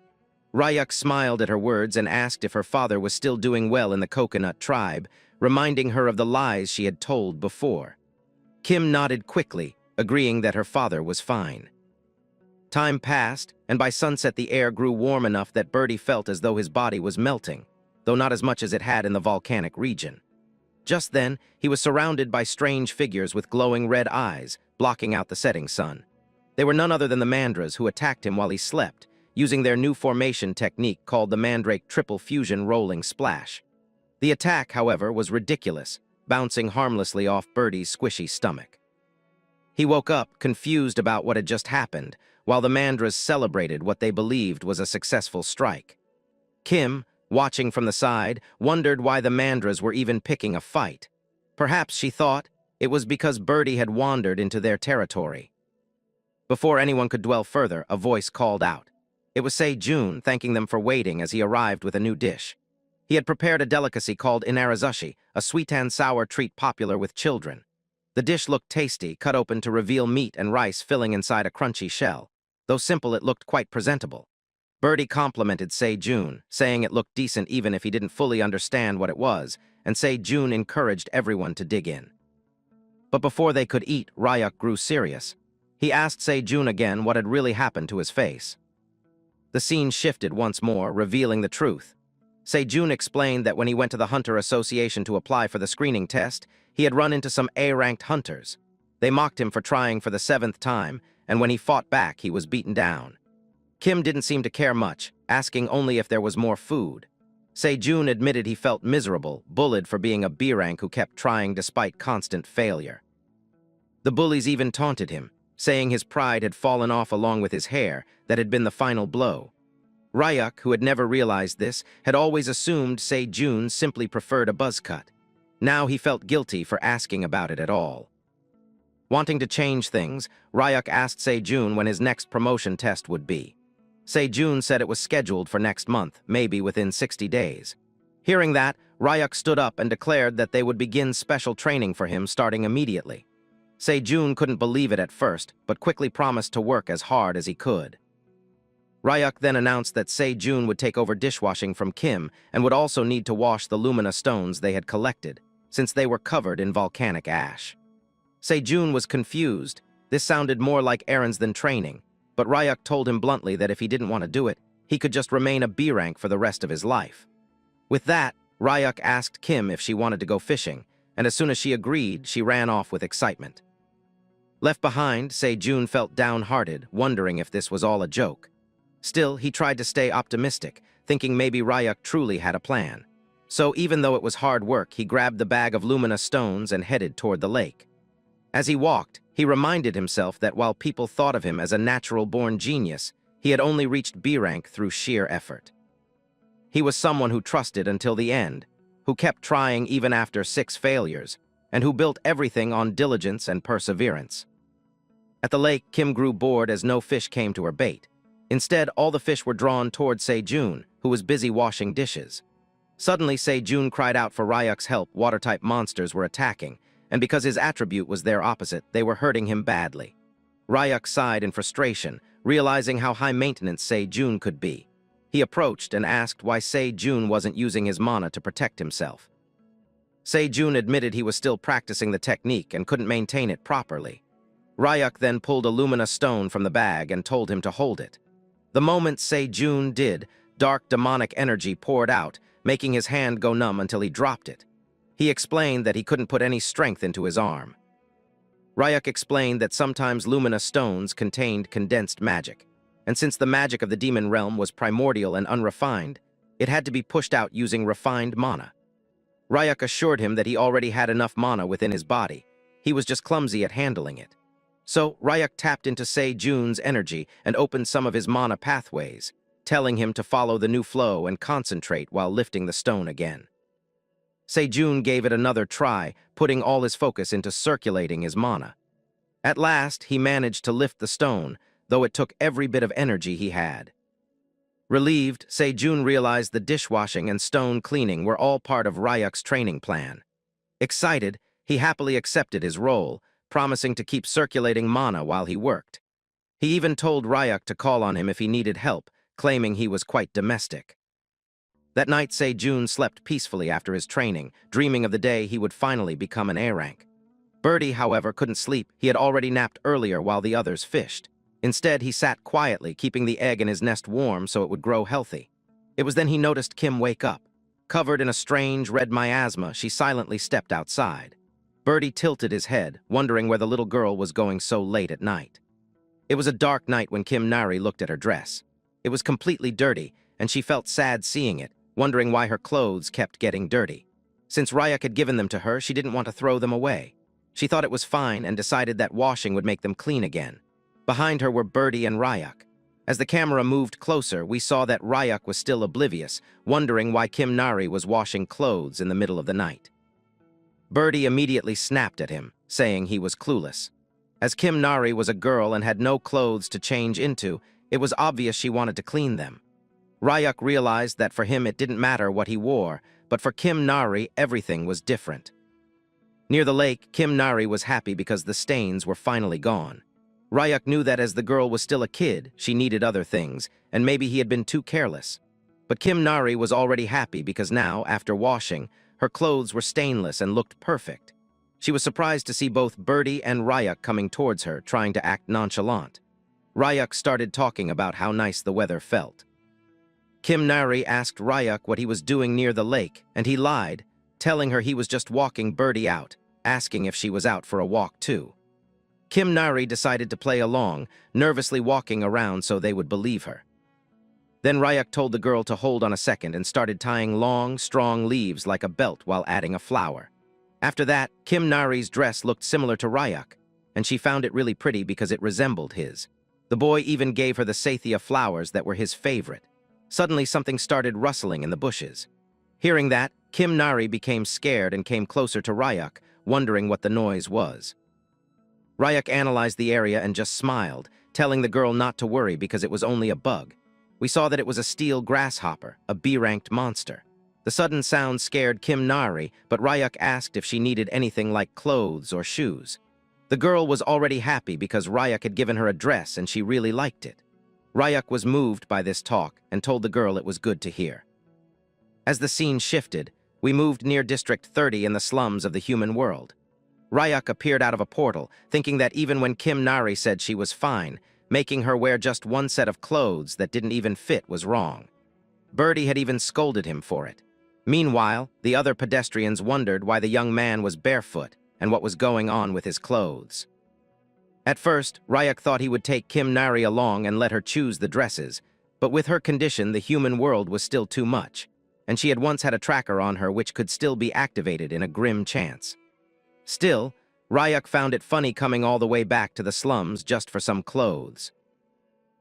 Ryuk smiled at her words and asked if her father was still doing well in the coconut tribe, reminding her of the lies she had told before. Kim nodded quickly, agreeing that her father was fine. Time passed, and by sunset the air grew warm enough that Birdie felt as though his body was melting, though not as much as it had in the volcanic region. Just then, he was surrounded by strange figures with glowing red eyes, blocking out the setting sun. They were none other than the Mandras who attacked him while he slept, using their new formation technique called the Mandrake Triple Fusion Rolling Splash. The attack, however, was ridiculous, bouncing harmlessly off Birdie's squishy stomach. He woke up, confused about what had just happened, while the Mandras celebrated what they believed was a successful strike. Kim, watching from the side, wondered why the Mandras were even picking a fight. Perhaps, she thought, it was because Birdie had wandered into their territory. Before anyone could dwell further, a voice called out. It was Se-jun, thanking them for waiting as he arrived with a new dish. He had prepared a delicacy called inarazushi, a sweet and sour treat popular with children. The dish looked tasty, cut open to reveal meat and rice filling inside a crunchy shell. Though simple, it looked quite presentable. Birdie complimented Se-jun, saying it looked decent even if he didn't fully understand what it was, and Se-jun encouraged everyone to dig in. But before they could eat, Ryuk grew serious. He asked Se-jun again what had really happened to his face. The scene shifted once more, revealing the truth. Se-jun explained that when he went to the Hunter Association to apply for the screening test, he had run into some A-ranked hunters. They mocked him for trying for the 7th time, and when he fought back, he was beaten down. Kim didn't seem to care much, asking only if there was more food. Se-jun admitted he felt miserable, bullied for being a B-rank who kept trying despite constant failure. The bullies even taunted him, saying his pride had fallen off along with his hair, that had been the final blow. Ryuk, who had never realized this, had always assumed Se-jun simply preferred a buzz cut. Now he felt guilty for asking about it at all. Wanting to change things, Ryuk asked Se-jun when his next promotion test would be. Se-jun said it was scheduled for next month, maybe within 60 days. Hearing that, Ryuk stood up and declared that they would begin special training for him starting immediately. Se-jun couldn't believe it at first, but quickly promised to work as hard as he could. Ryuk then announced that Se-jun would take over dishwashing from Kim and would also need to wash the lumina stones they had collected, since they were covered in volcanic ash. Se-jun was confused. This sounded more like errands than training, but Ryuk told him bluntly that if he didn't want to do it, he could just remain a B rank for the rest of his life. With that, Ryuk asked Kim if she wanted to go fishing, and as soon as she agreed, she ran off with excitement. Left behind, Se-jun felt downhearted, wondering if this was all a joke. Still, he tried to stay optimistic, thinking maybe Ryuk truly had a plan. So even though it was hard work, he grabbed the bag of lumina stones and headed toward the lake. As he walked, he reminded himself that while people thought of him as a natural-born genius, he had only reached B rank through sheer effort. He was someone who trusted until the end, who kept trying even after 6 failures, and who built everything on diligence and perseverance. At the lake, Kim grew bored as no fish came to her bait. Instead, all the fish were drawn toward Se-jun, who was busy washing dishes. Suddenly, Se-jun cried out for Ryuk's help. Water-type monsters were attacking, and because his attribute was their opposite, they were hurting him badly. Ryuk sighed in frustration, realizing how high-maintenance Se-jun could be. He approached and asked why Se-jun wasn't using his mana to protect himself. Se-jun admitted he was still practicing the technique and couldn't maintain it properly. Ryuk then pulled a lumina stone from the bag and told him to hold it. The moment Se-jun did, dark demonic energy poured out, making his hand go numb until he dropped it. He explained that he couldn't put any strength into his arm. Ryuk explained that sometimes lumina stones contained condensed magic, and since the magic of the demon realm was primordial and unrefined, it had to be pushed out using refined mana. Ryuk assured him that he already had enough mana within his body. He was just clumsy at handling it. So, Ryuk tapped into Se-jun's energy and opened some of his mana pathways, telling him to follow the new flow and concentrate while lifting the stone again. Se-jun gave it another try, putting all his focus into circulating his mana. At last, he managed to lift the stone, though it took every bit of energy he had. Relieved, Se-jun realized the dishwashing and stone cleaning were all part of Ryuk's training plan. Excited, he happily accepted his role, promising to keep circulating mana while he worked. He even told Ryuk to call on him if he needed help, claiming he was quite domestic. That night, Se-jun slept peacefully after his training, dreaming of the day he would finally become an A rank. Birdie, however, couldn't sleep. He had already napped earlier while the others fished. Instead, he sat quietly, keeping the egg in his nest warm so it would grow healthy. It was then he noticed Kim wake up. Covered in a strange red miasma, she silently stepped outside. Birdie tilted his head, wondering where the little girl was going so late at night. It was a dark night when Kim Nari looked at her dress. It was completely dirty, and she felt sad seeing it, wondering why her clothes kept getting dirty. Since Ryuk had given them to her, she didn't want to throw them away. She thought it was fine and decided that washing would make them clean again. Behind her were Birdie and Ryuk. As the camera moved closer, we saw that Ryuk was still oblivious, wondering why Kim Nari was washing clothes in the middle of the night. Birdie immediately snapped at him, saying he was clueless. As Kim Nari was a girl and had no clothes to change into, it was obvious she wanted to clean them. Ryuk realized that for him it didn't matter what he wore, but for Kim Nari everything was different. Near the lake, Kim Nari was happy because the stains were finally gone. Ryuk knew that as the girl was still a kid, she needed other things, and maybe he had been too careless. But Kim Nari was already happy because now, after washing, her clothes were stainless and looked perfect. She was surprised to see both Birdie and Ryuk coming towards her, trying to act nonchalant. Ryuk started talking about how nice the weather felt. Kim Nari asked Ryuk what he was doing near the lake, and he lied, telling her he was just walking Birdie out, asking if she was out for a walk too. Kim Nari decided to play along, nervously walking around so they would believe her. Then Ryuk told the girl to hold on a second and started tying long, strong leaves like a belt while adding a flower. After that, Kim Nari's dress looked similar to Ryuk, and she found it really pretty because it resembled his. The boy even gave her the Sathya flowers that were his favorite. Suddenly something started rustling in the bushes. Hearing that, Kim Nari became scared and came closer to Ryuk, wondering what the noise was. Ryuk analyzed the area and just smiled, telling the girl not to worry because it was only a bug. We saw that it was a steel grasshopper, a B-ranked monster. The sudden sound scared Kim Nari, but Ryuk asked if she needed anything like clothes or shoes. The girl was already happy because Ryuk had given her a dress and she really liked it. Ryuk was moved by this talk and told the girl it was good to hear. As the scene shifted, we moved near District 30 in the slums of the human world. Ryuk appeared out of a portal, thinking that even when Kim Nari said she was fine, making her wear just one set of clothes that didn't even fit was wrong. Birdie had even scolded him for it. Meanwhile, the other pedestrians wondered why the young man was barefoot and what was going on with his clothes. At first, Ryuk thought he would take Kim Nari along and let her choose the dresses, but with her condition, the human world was still too much, and she had once had a tracker on her which could still be activated in a grim chance. Still, Ryuk found it funny coming all the way back to the slums just for some clothes.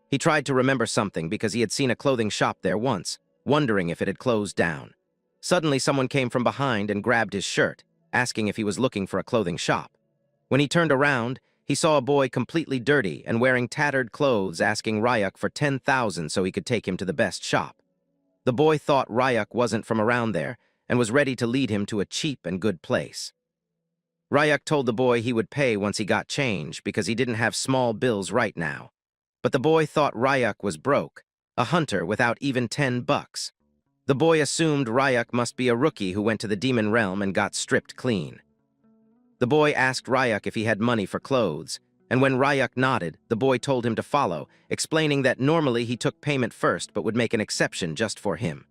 He tried to remember something because he had seen a clothing shop there once, wondering if it had closed down. Suddenly, someone came from behind and grabbed his shirt, asking if he was looking for a clothing shop. When he turned around, he saw a boy completely dirty and wearing tattered clothes asking Ryuk for 10,000 so he could take him to the best shop. The boy thought Ryuk wasn't from around there and was ready to lead him to a cheap and good place. Ryuk told the boy he would pay once he got change because he didn't have small bills right now. But the boy thought Ryuk was broke, a hunter without even $10. The boy assumed Ryuk must be a rookie who went to the demon realm and got stripped clean. The boy asked Ryuk if he had money for clothes, and when Ryuk nodded, the boy told him to follow, explaining that normally he took payment first but would make an exception just for him.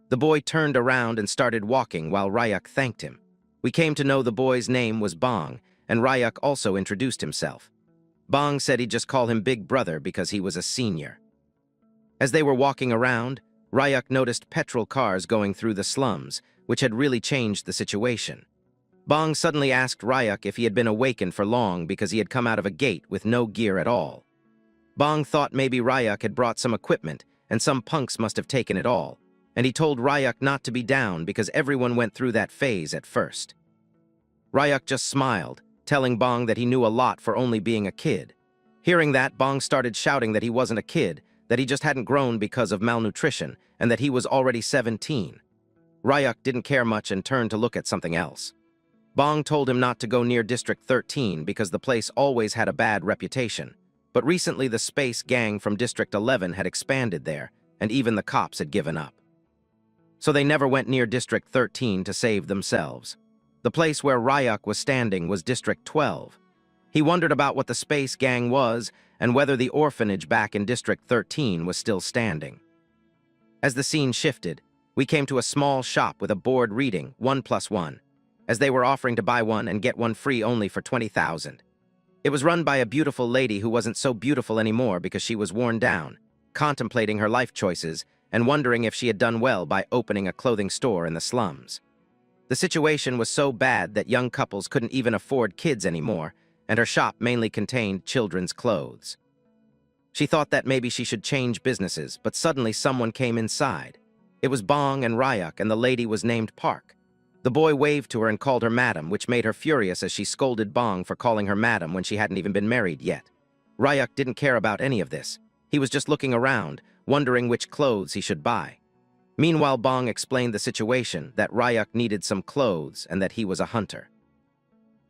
The boy turned around and started walking while Ryuk thanked him. We came to know the boy's name was Bong, and Ryuk also introduced himself. Bong said he'd just call him Big Brother because he was a senior. As they were walking around, Ryuk noticed petrol cars going through the slums, which had really changed the situation. Bong suddenly asked Ryuk if he had been awakened for long because he had come out of a gate with no gear at all. Bong thought maybe Ryuk had brought some equipment and some punks must have taken it all, and he told Ryuk not to be down because everyone went through that phase at first. Ryuk just smiled, telling Bong that he knew a lot for only being a kid. Hearing that, Bong started shouting that he wasn't a kid, that he just hadn't grown because of malnutrition, and that he was already 17. Ryuk didn't care much and turned to look at something else. Bong told him not to go near District 13 because the place always had a bad reputation, but recently the space gang from District 11 had expanded there, and even the cops had given up. So they never went near District 13 to save themselves. The place where Ryuk was standing was District 12. He wondered about what the space gang was and whether the orphanage back in District 13 was still standing. As the scene shifted, we came to a small shop with a board reading 1+1, as they were offering to buy one and get one free only for 20,000. It was run by a beautiful lady who wasn't so beautiful anymore because she was worn down, contemplating her life choices and wondering if she had done well by opening a clothing store in the slums. The situation was so bad that young couples couldn't even afford kids anymore, and her shop mainly contained children's clothes. She thought that maybe she should change businesses, but suddenly someone came inside. It was Bong and Ryuk, and the lady was named Park. The boy waved to her and called her madam, which made her furious as she scolded Bong for calling her madam when she hadn't even been married yet. Ryuk didn't care about any of this. He was just looking around, wondering which clothes he should buy. Meanwhile, Bong explained the situation, that Ryuk needed some clothes and that he was a hunter.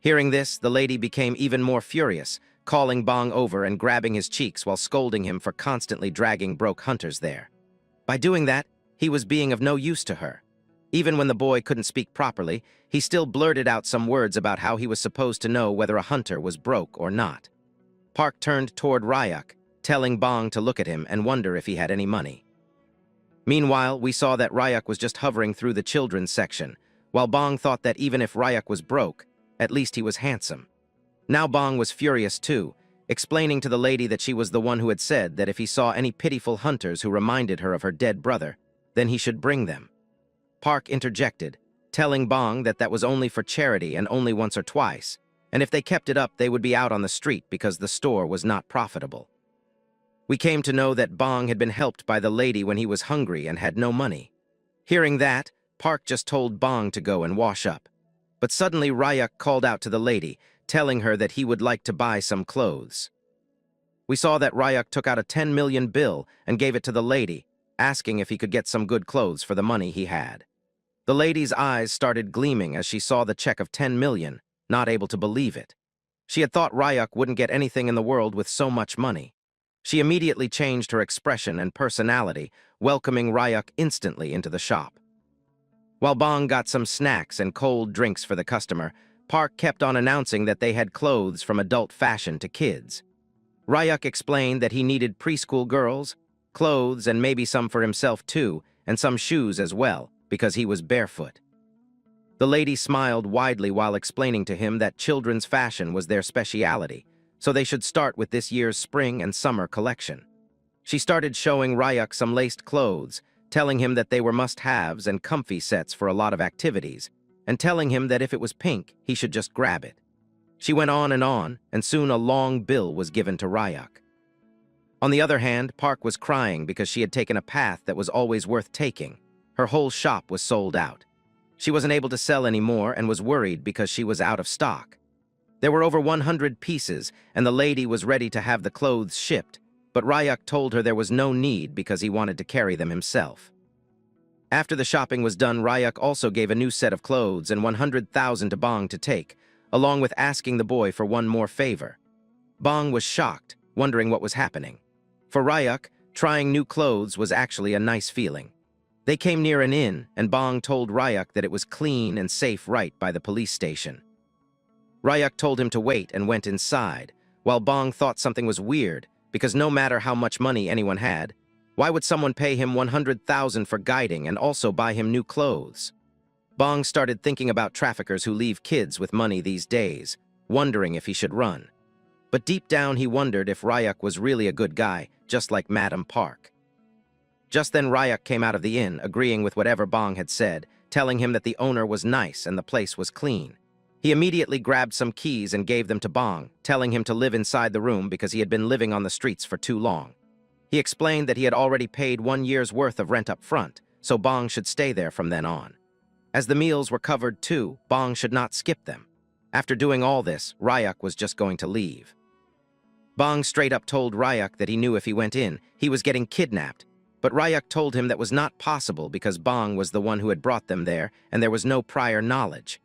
Hearing this, the lady became even more furious, calling Bong over and grabbing his cheeks while scolding him for constantly dragging broke hunters there. By doing that, he was being of no use to her. Even when the boy couldn't speak properly, he still blurted out some words about how he was supposed to know whether a hunter was broke or not. Park turned toward Ryuk, telling Bong to look at him and wonder if he had any money. Meanwhile, we saw that Ryuk was just hovering through the children's section, while Bong thought that even if Ryuk was broke, at least he was handsome. Now Bong was furious too, explaining to the lady that she was the one who had said that if he saw any pitiful hunters who reminded her of her dead brother, then he should bring them. Park interjected, telling Bong that that was only for charity and only once or twice, and if they kept it up they would be out on the street because the store was not profitable. We came to know that Bong had been helped by the lady when he was hungry and had no money. Hearing that, Park just told Bong to go and wash up. But suddenly Ryak called out to the lady, telling her that he would like to buy some clothes. We saw that Ryak took out a 10 million bill and gave it to the lady, asking if he could get some good clothes for the money he had. The lady's eyes started gleaming as she saw the check of 10 million, not able to believe it. She had thought Ryak wouldn't get anything in the world with so much money. She immediately changed her expression and personality, welcoming Ryak instantly into the shop. While Bong got some snacks and cold drinks for the customer, Park kept on announcing that they had clothes from adult fashion to kids. Ryak explained that he needed preschool girls, clothes, and maybe some for himself too, and some shoes as well, because he was barefoot. The lady smiled widely while explaining to him that children's fashion was their speciality, so they should start with this year's spring and summer collection. She started showing Ryak some laced clothes, telling him that they were must-haves and comfy sets for a lot of activities, and telling him that if it was pink, he should just grab it. She went on, and soon a long bill was given to Ryak. On the other hand, Park was crying because she had taken a path that was always worth taking. Her whole shop was sold out. She wasn't able to sell any more and was worried because she was out of stock. There were over 100 pieces, and the lady was ready to have the clothes shipped, but Ryak told her there was no need because he wanted to carry them himself. After the shopping was done, Ryak also gave a new set of clothes and 100,000 to Bong to take, along with asking the boy for one more favor. Bong was shocked, wondering what was happening. For Ryak, trying new clothes was actually a nice feeling. They came near an inn, and Bong told Ryak that it was clean and safe right by the police station. Ryak told him to wait and went inside, while Bong thought something was weird, because no matter how much money anyone had, why would someone pay him 100,000 for guiding and also buy him new clothes? Bong started thinking about traffickers who leave kids with money these days, wondering if he should run. But deep down he wondered if Ryak was really a good guy, just like Madam Park. Just then Ryak came out of the inn, agreeing with whatever Bong had said, telling him that the owner was nice and the place was clean. He immediately grabbed some keys and gave them to Bong, telling him to live inside the room because he had been living on the streets for too long. He explained that he had already paid 1 year's worth of rent up front, so Bong should stay there from then on. As the meals were covered too, Bong should not skip them. After doing all this, Ryak was just going to leave. Bong straight up told Ryak that he knew if he went in, he was getting kidnapped, but Ryak told him that was not possible because Bong was the one who had brought them there and there was no prior knowledge.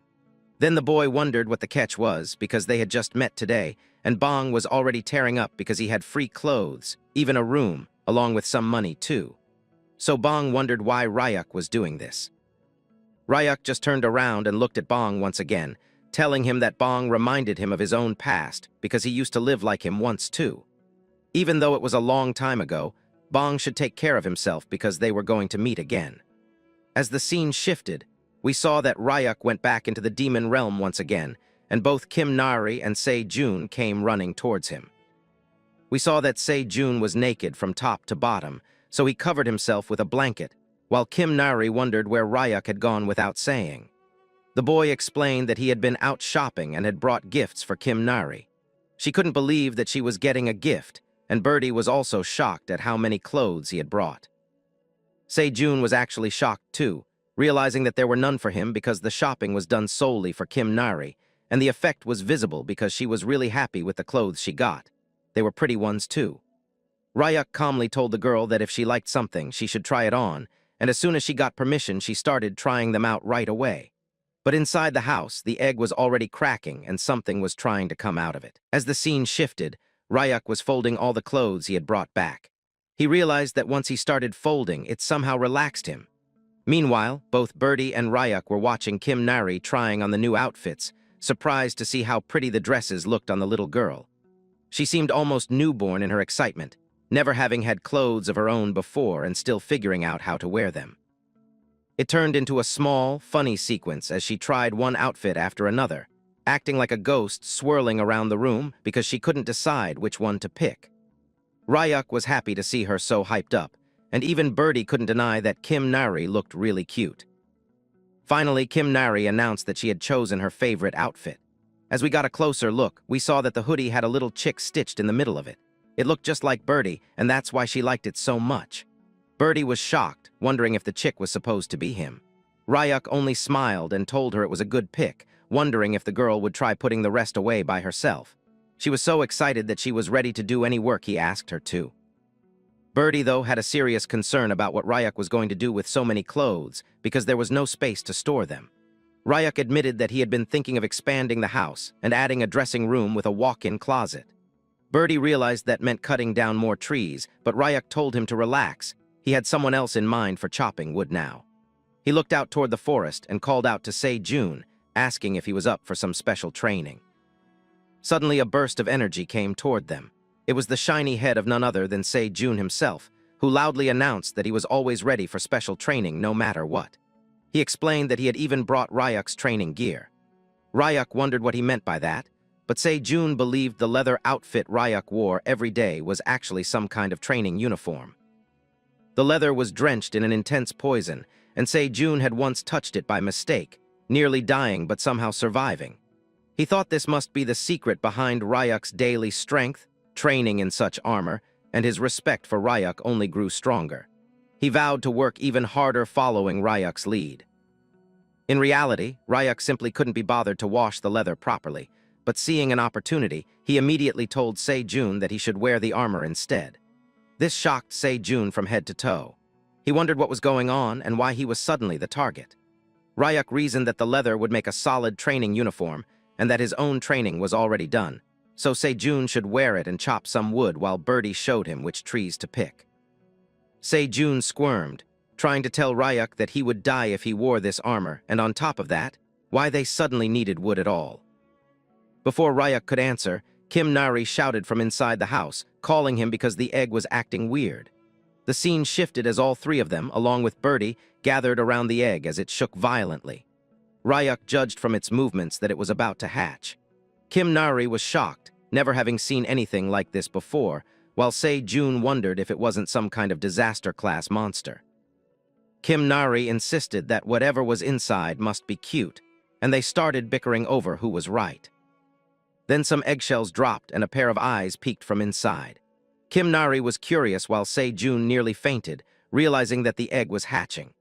Then the boy wondered what the catch was because they had just met today, and Bong was already tearing up because he had free clothes, even a room, along with some money too. So Bong wondered why Ryak was doing this. Ryak just turned around and looked at Bong once again, telling him that Bong reminded him of his own past because he used to live like him once too. Even though it was a long time ago, Bong should take care of himself because they were going to meet again. As the scene shifted, we saw that Ryak went back into the demon realm once again, and both Kim Nari and Se-jun came running towards him. We saw that Se-jun was naked from top to bottom, so he covered himself with a blanket, while Kim Nari wondered where Ryak had gone without saying. The boy explained that he had been out shopping and had brought gifts for Kim Nari. She couldn't believe that she was getting a gift, and Birdie was also shocked at how many clothes he had brought. Se-jun was actually shocked too, realizing that there were none for him because the shopping was done solely for Kim Nari, and the effect was visible because she was really happy with the clothes she got. They were pretty ones too. Ryak calmly told the girl that if she liked something, she should try it on, and as soon as she got permission, she started trying them out right away. But inside the house, the egg was already cracking and something was trying to come out of it. As the scene shifted, Ryak was folding all the clothes he had brought back. He realized that once he started folding, it somehow relaxed him. Meanwhile, both Birdie and Ryak were watching Kim Nari trying on the new outfits, surprised to see how pretty the dresses looked on the little girl. She seemed almost newborn in her excitement, never having had clothes of her own before and still figuring out how to wear them. It turned into a small, funny sequence as she tried one outfit after another, acting like a ghost swirling around the room because she couldn't decide which one to pick. Ryak was happy to see her so hyped up, and even Birdie couldn't deny that Kim Nari looked really cute. Finally, Kim Nari announced that she had chosen her favorite outfit. As we got a closer look, we saw that the hoodie had a little chick stitched in the middle of it. It looked just like Birdie, and that's why she liked it so much. Birdie was shocked, wondering if the chick was supposed to be him. Ryuk only smiled and told her it was a good pick, wondering if the girl would try putting the rest away by herself. She was so excited that she was ready to do any work he asked her to. Birdie, though, had a serious concern about what Ryuk was going to do with so many clothes, because there was no space to store them. Ryuk admitted that he had been thinking of expanding the house and adding a dressing room with a walk-in closet. Birdie realized that meant cutting down more trees, but Ryuk told him to relax. He had someone else in mind for chopping wood now. He looked out toward the forest and called out to Se-jun, asking if he was up for some special training. Suddenly, a burst of energy came toward them. It was the shiny head of none other than Se-jun himself, who loudly announced that he was always ready for special training no matter what. He explained that he had even brought Ryuk's training gear. Ryuk wondered what he meant by that, but Se-jun believed the leather outfit Ryuk wore every day was actually some kind of training uniform. The leather was drenched in an intense poison, and Se-jun had once touched it by mistake, nearly dying but somehow surviving. He thought this must be the secret behind Ryuk's daily strength, training in such armor, and his respect for Ryuk only grew stronger. He vowed to work even harder following Ryuk's lead. In reality, Ryuk simply couldn't be bothered to wash the leather properly, but seeing an opportunity, he immediately told Se-jun that he should wear the armor instead. This shocked Se-jun from head to toe. He wondered what was going on and why he was suddenly the target. Ryuk reasoned that the leather would make a solid training uniform and that his own training was already done, so Se-jun should wear it and chop some wood while Birdie showed him which trees to pick. Se-jun squirmed, trying to tell Ryuk that he would die if he wore this armor, and on top of that, why they suddenly needed wood at all. Before Ryuk could answer, Kim Nari shouted from inside the house, calling him because the egg was acting weird. The scene shifted as all three of them, along with Birdie, gathered around the egg as it shook violently. Ryuk judged from its movements that it was about to hatch. Kim Nari was shocked, never having seen anything like this before, while Se-jun wondered if it wasn't some kind of disaster-class monster. Kim Nari insisted that whatever was inside must be cute, and they started bickering over who was right. Then some eggshells dropped and a pair of eyes peeked from inside. Kim Nari was curious while Se-jun nearly fainted, realizing that the egg was hatching.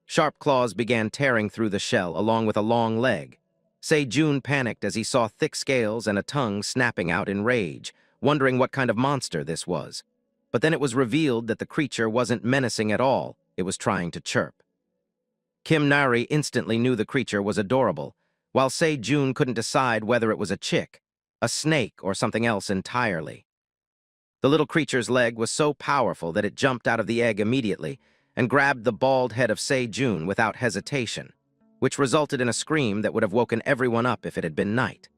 Sharp claws began tearing through the shell along with a long leg. Se-jun panicked as he saw thick scales and a tongue snapping out in rage, wondering what kind of monster this was. But then it was revealed that the creature wasn't menacing at all, it was trying to chirp. Kim Nari instantly knew the creature was adorable, while Se-jun couldn't decide whether it was a chick, a snake, or something else entirely. The little creature's leg was so powerful that it jumped out of the egg immediately and grabbed the bald head of Se-jun without hesitation, which resulted in a scream that would have woken everyone up if it had been night.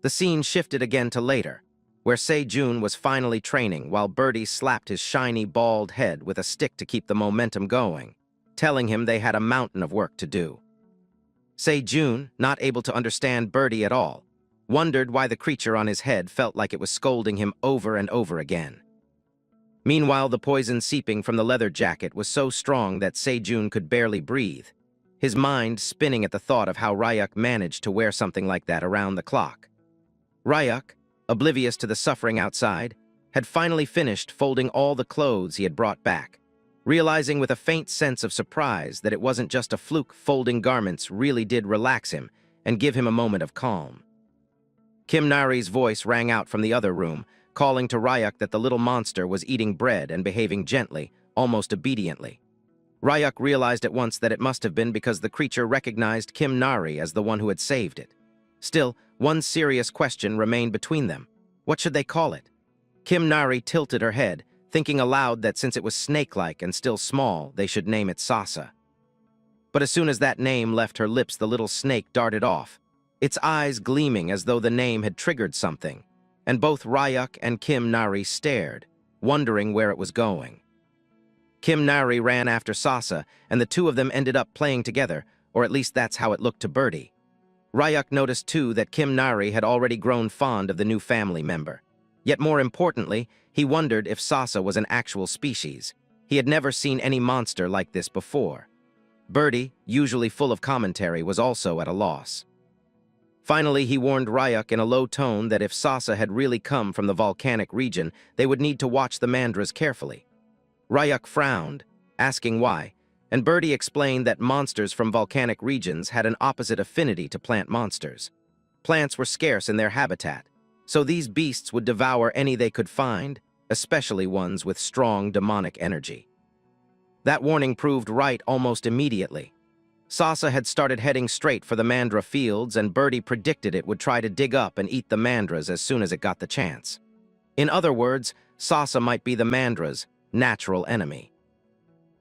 The scene shifted again to later, where Se-jun was finally training while Birdie slapped his shiny bald head with a stick to keep the momentum going, telling him they had a mountain of work to do. Se-jun, not able to understand Birdie at all, wondered why the creature on his head felt like it was scolding him over and over again. Meanwhile, the poison seeping from the leather jacket was so strong that Se-jun could barely breathe, his mind spinning at the thought of how Ryuk managed to wear something like that around the clock. Ryuk, oblivious to the suffering outside, had finally finished folding all the clothes he had brought back, realizing with a faint sense of surprise that it wasn't just a fluke. Folding garments really did relax him and give him a moment of calm. Kim Nari's voice rang out from the other room, calling to Ryuk that the little monster was eating bread and behaving gently, almost obediently. Ryuk realized at once that it must have been because the creature recognized Kim Nari as the one who had saved it. Still, one serious question remained between them. What should they call it? Kim Nari tilted her head, thinking aloud that since it was snake-like and still small, they should name it Sasa. But as soon as that name left her lips, the little snake darted off, its eyes gleaming as though the name had triggered something, and both Ryuk and Kim Nari stared, wondering where it was going. Kim Nari ran after Sasa, and the two of them ended up playing together, or at least that's how it looked to Birdie. Ryuk noticed too that Kim Nari had already grown fond of the new family member. Yet more importantly, he wondered if Sasa was an actual species. He had never seen any monster like this before. Birdie, usually full of commentary, was also at a loss. Finally, he warned Ryuk in a low tone that if Sasa had really come from the volcanic region, they would need to watch the mandras carefully. Ryuk frowned, asking why, and Birdie explained that monsters from volcanic regions had an opposite affinity to plant monsters. Plants were scarce in their habitat, so these beasts would devour any they could find, especially ones with strong demonic energy. That warning proved right almost immediately. Sasa had started heading straight for the mandra fields, and Birdie predicted it would try to dig up and eat the mandras as soon as it got the chance. In other words, Sasa might be the mandra's natural enemy.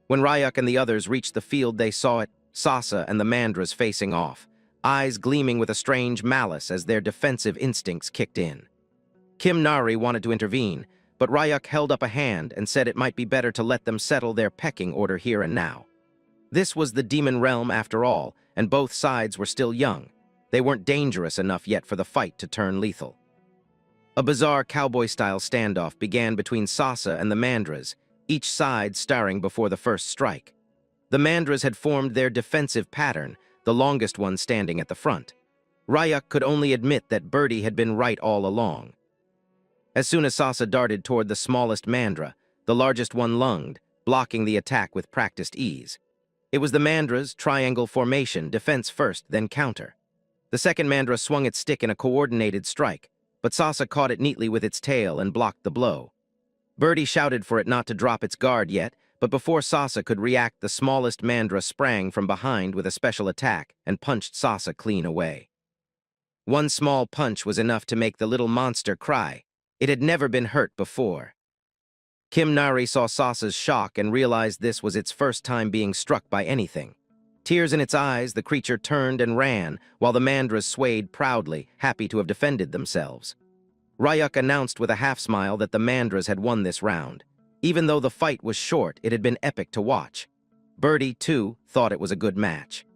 When Ryuk and the others reached the field, they saw it, Sasa and the mandras facing off, eyes gleaming with a strange malice as their defensive instincts kicked in. Kim Nari wanted to intervene, but Ryuk held up a hand and said it might be better to let them settle their pecking order here and now. This was the demon realm after all, and both sides were still young. They weren't dangerous enough yet for the fight to turn lethal. A bizarre cowboy-style standoff began between Sasa and the mandras, each side starring before the first strike. The mandras had formed their defensive pattern, the longest one standing at the front. Ryuk could only admit that Birdie had been right all along. As soon as Sasa darted toward the smallest mandra, the largest one lunged, blocking the attack with practiced ease. It was the mandra's triangle formation, defense first, then counter. The second mandra swung its stick in a coordinated strike, but Sasa caught it neatly with its tail and blocked the blow. Birdie shouted for it not to drop its guard yet, but before Sasa could react, the smallest mandra sprang from behind with a special attack and punched Sasa clean away. One small punch was enough to make the little monster cry. It had never been hurt before. Kim Nari saw Sasa's shock and realized this was its first time being struck by anything. Tears in its eyes, the creature turned and ran, while the mandras swayed proudly, happy to have defended themselves. Ryuk announced with a half-smile that the mandras had won this round. Even though the fight was short, it had been epic to watch. Birdie, too, thought it was a good match.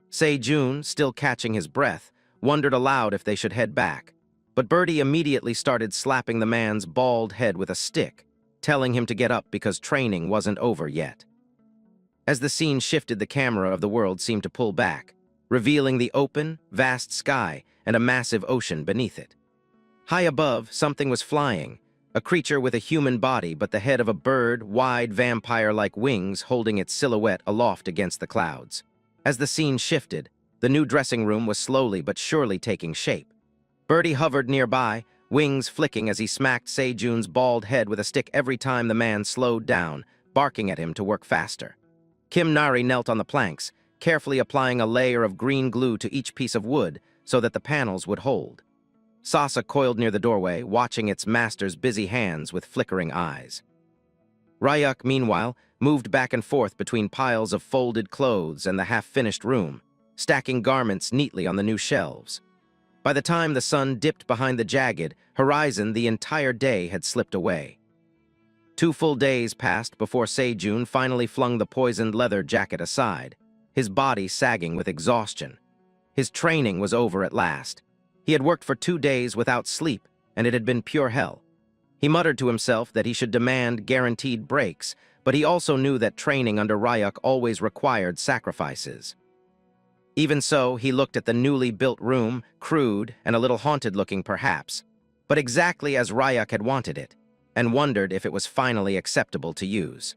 Se-jun, still catching his breath, wondered aloud if they should head back. But Birdie immediately started slapping the man's bald head with a stick, telling him to get up because training wasn't over yet. As the scene shifted, the camera of the world seemed to pull back, revealing the open, vast sky and a massive ocean beneath it. High above, something was flying, a creature with a human body but the head of a bird, wide vampire-like wings holding its silhouette aloft against the clouds. As the scene shifted, the new dressing room was slowly but surely taking shape. Birdie hovered nearby, wings flicking as he smacked Se-jun's bald head with a stick every time the man slowed down, barking at him to work faster. Kim Nari knelt on the planks, carefully applying a layer of green glue to each piece of wood so that the panels would hold. Sasa coiled near the doorway, watching its master's busy hands with flickering eyes. Ryuk, meanwhile, moved back and forth between piles of folded clothes and the half-finished room, stacking garments neatly on the new shelves. By the time the sun dipped behind the jagged horizon, the entire day had slipped away. 2 full days passed before Se-jun finally flung the poisoned leather jacket aside, his body sagging with exhaustion. His training was over at last. He had worked for 2 days without sleep, and it had been pure hell. He muttered to himself that he should demand guaranteed breaks, but he also knew that training under Ryuk always required sacrifices. Even so, he looked at the newly built room, crude and a little haunted-looking perhaps, but exactly as Ryuk had wanted it, and wondered if it was finally acceptable to use.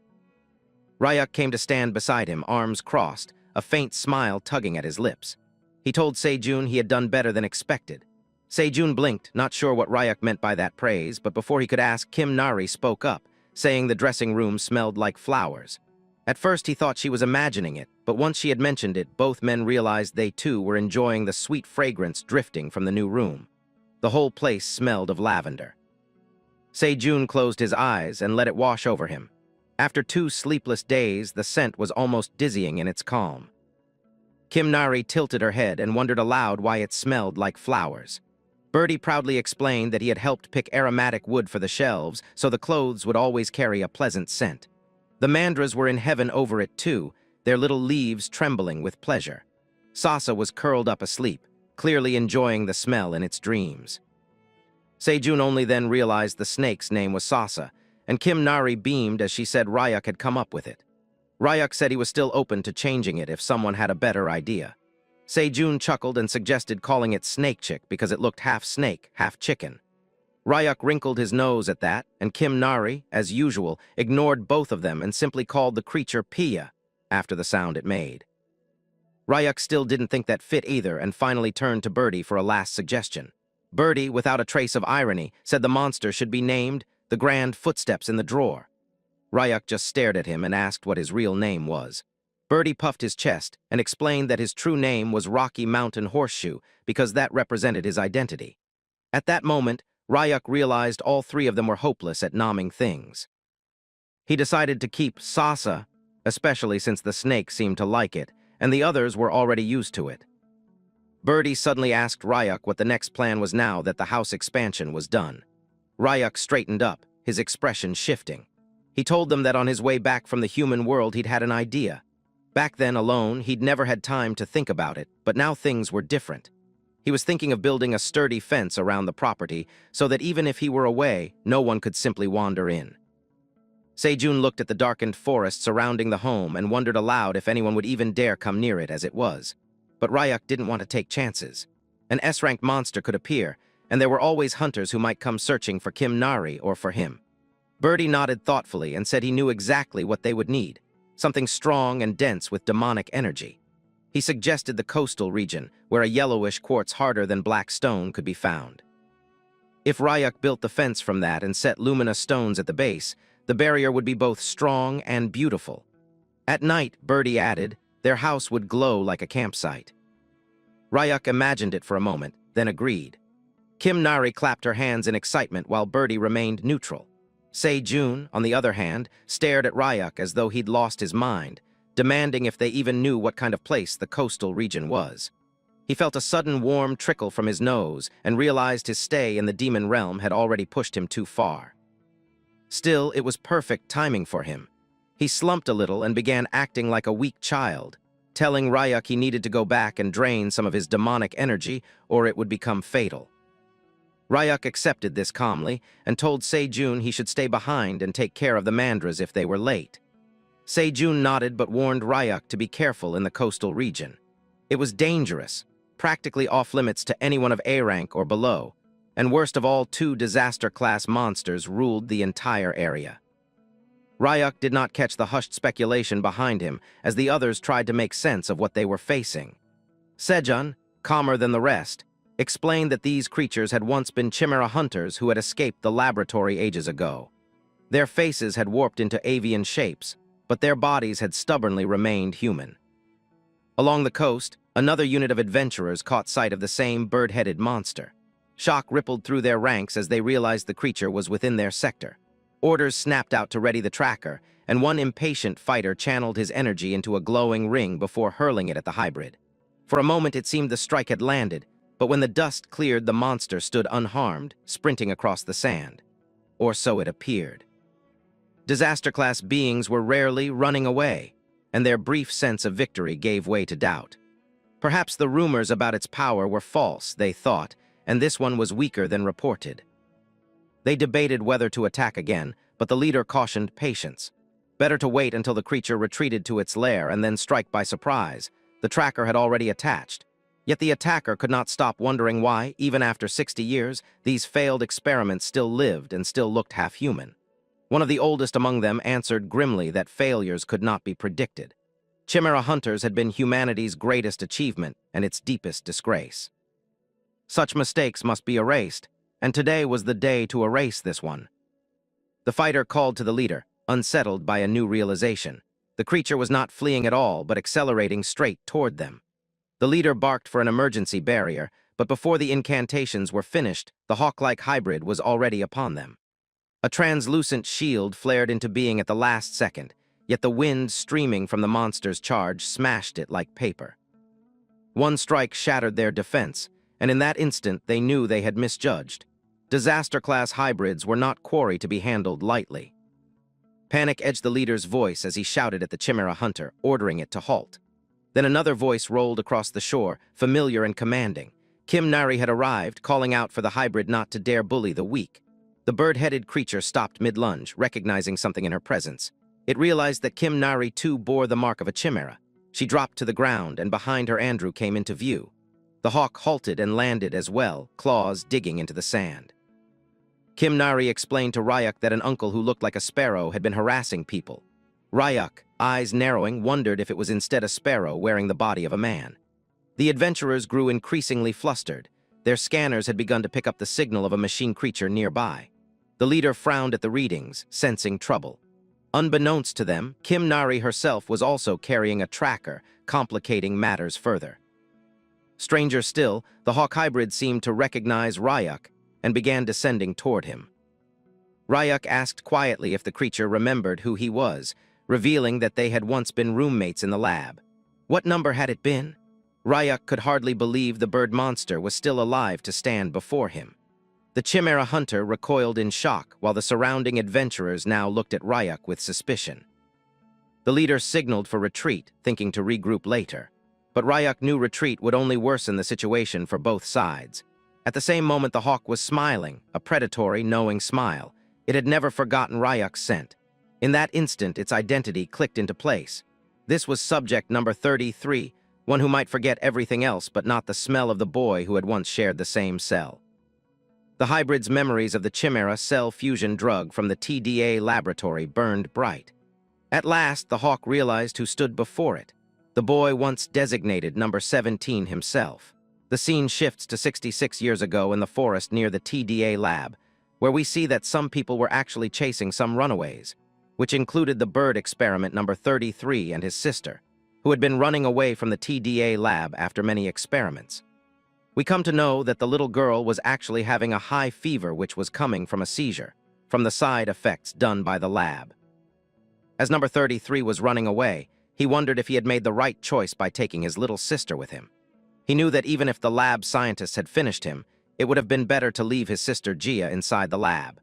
Ryuk came to stand beside him, arms crossed, a faint smile tugging at his lips. He told Se-jun he had done better than expected. Se-jun blinked, not sure what Ryuk meant by that praise, but before he could ask, Kim Nari spoke up, saying the dressing room smelled like flowers. At first he thought she was imagining it, but once she had mentioned it, both men realized they too were enjoying the sweet fragrance drifting from the new room. The whole place smelled of lavender. Se-jun closed his eyes and let it wash over him. After 2 sleepless days, the scent was almost dizzying in its calm. Kim Nari tilted her head and wondered aloud why it smelled like flowers. Birdie proudly explained that he had helped pick aromatic wood for the shelves, so the clothes would always carry a pleasant scent. The mandras were in heaven over it too, their little leaves trembling with pleasure. Sasa was curled up asleep, clearly enjoying the smell in its dreams. Se-jun only then realized the snake's name was Sasa, and Kim Nari beamed as she said Ryuk had come up with it. Ryuk said he was still open to changing it if someone had a better idea. Sejun chuckled and suggested calling it Snake Chick because it looked half snake, half chicken. Ryuk wrinkled his nose at that, and Kim Nari, as usual, ignored both of them and simply called the creature Pia after the sound it made. Ryuk still didn't think that fit either and finally turned to Birdie for a last suggestion. Birdie, without a trace of irony, said the monster should be named the Grand Footsteps in the Drawer. Ryuk just stared at him and asked what his real name was. Birdie puffed his chest and explained that his true name was Rocky Mountain Horseshoe because that represented his identity. At that moment, Ryuk realized all three of them were hopeless at naming things. He decided to keep Sasa, especially since the snake seemed to like it, and the others were already used to it. Birdie suddenly asked Ryuk what the next plan was now that the house expansion was done. Ryuk straightened up, his expression shifting. He told them that on his way back from the human world he'd had an idea. Back then, alone, he'd never had time to think about it, but now things were different. He was thinking of building a sturdy fence around the property so that even if he were away, no one could simply wander in. Sejun looked at the darkened forest surrounding the home and wondered aloud if anyone would even dare come near it as it was. But Ryuk didn't want to take chances. An S-ranked monster could appear, and there were always hunters who might come searching for Kim Nari or for him. Birdie nodded thoughtfully and said he knew exactly what they would need. Something strong and dense with demonic energy. He suggested the coastal region, where a yellowish quartz harder than black stone could be found. If Ryuk built the fence from that and set luminous stones at the base, the barrier would be both strong and beautiful. At night, Birdie added, their house would glow like a campsite. Ryuk imagined it for a moment, then agreed. Kim Nari clapped her hands in excitement while Birdie remained neutral. Sejun, on the other hand, stared at Ryuk as though he'd lost his mind, demanding if they even knew what kind of place the coastal region was. He felt a sudden warm trickle from his nose and realized his stay in the demon realm had already pushed him too far. Still, it was perfect timing for him. He slumped a little and began acting like a weak child, telling Ryuk he needed to go back and drain some of his demonic energy or it would become fatal. Ryuk accepted this calmly and told Sejun he should stay behind and take care of the mandras if they were late. Sejun nodded but warned Ryuk to be careful in the coastal region. It was dangerous, practically off-limits to anyone of A rank or below, and worst of all, 2 disaster-class monsters ruled the entire area. Ryuk did not catch the hushed speculation behind him as the others tried to make sense of what they were facing. Sejun, calmer than the rest, explained that these creatures had once been Chimera hunters who had escaped the laboratory ages ago. Their faces had warped into avian shapes, but their bodies had stubbornly remained human. Along the coast, another unit of adventurers caught sight of the same bird-headed monster. Shock rippled through their ranks as they realized the creature was within their sector. Orders snapped out to ready the tracker, and one impatient fighter channeled his energy into a glowing ring before hurling it at the hybrid. For a moment it seemed the strike had landed, but when the dust cleared, the monster stood unharmed, sprinting across the sand. Or so it appeared. Disaster-class beings were rarely running away, and their brief sense of victory gave way to doubt. Perhaps the rumors about its power were false, they thought, and this one was weaker than reported. They debated whether to attack again, but the leader cautioned patience. Better to wait until the creature retreated to its lair and then strike by surprise. The tracker had already attached. Yet the attacker could not stop wondering why, even after 60 years, these failed experiments still lived and still looked half-human. One of the oldest among them answered grimly that failures could not be predicted. Chimera hunters had been humanity's greatest achievement and its deepest disgrace. Such mistakes must be erased, and today was the day to erase this one. The fighter called to the leader, unsettled by a new realization. The creature was not fleeing at all, but accelerating straight toward them. The leader barked for an emergency barrier, but before the incantations were finished, the hawk-like hybrid was already upon them. A translucent shield flared into being at the last second, yet the wind streaming from the monster's charge smashed it like paper. One strike shattered their defense, and in that instant they knew they had misjudged. Disaster-class hybrids were not quarry to be handled lightly. Panic edged the leader's voice as he shouted at the Chimera hunter, ordering it to halt. Then another voice rolled across the shore, familiar and commanding. Kim Nari had arrived, calling out for the hybrid not to dare bully the weak. The bird-headed creature stopped mid-lunge, recognizing something in her presence. It realized that Kim Nari too bore the mark of a chimera. She dropped to the ground, and behind her Andrew came into view. The hawk halted and landed as well, claws digging into the sand. Kim Nari explained to Ryuk that an uncle who looked like a sparrow had been harassing people. Ryuk, eyes narrowing, wondered if it was instead a sparrow wearing the body of a man. The adventurers grew increasingly flustered. Their scanners had begun to pick up the signal of a machine creature nearby. The leader frowned at the readings, sensing trouble. Unbeknownst to them, Kim Nari herself was also carrying a tracker, complicating matters further. Stranger still, the hawk hybrid seemed to recognize Ryuk and began descending toward him. Ryuk asked quietly if the creature remembered who he was, revealing that they had once been roommates in the lab. What number had it been? Ryuk could hardly believe the bird monster was still alive to stand before him. The Chimera hunter recoiled in shock, while the surrounding adventurers now looked at Ryuk with suspicion. The leader signaled for retreat, thinking to regroup later. But Ryuk knew retreat would only worsen the situation for both sides. At the same moment, the hawk was smiling, a predatory, knowing smile. It had never forgotten Ryuk's scent. In that instant, its identity clicked into place. This was subject number 33, one who might forget everything else but not the smell of the boy who had once shared the same cell. The hybrid's memories of the Chimera cell fusion drug from the TDA laboratory burned bright. At last, the hawk realized who stood before it. The boy once designated number 17 himself. The scene shifts to 66 years ago in the forest near the TDA lab, where we see that some people were actually chasing some runaways, which included the bird experiment number 33 and his sister, who had been running away from the TDA lab after many experiments. We come to know that the little girl was actually having a high fever which was coming from a seizure, from the side effects done by the lab. As number 33 was running away, he wondered if he had made the right choice by taking his little sister with him. He knew that even if the lab scientists had finished him, it would have been better to leave his sister Gia inside the lab.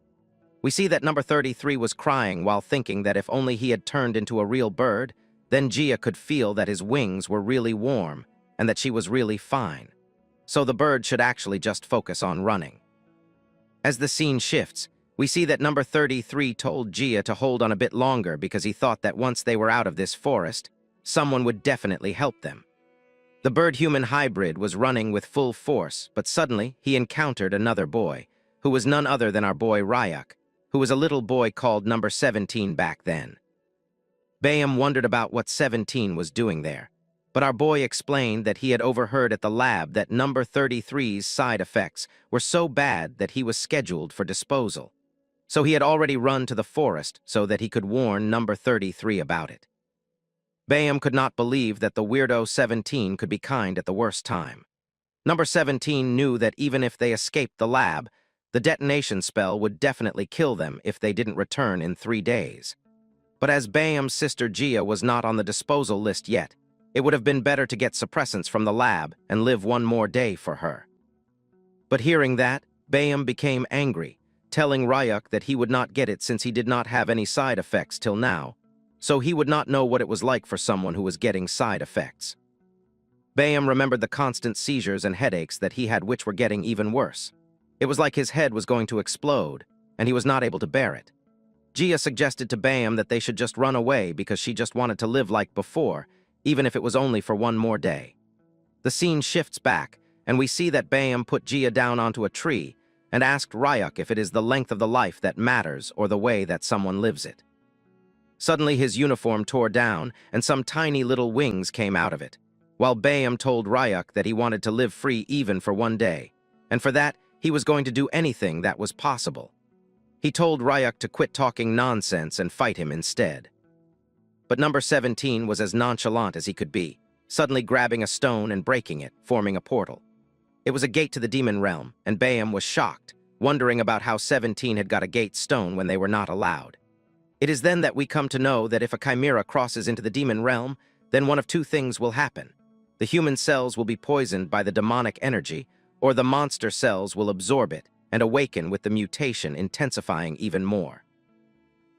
We see that number 33 was crying while thinking that if only he had turned into a real bird, then Gia could feel that his wings were really warm and that she was really fine. So the bird should actually just focus on running. As the scene shifts, we see that number 33 told Gia to hold on a bit longer because he thought that once they were out of this forest, someone would definitely help them. The bird-human hybrid was running with full force, but suddenly he encountered another boy, who was none other than our boy Ryuk, who was a little boy called number 17 back then. Bayam wondered about what 17 was doing there, but our boy explained that he had overheard at the lab that number 33's side effects were so bad that he was scheduled for disposal. So he had already run to the forest so that he could warn number 33 about it. Bayam could not believe that the weirdo 17 could be kind at the worst time. Number 17 knew that even if they escaped the lab, the detonation spell would definitely kill them if they didn't return in 3 days. But as Bayam's sister Gia was not on the disposal list yet, it would have been better to get suppressants from the lab and live one more day for her. But hearing that, Bayam became angry, telling Ryuk that he would not get it since he did not have any side effects till now, so he would not know what it was like for someone who was getting side effects. Bayam remembered the constant seizures and headaches that he had, which were getting even worse. It was like his head was going to explode, and he was not able to bear it. Gia suggested to Bayam that they should just run away because she just wanted to live like before, even if it was only for one more day. The scene shifts back, and we see that Bayam put Gia down onto a tree and asked Ryuk if it is the length of the life that matters or the way that someone lives it. Suddenly his uniform tore down, and some tiny little wings came out of it, while Bayam told Ryuk that he wanted to live free even for one day, and for that he was going to do anything that was possible. He told Ryuk to quit talking nonsense and fight him instead. But number 17 was as nonchalant as he could be, suddenly grabbing a stone and breaking it, forming a portal. It was a gate to the demon realm, and Bayam was shocked, wondering about how 17 had got a gate stone when they were not allowed. It is then that we come to know that if a chimera crosses into the demon realm, then one of two things will happen. The human cells will be poisoned by the demonic energy, or the monster cells will absorb it and awaken with the mutation intensifying even more.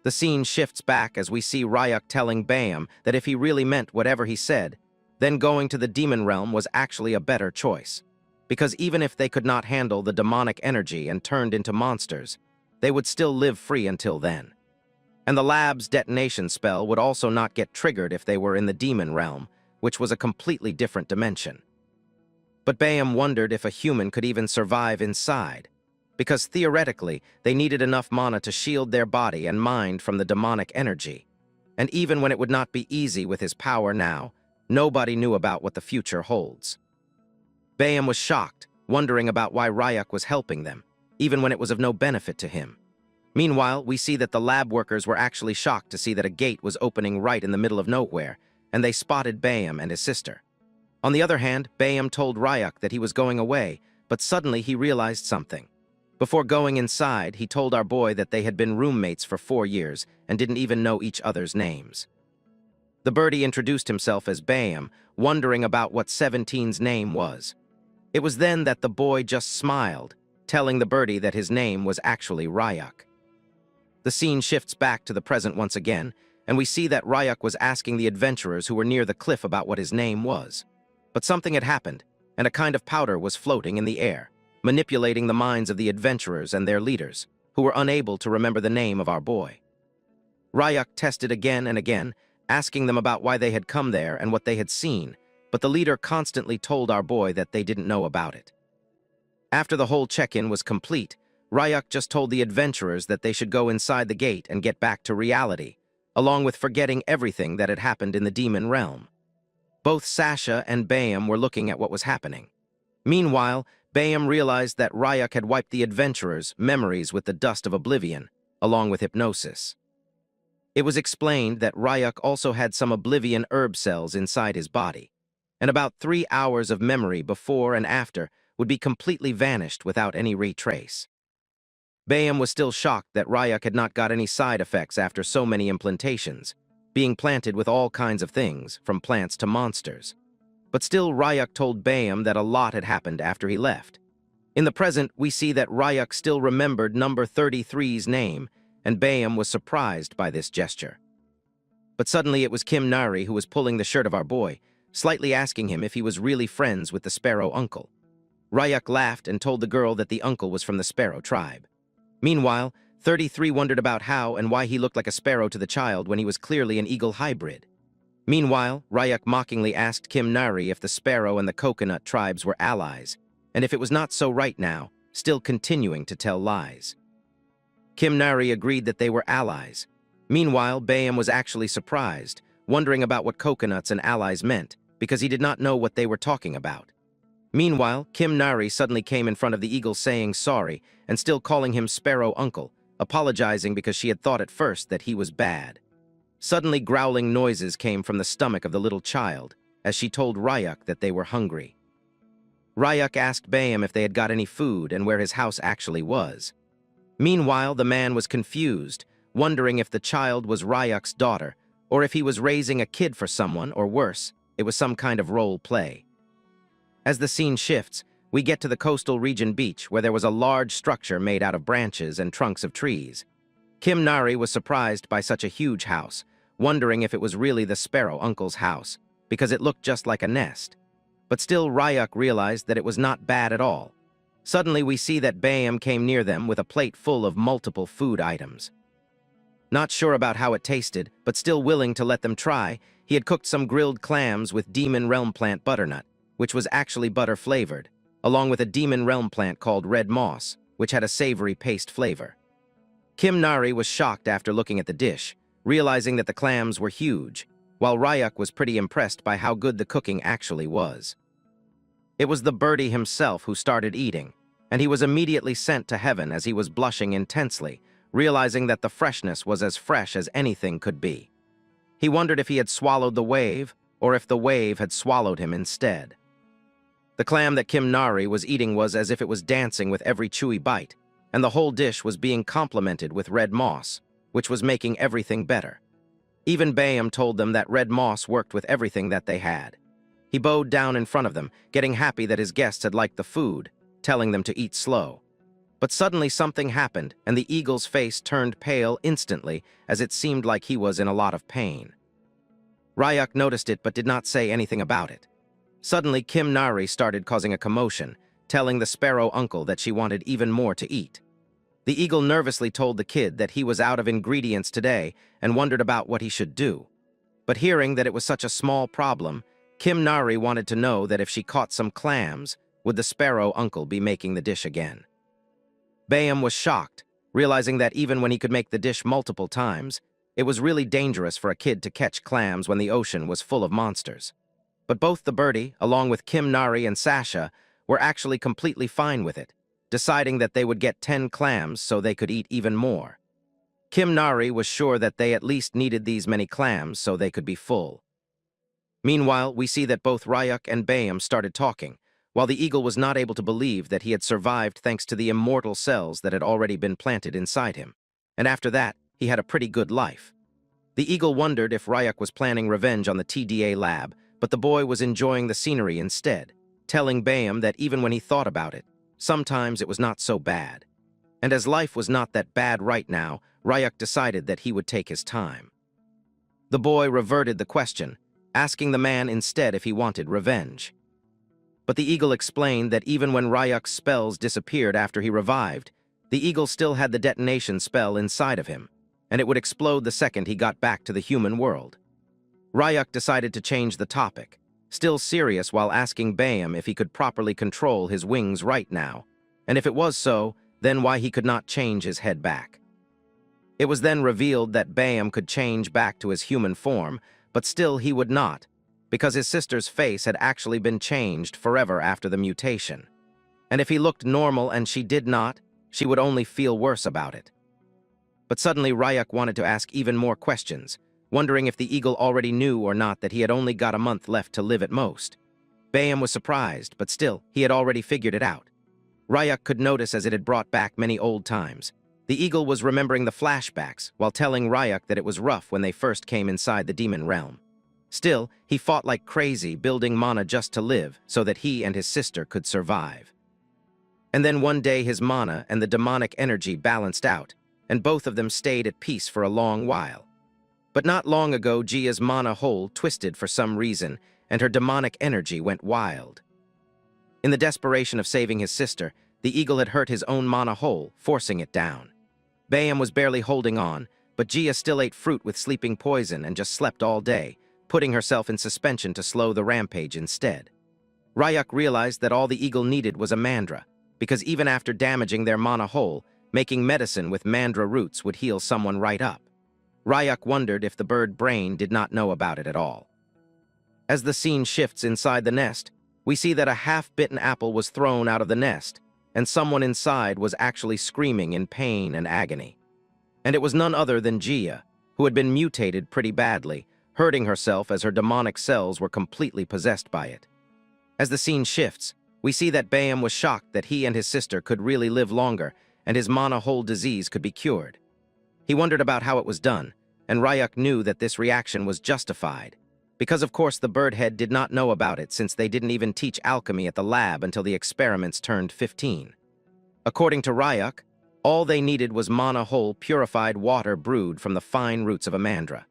The scene shifts back as we see Ryuk telling Bayam that if he really meant whatever he said, then going to the demon realm was actually a better choice. Because even if they could not handle the demonic energy and turned into monsters, they would still live free until then. And the lab's detonation spell would also not get triggered if they were in the demon realm, which was a completely different dimension. But Bayam wondered if a human could even survive inside, because theoretically, they needed enough mana to shield their body and mind from the demonic energy. And even when it would not be easy with his power now, nobody knew about what the future holds. Bayam was shocked, wondering about why Ryuk was helping them, even when it was of no benefit to him. Meanwhile, we see that the lab workers were actually shocked to see that a gate was opening right in the middle of nowhere, and they spotted Bayam and his sister. On the other hand, Bayam told Ryuk that he was going away, but suddenly he realized something. Before going inside, he told our boy that they had been roommates for 4 years and didn't even know each other's names. The birdie introduced himself as Bayam, wondering about what 17's name was. It was then that the boy just smiled, telling the birdie that his name was actually Ryuk. The scene shifts back to the present once again, and we see that Ryuk was asking the adventurers who were near the cliff about what his name was. But something had happened, and a kind of powder was floating in the air, manipulating the minds of the adventurers and their leaders, who were unable to remember the name of our boy. Ryuk tested again and again, asking them about why they had come there and what they had seen, but the leader constantly told our boy that they didn't know about it. After the whole check-in was complete, Ryuk just told the adventurers that they should go inside the gate and get back to reality, along with forgetting everything that had happened in the demon realm. Both Sasha and Bayam were looking at what was happening. Meanwhile, Bayam realized that Ryuk had wiped the adventurers' memories with the dust of oblivion, along with hypnosis. It was explained that Ryuk also had some oblivion herb cells inside his body, and about 3 hours of memory before and after would be completely vanished without any retrace. Bayam was still shocked that Ryuk had not got any side effects after so many implantations, being planted with all kinds of things, from plants to monsters. But still, Ryuk told Bayam that a lot had happened after he left. In the present, we see that Ryuk still remembered number 33's name, and Bayam was surprised by this gesture. But suddenly it was Kim Nari who was pulling the shirt of our boy, slightly asking him if he was really friends with the Sparrow uncle. Ryuk laughed and told the girl that the uncle was from the Sparrow tribe. Meanwhile, 33 wondered about how and why he looked like a sparrow to the child when he was clearly an eagle hybrid. Meanwhile, Ryuk mockingly asked Kim Nari if the Sparrow and the Coconut tribes were allies, and if it was not so right now, still continuing to tell lies. Kim Nari agreed that they were allies. Meanwhile, Bayam was actually surprised, wondering about what coconuts and allies meant, because he did not know what they were talking about. Meanwhile, Kim Nari suddenly came in front of the eagle saying sorry, and still calling him Sparrow Uncle, apologizing because she had thought at first that he was bad. Suddenly growling noises came from the stomach of the little child, as she told Ryuk that they were hungry. Ryuk asked Bayam if they had got any food and where his house actually was. Meanwhile, the man was confused, wondering if the child was Ryuk's daughter, or if he was raising a kid for someone, or worse, it was some kind of role play. As the scene shifts, we get to the coastal region beach where there was a large structure made out of branches and trunks of trees. Kim Nari was surprised by such a huge house, wondering if it was really the Sparrow Uncle's house, because it looked just like a nest. But still, Ryuk realized that it was not bad at all. Suddenly, we see that Bayam came near them with a plate full of multiple food items. Not sure about how it tasted, but still willing to let them try, he had cooked some grilled clams with Demon Realm plant butternut, which was actually butter-flavored, along with a Demon Realm plant called red moss, which had a savory paste flavor. Kim Nari was shocked after looking at the dish, realizing that the clams were huge, while Ryuk was pretty impressed by how good the cooking actually was. It was the birdie himself who started eating, and he was immediately sent to heaven as he was blushing intensely, realizing that the freshness was as fresh as anything could be. He wondered if he had swallowed the wave, or if the wave had swallowed him instead. The clam that Kim Nari was eating was as if it was dancing with every chewy bite, and the whole dish was being complemented with red moss, which was making everything better. Even Bayam told them that red moss worked with everything that they had. He bowed down in front of them, getting happy that his guests had liked the food, telling them to eat slow. But suddenly something happened, and the eagle's face turned pale instantly, as it seemed like he was in a lot of pain. Ryuk noticed it but did not say anything about it. Suddenly, Kim Nari started causing a commotion, telling the Sparrow Uncle that she wanted even more to eat. The eagle nervously told the kid that he was out of ingredients today and wondered about what he should do. But hearing that it was such a small problem, Kim Nari wanted to know that if she caught some clams, would the sparrow uncle be making the dish again? Bayam was shocked, realizing that even when he could make the dish multiple times, it was really dangerous for a kid to catch clams when the ocean was full of monsters. But both the birdie, along with Kim Nari and Sasha, were actually completely fine with it, deciding that they would get 10 clams so they could eat even more. Kim Nari was sure that they at least needed these many clams so they could be full. Meanwhile, we see that both Ryuk and Bayam started talking, while the eagle was not able to believe that he had survived thanks to the immortal cells that had already been planted inside him. And after that, he had a pretty good life. The eagle wondered if Ryuk was planning revenge on the TDA lab, but the boy was enjoying the scenery instead, telling Bayam that even when he thought about it, sometimes it was not so bad. And as life was not that bad right now, Ryuk decided that he would take his time. The boy reverted the question, asking the man instead if he wanted revenge. But the eagle explained that even when Ryuk's spells disappeared after he revived, the eagle still had the detonation spell inside of him, and it would explode the second he got back to the human world. Ryuk decided to change the topic, still serious while asking Bayam if he could properly control his wings right now, and if it was so, then why he could not change his head back. It was then revealed that Bayam could change back to his human form, but still he would not, because his sister's face had actually been changed forever after the mutation. And if he looked normal and she did not, she would only feel worse about it. But suddenly Ryuk wanted to ask even more questions, wondering if the eagle already knew or not that he had only got a month left to live at most. Bayam was surprised, but still, he had already figured it out. Ryuk could notice as it had brought back many old times. The eagle was remembering the flashbacks while telling Ryuk that it was rough when they first came inside the demon realm. Still, he fought like crazy, building mana just to live so that he and his sister could survive. And then one day his mana and the demonic energy balanced out, and both of them stayed at peace for a long while. But not long ago, Jia's mana hole twisted for some reason, and her demonic energy went wild. In the desperation of saving his sister, the eagle had hurt his own mana hole, forcing it down. Bayam was barely holding on, but Jia still ate fruit with sleeping poison and just slept all day, putting herself in suspension to slow the rampage instead. Ryuk realized that all the eagle needed was a mandra, because even after damaging their mana hole, making medicine with mandra roots would heal someone right up. Ryuk wondered if the bird brain did not know about it at all. As the scene shifts inside the nest, we see that a half-bitten apple was thrown out of the nest, and someone inside was actually screaming in pain and agony. And it was none other than Jia, who had been mutated pretty badly, hurting herself as her demonic cells were completely possessed by it. As the scene shifts, we see that Bayam was shocked that he and his sister could really live longer and his mana hole disease could be cured. He wondered about how it was done, and Ryuk knew that this reaction was justified, because of course the bird head did not know about it since they didn't even teach alchemy at the lab until the experiments turned 15. According to Ryuk, all they needed was mana hole purified water brewed from the fine roots of a mandra.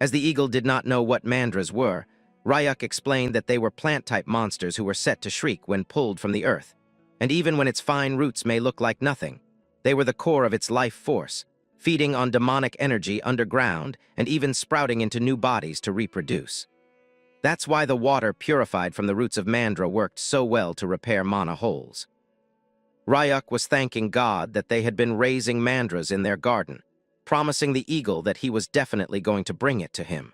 As the eagle did not know what mandras were, Ryuk explained that they were plant-type monsters who were set to shriek when pulled from the earth, and even when its fine roots may look like nothing, they were the core of its life force, feeding on demonic energy underground and even sprouting into new bodies to reproduce. That's why the water purified from the roots of mandra worked so well to repair mana holes. Ryuk was thanking God that they had been raising mandras in their garden, promising the eagle that he was definitely going to bring it to him.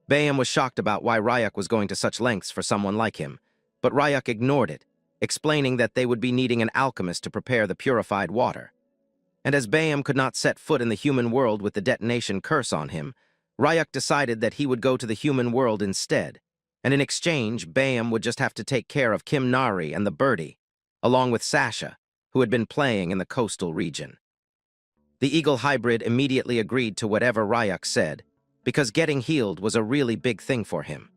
Bayam was shocked about why Ryuk was going to such lengths for someone like him, but Ryuk ignored it, explaining that they would be needing an alchemist to prepare the purified water. And as Bayam could not set foot in the human world with the detonation curse on him, Ryuk decided that he would go to the human world instead, and in exchange, Bayam would just have to take care of Kim Nari and the birdie, along with Sasha, who had been playing in the coastal region. The eagle hybrid immediately agreed to whatever Ryuk said, because getting healed was a really big thing for him.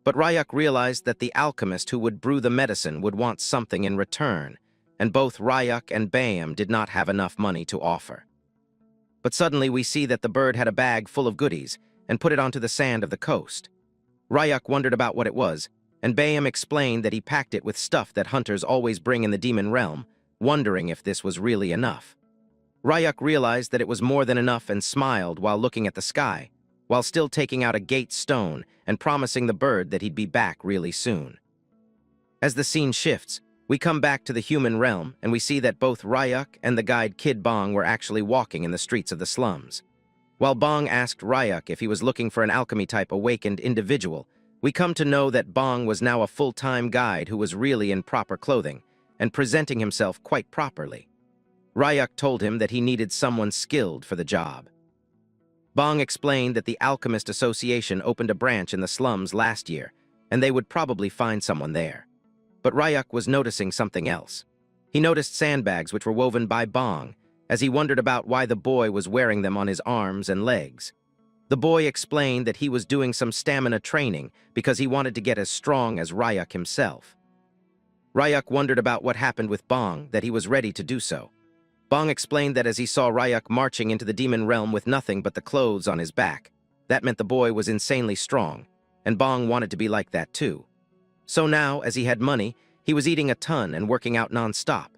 But Ryuk realized that the alchemist who would brew the medicine would want something in return, and both Ryuk and Bayam did not have enough money to offer. But suddenly we see that the bird had a bag full of goodies and put it onto the sand of the coast. Ryuk wondered about what it was, and Bayam explained that he packed it with stuff that hunters always bring in the demon realm, wondering if this was really enough. Ryuk realized that it was more than enough and smiled while looking at the sky, while still taking out a gate stone and promising the bird that he'd be back really soon. As the scene shifts, we come back to the human realm and we see that both Ryuk and the guide Kid Bong were actually walking in the streets of the slums. While Bong asked Ryuk if he was looking for an alchemy-type awakened individual, we come to know that Bong was now a full-time guide who was really in proper clothing and presenting himself quite properly. Ryuk told him that he needed someone skilled for the job. Bong explained that the Alchemist Association opened a branch in the slums last year, and they would probably find someone there. But Ryuk was noticing something else. He noticed sandbags which were woven by Bong, as he wondered about why the boy was wearing them on his arms and legs. The boy explained that he was doing some stamina training because he wanted to get as strong as Ryuk himself. Ryuk wondered about what happened with Bong, that he was ready to do so. Bong explained that as he saw Ryuk marching into the demon realm with nothing but the clothes on his back, that meant the boy was insanely strong, and Bong wanted to be like that too. So now, as he had money, he was eating a ton and working out non-stop.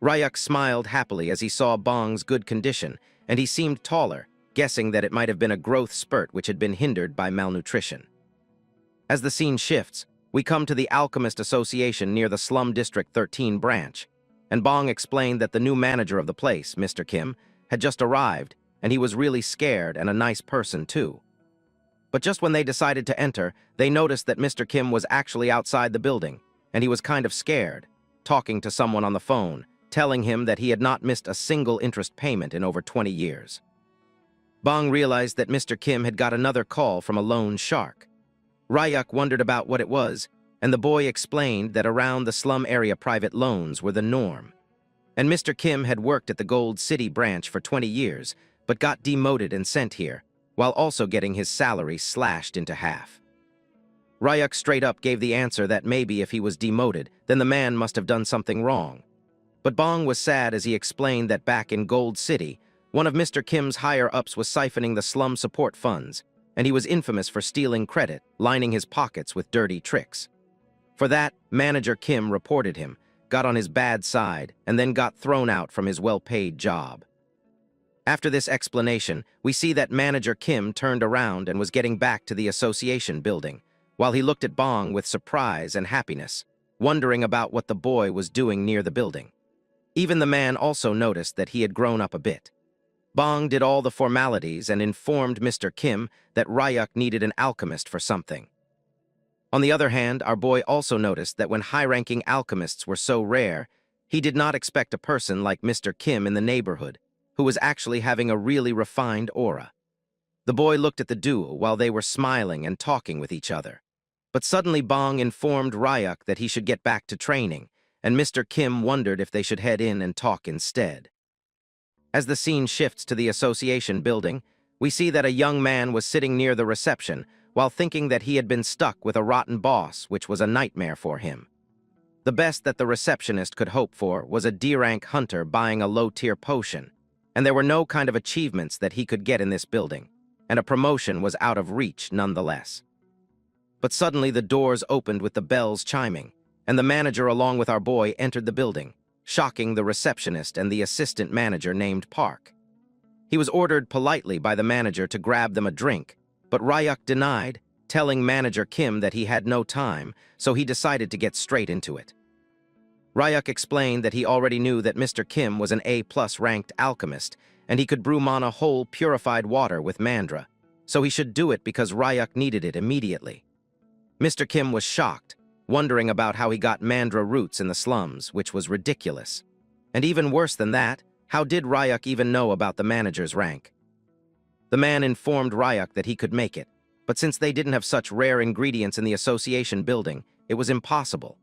Ryuk smiled happily as he saw Bong's good condition, and he seemed taller, guessing that it might have been a growth spurt which had been hindered by malnutrition. As the scene shifts, we come to the Alchemist Association near the Slum District 13 branch, and Bong explained that the new manager of the place, Mr. Kim, had just arrived, and he was really scared and a nice person too. But just when they decided to enter, they noticed that Mr. Kim was actually outside the building, and he was kind of scared, talking to someone on the phone, telling him that he had not missed a single interest payment in over 20 years. Bong realized that Mr. Kim had got another call from a loan shark. Ryuk wondered about what it was, and the boy explained that around the slum area private loans were the norm. And Mr. Kim had worked at the Gold City branch for 20 years, but got demoted and sent here, while also getting his salary slashed into half. Ryuk straight up gave the answer that maybe if he was demoted, then the man must have done something wrong. But Bong was sad as he explained that back in Gold City, one of Mr. Kim's higher-ups was siphoning the slum support funds, and he was infamous for stealing credit, lining his pockets with dirty tricks. For that, Manager Kim reported him, got on his bad side, and then got thrown out from his well-paid job. After this explanation, we see that Manager Kim turned around and was getting back to the association building, while he looked at Bong with surprise and happiness, wondering about what the boy was doing near the building. Even the man also noticed that he had grown up a bit. Bong did all the formalities and informed Mr. Kim that Ryuk needed an alchemist for something. On the other hand, our boy also noticed that when high-ranking alchemists were so rare, he did not expect a person like Mr. Kim in the neighborhood, who was actually having a really refined aura. The boy looked at the duo while they were smiling and talking with each other. But suddenly Bong informed Ryuk that he should get back to training, and Mr. Kim wondered if they should head in and talk instead. As the scene shifts to the association building, we see that a young man was sitting near the reception while thinking that he had been stuck with a rotten boss, which was a nightmare for him. The best that the receptionist could hope for was a D-rank hunter buying a low-tier potion, and there were no kind of achievements that he could get in this building, and a promotion was out of reach nonetheless. But suddenly the doors opened with the bells chiming, and the manager along with our boy entered the building, shocking the receptionist and the assistant manager named Park. He was ordered politely by the manager to grab them a drink, but Ryuk denied, telling Manager Kim that he had no time, so he decided to get straight into it. Ryuk explained that he already knew that Mr. Kim was an A+ ranked alchemist, and he could brew mana whole purified water with mandra, so he should do it because Ryuk needed it immediately. Mr. Kim was shocked, wondering about how he got mandra roots in the slums, which was ridiculous. And even worse than that, how did Ryuk even know about the manager's rank? The man informed Ryuk that he could make it, but since they didn't have such rare ingredients in the association building, it was impossible.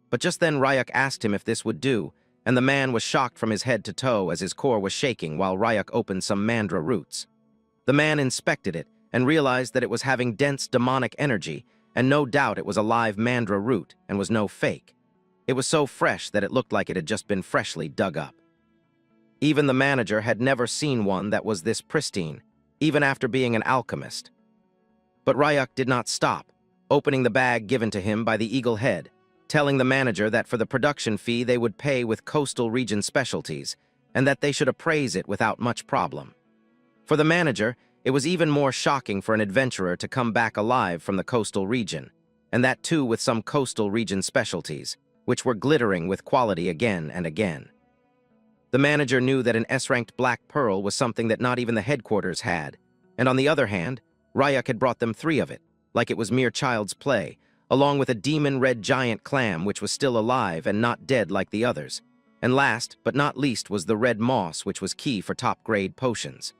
But just then Ryuk asked him if this would do, and the man was shocked from his head to toe as his core was shaking while Ryuk opened some mandra roots. The man inspected it and realized that it was having dense demonic energy, and no doubt it was a live mandra root and was no fake. It was so fresh that it looked like it had just been freshly dug up. Even the manager had never seen one that was this pristine, even after being an alchemist. But Ryuk did not stop, opening the bag given to him by the Eagle Head, telling the manager that for the production fee they would pay with coastal region specialties, and that they should appraise it without much problem. For the manager, it was even more shocking for an adventurer to come back alive from the coastal region, and that too with some coastal region specialties, which were glittering with quality again and again. The manager knew that an S-ranked black pearl was something that not even the headquarters had, and on the other hand, Ryuk had brought them 3 of it, like it was mere child's play, along with a demon red giant clam which was still alive and not dead like the others. And last, but not least, was the red moss, which was key for top-grade potions.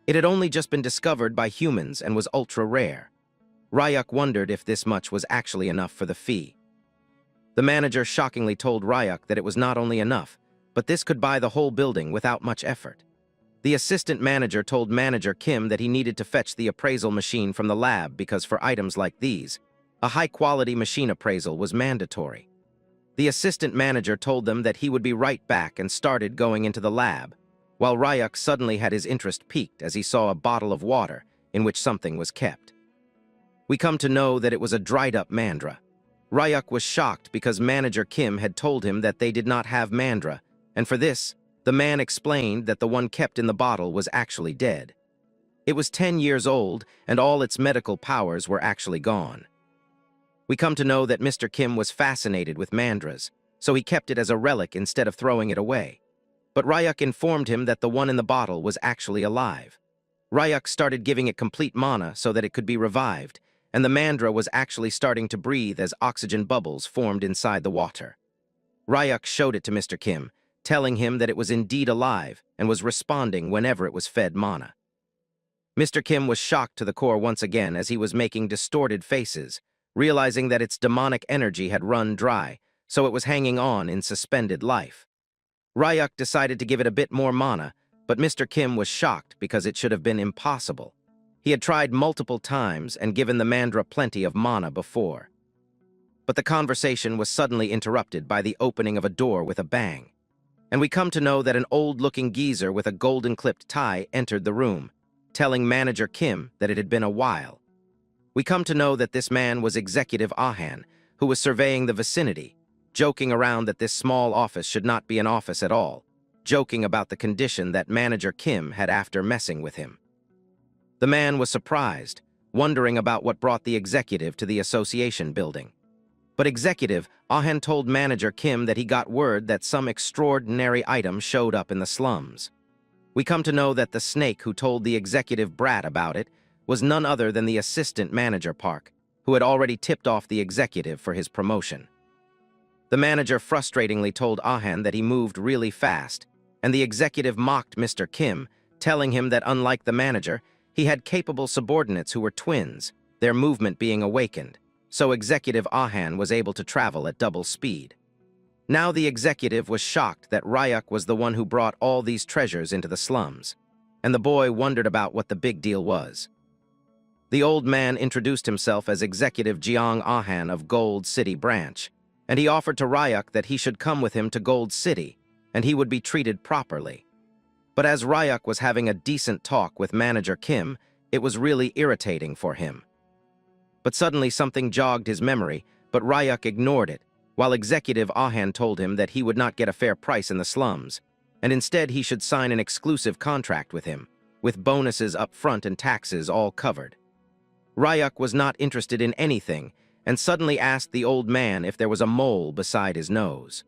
It had only just been discovered by humans and was ultra-rare. Ryuk wondered if this much was actually enough for the fee. The manager shockingly told Ryuk that it was not only enough, but this could buy the whole building without much effort. The assistant manager told Manager Kim that he needed to fetch the appraisal machine from the lab because for items like these, a high-quality machine appraisal was mandatory. The assistant manager told them that he would be right back and started going into the lab, while Ryuk suddenly had his interest piqued as he saw a bottle of water in which something was kept. We come to know that it was a dried-up mandra. Ryuk was shocked because Manager Kim had told him that they did not have mandra, and for this, the man explained that the one kept in the bottle was actually dead. It was 10 years old, and all its medical powers were actually gone. We come to know that Mr. Kim was fascinated with mandras, so he kept it as a relic instead of throwing it away. But Ryuk informed him that the one in the bottle was actually alive. Ryuk started giving it complete mana so that it could be revived, and the mandra was actually starting to breathe as oxygen bubbles formed inside the water. Ryuk showed it to Mr. Kim, telling him that it was indeed alive and was responding whenever it was fed mana. Mr. Kim was shocked to the core once again as he was making distorted faces, realizing that its demonic energy had run dry, so it was hanging on in suspended life. Ryuk decided to give it a bit more mana, but Mr. Kim was shocked because it should have been impossible. He had tried multiple times and given the mandra plenty of mana before. But the conversation was suddenly interrupted by the opening of a door with a bang. And we come to know that an old-looking geezer with a golden-clipped tie entered the room, telling Manager Kim that it had been a while. We come to know that this man was Executive Ahan, who was surveying the vicinity, joking around that this small office should not be an office at all, joking about the condition that Manager Kim had after messing with him. The man was surprised, wondering about what brought the executive to the association building. But Executive Ahan told Manager Kim that he got word that some extraordinary item showed up in the slums. We come to know that the snake who told the executive brat about it was none other than the assistant manager Park, who had already tipped off the executive for his promotion. The manager frustratingly told Ahan that he moved really fast, and the executive mocked Mr. Kim, telling him that unlike the manager, he had capable subordinates who were twins, their movement being awakened, so Executive Ahan was able to travel at double speed. Now the executive was shocked that Ryuk was the one who brought all these treasures into the slums, and the boy wondered about what the big deal was. The old man introduced himself as Executive Jeong Ahan of Gold City Branch, and he offered to Ryuk that he should come with him to Gold City, and he would be treated properly. But as Ryuk was having a decent talk with Manager Kim, it was really irritating for him. But suddenly something jogged his memory, but Ryuk ignored it, while Executive Ahan told him that he would not get a fair price in the slums, and instead he should sign an exclusive contract with him, with bonuses up front and taxes all covered. Ryuk was not interested in anything, and suddenly asked the old man if there was a mole beside his nose.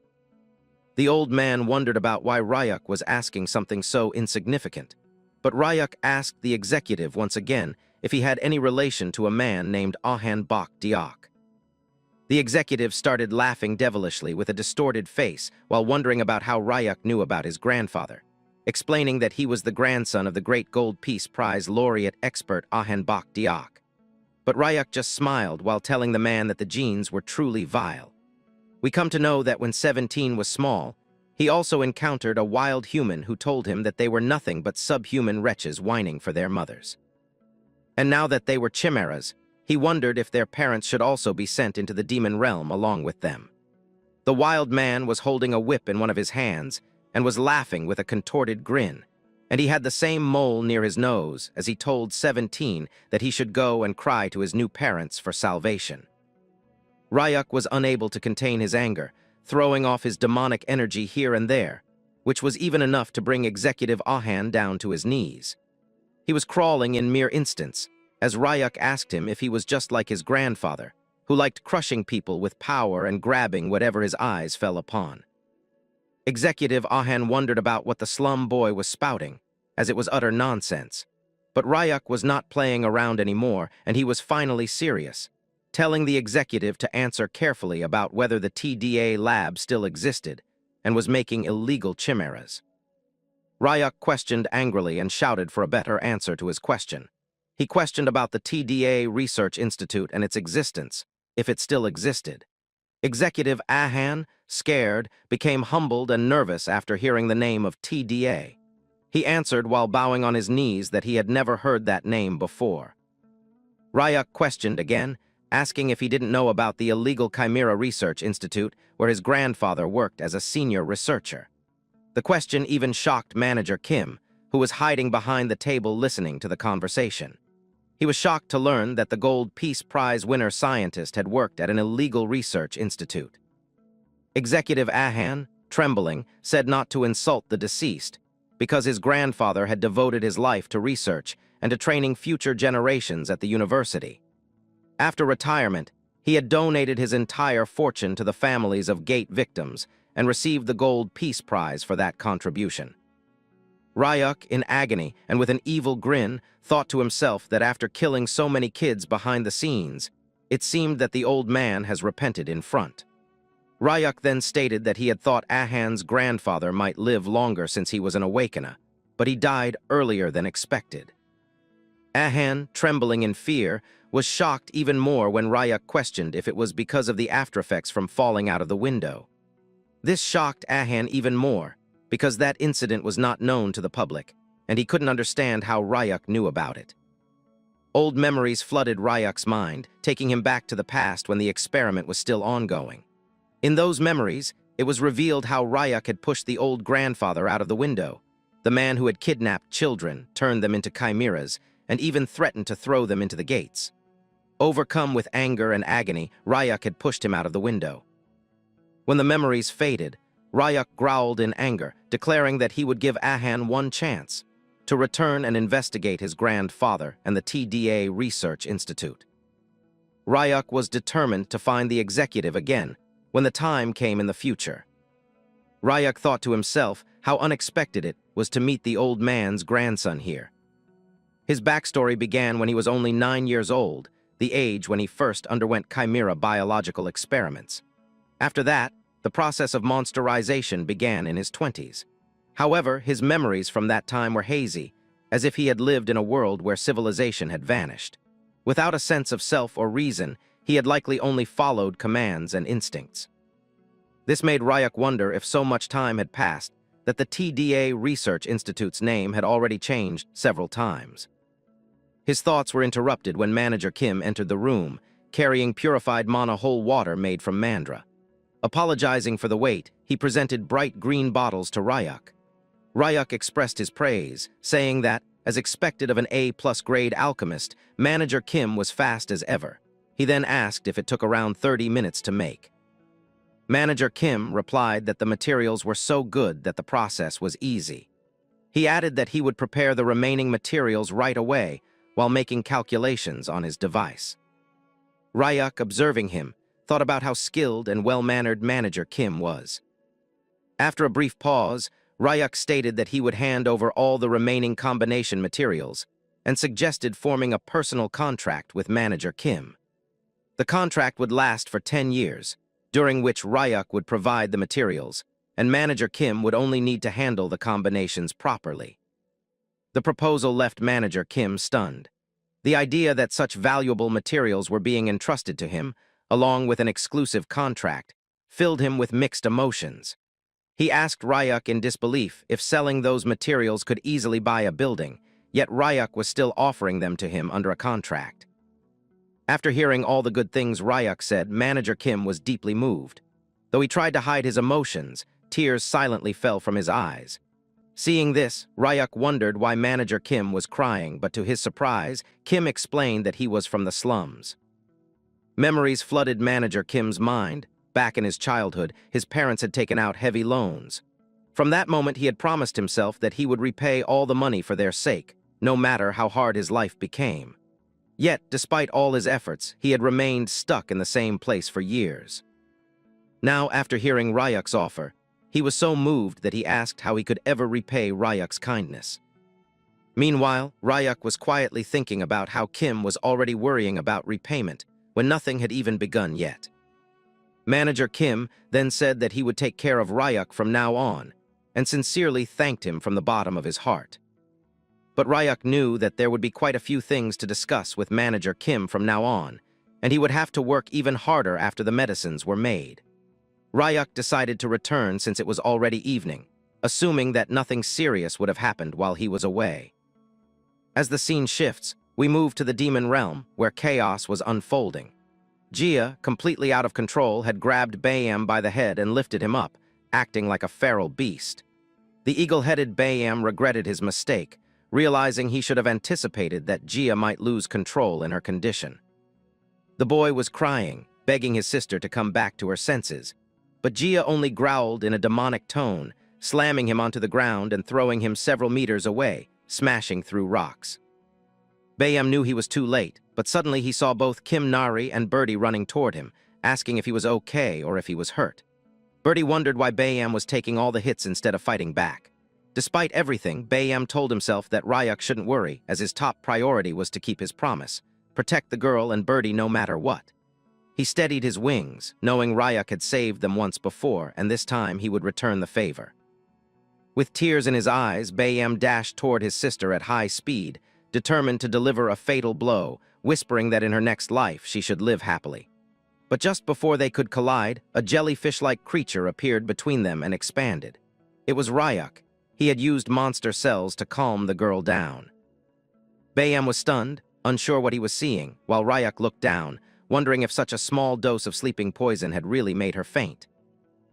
The old man wondered about why Ryuk was asking something so insignificant, but Ryuk asked the executive once again if he had any relation to a man named Ahan Bok Diok. The executive started laughing devilishly with a distorted face while wondering about how Ryuk knew about his grandfather, explaining that he was the grandson of the Great Gold Peace Prize laureate expert Ahan Bok Diok. But Ryuk just smiled while telling the man that the genes were truly vile. We come to know that when 17 was small, he also encountered a wild human who told him that they were nothing but subhuman wretches whining for their mothers. And now that they were chimeras, he wondered if their parents should also be sent into the demon realm along with them. The wild man was holding a whip in one of his hands and was laughing with a contorted grin, and he had the same mole near his nose as he told 17 that he should go and cry to his new parents for salvation. Ryuk was unable to contain his anger, throwing off his demonic energy here and there, which was even enough to bring Executive Ahan down to his knees. He was crawling in mere instants, as Ryuk asked him if he was just like his grandfather, who liked crushing people with power and grabbing whatever his eyes fell upon. Executive Ahan wondered about what the slum boy was spouting, as it was utter nonsense. But Ryuk was not playing around anymore, and he was finally serious, telling the executive to answer carefully about whether the TDA lab still existed and was making illegal chimeras. Ryuk questioned angrily and shouted for a better answer to his question. He questioned about the TDA Research Institute and its existence, if it still existed. Executive Ahan, scared, became humbled and nervous after hearing the name of TDA. He answered while bowing on his knees that he had never heard that name before. Ryuk questioned again, asking if he didn't know about the illegal Chimera Research Institute where his grandfather worked as a senior researcher. The question even shocked Manager Kim, who was hiding behind the table listening to the conversation. He was shocked to learn that the Gold Peace Prize winner scientist had worked at an illegal research institute. Executive Ahan, trembling, said not to insult the deceased, because his grandfather had devoted his life to research and to training future generations at the university. After retirement, he had donated his entire fortune to the families of Gate victims and received the Gold Peace Prize for that contribution. Ryuk, in agony and with an evil grin, thought to himself that after killing so many kids behind the scenes, it seemed that the old man has repented in front. Ryuk then stated that he had thought Ahan's grandfather might live longer since he was an awakener, but he died earlier than expected. Ahan, trembling in fear, was shocked even more when Ryuk questioned if it was because of the aftereffects from falling out of the window. This shocked Ahan even more, because that incident was not known to the public, and he couldn't understand how Ryuk knew about it. Old memories flooded Ryuk's mind, taking him back to the past when the experiment was still ongoing. In those memories, it was revealed how Ryuk had pushed the old grandfather out of the window, the man who had kidnapped children, turned them into chimeras, and even threatened to throw them into the gates. Overcome with anger and agony, Ryuk had pushed him out of the window. When the memories faded, Ryuk growled in anger, declaring that he would give Ahan one chance to return and investigate his grandfather and the TDA Research Institute. Ryuk was determined to find the executive again when the time came in the future. Ryuk thought to himself how unexpected it was to meet the old man's grandson here. His backstory began when he was only 9 years old, the age when he first underwent chimera biological experiments. After that, the process of monsterization began in his 20s. However, his memories from that time were hazy, as if he had lived in a world where civilization had vanished. Without a sense of self or reason, he had likely only followed commands and instincts. This made Ryuk wonder if so much time had passed that the TDA Research Institute's name had already changed several times. His thoughts were interrupted when Manager Kim entered the room, carrying purified whole water made from mandra. Apologizing for the wait, he presented bright green bottles to Ryuk. Ryuk expressed his praise, saying that, as expected of an A+ grade alchemist, Manager Kim was fast as ever. He then asked if it took around 30 minutes to make. Manager Kim replied that the materials were so good that the process was easy. He added that he would prepare the remaining materials right away while making calculations on his device. Ryuk, observing him, thought about how skilled and well-mannered Manager Kim was. After a brief pause, Ryuk stated that he would hand over all the remaining combination materials and suggested forming a personal contract with Manager Kim. The contract would last for 10 years, during which Ryuk would provide the materials, and Manager Kim would only need to handle the combinations properly. The proposal left Manager Kim stunned. The idea that such valuable materials were being entrusted to him, along with an exclusive contract, filled him with mixed emotions. He asked Ryuk in disbelief if selling those materials could easily buy a building, yet Ryuk was still offering them to him under a contract. After hearing all the good things Ryuk said, Manager Kim was deeply moved. Though he tried to hide his emotions, tears silently fell from his eyes. Seeing this, Ryuk wondered why Manager Kim was crying, but to his surprise, Kim explained that he was from the slums. Memories flooded Manager Kim's mind. Back in his childhood, his parents had taken out heavy loans. From that moment, he had promised himself that he would repay all the money for their sake, no matter how hard his life became. Yet, despite all his efforts, he had remained stuck in the same place for years. Now, after hearing Ryuk's offer, he was so moved that he asked how he could ever repay Ryuk's kindness. Meanwhile, Ryuk was quietly thinking about how Kim was already worrying about repayment when nothing had even begun yet. Manager Kim then said that he would take care of Ryuk from now on, and sincerely thanked him from the bottom of his heart. But Ryuk knew that there would be quite a few things to discuss with Manager Kim from now on, and he would have to work even harder after the medicines were made. Ryuk decided to return since it was already evening, assuming that nothing serious would have happened while he was away. As the scene shifts, we move to the demon realm, where chaos was unfolding. Jia, completely out of control, had grabbed Bayam by the head and lifted him up, acting like a feral beast. The eagle-headed Bayam regretted his mistake, realizing he should have anticipated that Jia might lose control in her condition. The boy was crying, begging his sister to come back to her senses, but Jia only growled in a demonic tone, slamming him onto the ground and throwing him several meters away, smashing through rocks. Bayam knew he was too late, but suddenly he saw both Kim Nari and Birdie running toward him, asking if he was okay or if he was hurt. Birdie wondered why Bayam was taking all the hits instead of fighting back. Despite everything, Bayam told himself that Ryuk shouldn't worry, as his top priority was to keep his promise, protect the girl and Birdie no matter what. He steadied his wings, knowing Ryuk had saved them once before, and this time he would return the favor. With tears in his eyes, Bayam dashed toward his sister at high speed, determined to deliver a fatal blow, whispering that in her next life she should live happily. But just before they could collide, a jellyfish-like creature appeared between them and expanded. It was Ryuk. He had used monster cells to calm the girl down. Bayam was stunned, unsure what he was seeing, while Ryuk looked down, wondering if such a small dose of sleeping poison had really made her faint.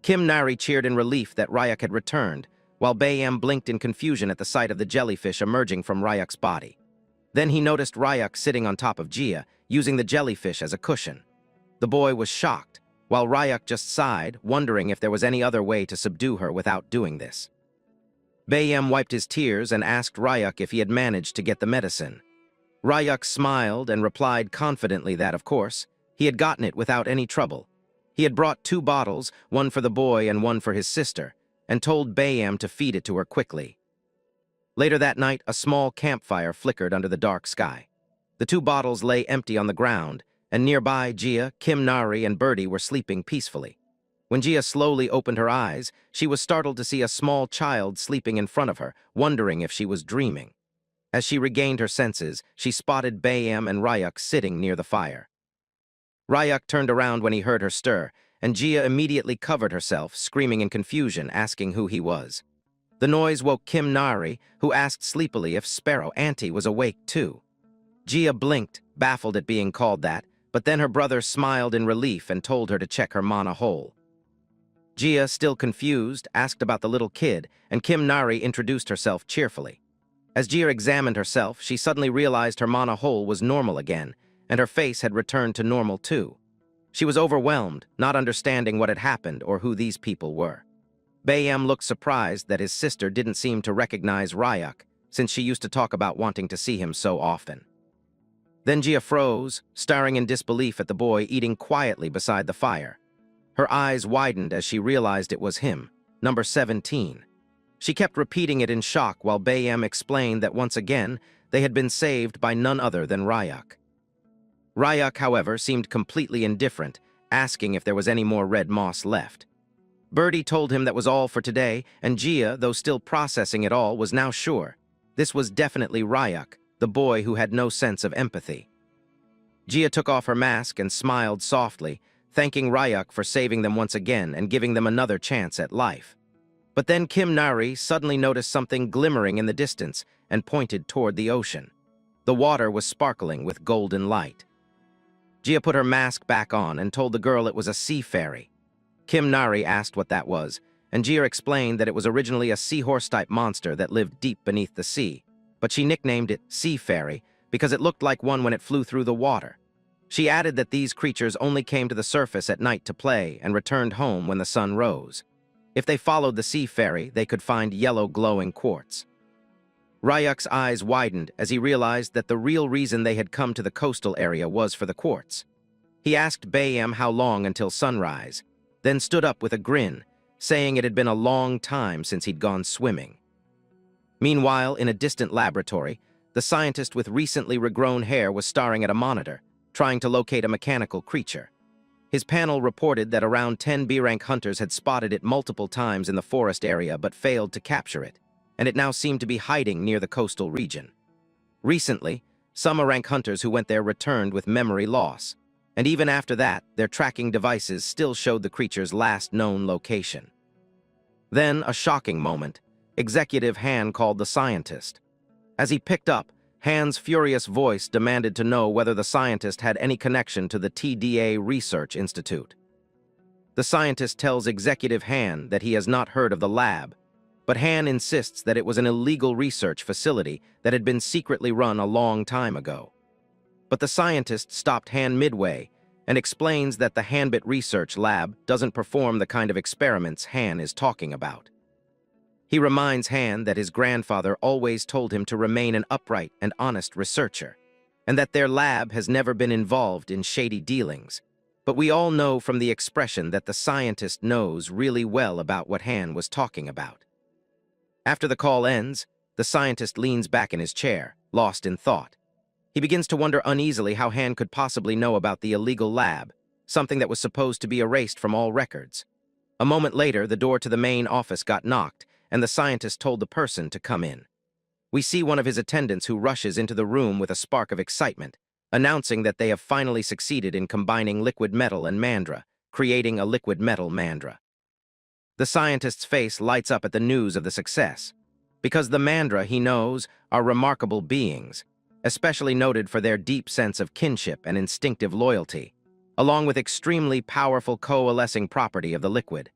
Kim Nari cheered in relief that Ryuk had returned, while Bayam blinked in confusion at the sight of the jellyfish emerging from Ryuk's body. Then he noticed Ryuk sitting on top of Jia, using the jellyfish as a cushion. The boy was shocked, while Ryuk just sighed, wondering if there was any other way to subdue her without doing this. Bayam wiped his tears and asked Ryuk if he had managed to get the medicine. Ryuk smiled and replied confidently that, of course, he had gotten it without any trouble. He had brought 2 bottles, one for the boy and one for his sister, and told Bayam to feed it to her quickly. Later that night, a small campfire flickered under the dark sky. The 2 bottles lay empty on the ground, and nearby Jia, Kim Nari, and Birdie were sleeping peacefully. When Jia slowly opened her eyes, she was startled to see a small child sleeping in front of her, wondering if she was dreaming. As she regained her senses, she spotted Bayam and Ryuk sitting near the fire. Ryuk turned around when he heard her stir, and Jia immediately covered herself, screaming in confusion, asking who he was. The noise woke Kim Nari, who asked sleepily if Sparrow Auntie was awake too. Jia blinked, baffled at being called that, but then her brother smiled in relief and told her to check her mana hole. Jia, still confused, asked about the little kid, and Kim Nari introduced herself cheerfully. As Jia examined herself, she suddenly realized her mana hole was normal again, and her face had returned to normal too. She was overwhelmed, not understanding what had happened or who these people were. Bayam looked surprised that his sister didn't seem to recognize Ryuk, since she used to talk about wanting to see him so often. Then Jia froze, staring in disbelief at the boy eating quietly beside the fire. Her eyes widened as she realized it was him, number 17. She kept repeating it in shock while Bayam explained that once again, they had been saved by none other than Ryuk. Ryuk, however, seemed completely indifferent, asking if there was any more red moss left. Birdie told him that was all for today, and Jia, though still processing it all, was now sure. This was definitely Ryuk, the boy who had no sense of empathy. Jia took off her mask and smiled softly, thanking Ryuk for saving them once again and giving them another chance at life. But then Kim Nari suddenly noticed something glimmering in the distance and pointed toward the ocean. The water was sparkling with golden light. Jia put her mask back on and told the girl it was a sea fairy. Kim Nari asked what that was, and Jia explained that it was originally a seahorse-type monster that lived deep beneath the sea, but she nicknamed it Sea Fairy because it looked like one when it flew through the water. She added that these creatures only came to the surface at night to play and returned home when the sun rose. If they followed the sea fairy, they could find yellow glowing quartz. Ryuk's eyes widened as he realized that the real reason they had come to the coastal area was for the quartz. He asked Bayam how long until sunrise, then stood up with a grin, saying it had been a long time since he'd gone swimming. Meanwhile, in a distant laboratory, the scientist with recently regrown hair was staring at a monitor, trying to locate a mechanical creature. His panel reported that around 10 B-rank hunters had spotted it multiple times in the forest area but failed to capture it, and it now seemed to be hiding near the coastal region. Recently, some A-rank hunters who went there returned with memory loss, and even after that, their tracking devices still showed the creature's last known location. Then, a shocking moment, Executive Han called the scientist. As he picked up, Han's furious voice demanded to know whether the scientist had any connection to the TDA Research Institute. The scientist tells Executive Han that he has not heard of the lab, but Han insists that it was an illegal research facility that had been secretly run a long time ago. But the scientist stopped Han midway and explains that the Hanbit Research Lab doesn't perform the kind of experiments Han is talking about. He reminds Han that his grandfather always told him to remain an upright and honest researcher, and that their lab has never been involved in shady dealings. But we all know from the expression that the scientist knows really well about what Han was talking about. After the call ends, the scientist leans back in his chair, lost in thought. He begins to wonder uneasily how Han could possibly know about the illegal lab, something that was supposed to be erased from all records. A moment later, the door to the main office got knocked, and the scientist told the person to come in. We see one of his attendants who rushes into the room with a spark of excitement, announcing that they have finally succeeded in combining liquid metal and mandra, creating a liquid metal mandra. The scientist's face lights up at the news of the success, because the mandra, he knows, are remarkable beings, especially noted for their deep sense of kinship and instinctive loyalty, along with extremely powerful coalescing property of the liquid.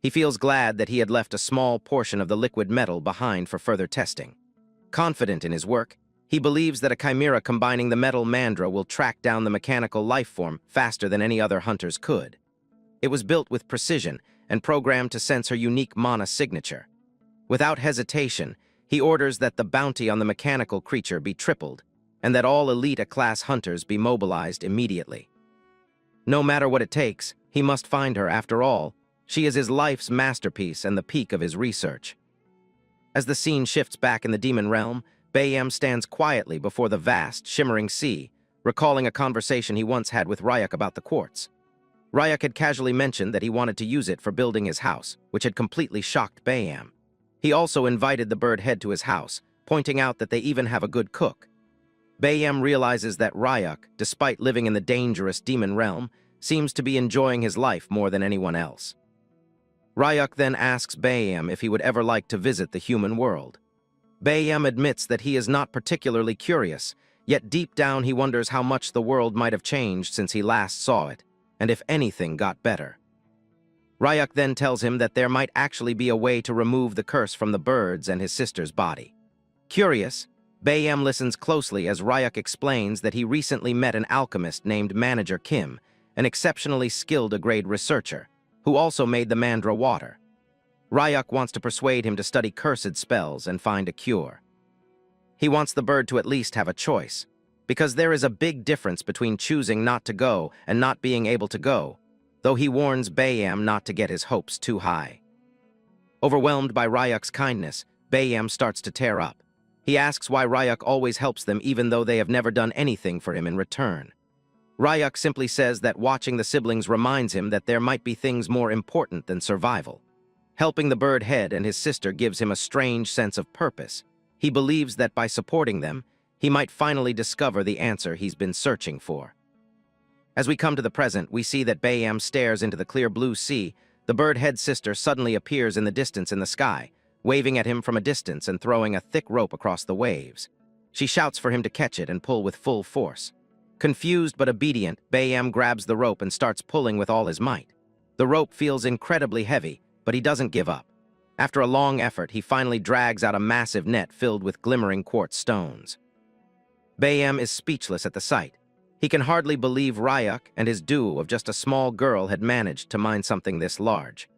He feels glad that he had left a small portion of the liquid metal behind for further testing. Confident in his work, he believes that a chimera combining the metal mandra will track down the mechanical life form faster than any other hunters could. It was built with precision and programmed to sense her unique mana signature. Without hesitation, he orders that the bounty on the mechanical creature be tripled, and that all elite A-class hunters be mobilized immediately. No matter what it takes, he must find her after all. She is his life's masterpiece and the peak of his research. As the scene shifts back in the demon realm, Bayam stands quietly before the vast, shimmering sea, recalling a conversation he once had with Ryuk about the quartz. Ryuk had casually mentioned that he wanted to use it for building his house, which had completely shocked Bayam. He also invited the bird head to his house, pointing out that they even have a good cook. Bayam realizes that Ryuk, despite living in the dangerous demon realm, seems to be enjoying his life more than anyone else. Ryuk then asks Bayam if he would ever like to visit the human world. Bayam admits that he is not particularly curious, yet deep down he wonders how much the world might have changed since he last saw it, and if anything got better. Ryuk then tells him that there might actually be a way to remove the curse from the birds and his sister's body. Curious, Bayam listens closely as Ryuk explains that he recently met an alchemist named Manager Kim, an exceptionally skilled A-grade researcher, who also made the mandra water. Ryuk wants to persuade him to study cursed spells and find a cure. He wants the bird to at least have a choice, because there is a big difference between choosing not to go and not being able to go, though he warns Bayam not to get his hopes too high. Overwhelmed by Ryuk's kindness, Bayam starts to tear up. He asks why Ryuk always helps them even though they have never done anything for him in return. Ryuk simply says that watching the siblings reminds him that there might be things more important than survival. Helping the bird head and his sister gives him a strange sense of purpose. He believes that by supporting them, he might finally discover the answer he's been searching for. As we come to the present, we see that Bayam stares into the clear blue sea. The bird head sister suddenly appears in the distance in the sky, waving at him from a distance and throwing a thick rope across the waves. She shouts for him to catch it and pull with full force. Confused but obedient, Bayam grabs the rope and starts pulling with all his might. The rope feels incredibly heavy, but he doesn't give up. After a long effort, he finally drags out a massive net filled with glimmering quartz stones. Bayam is speechless at the sight. He can hardly believe Ryuk and his duo of just a small girl had managed to mine something this large.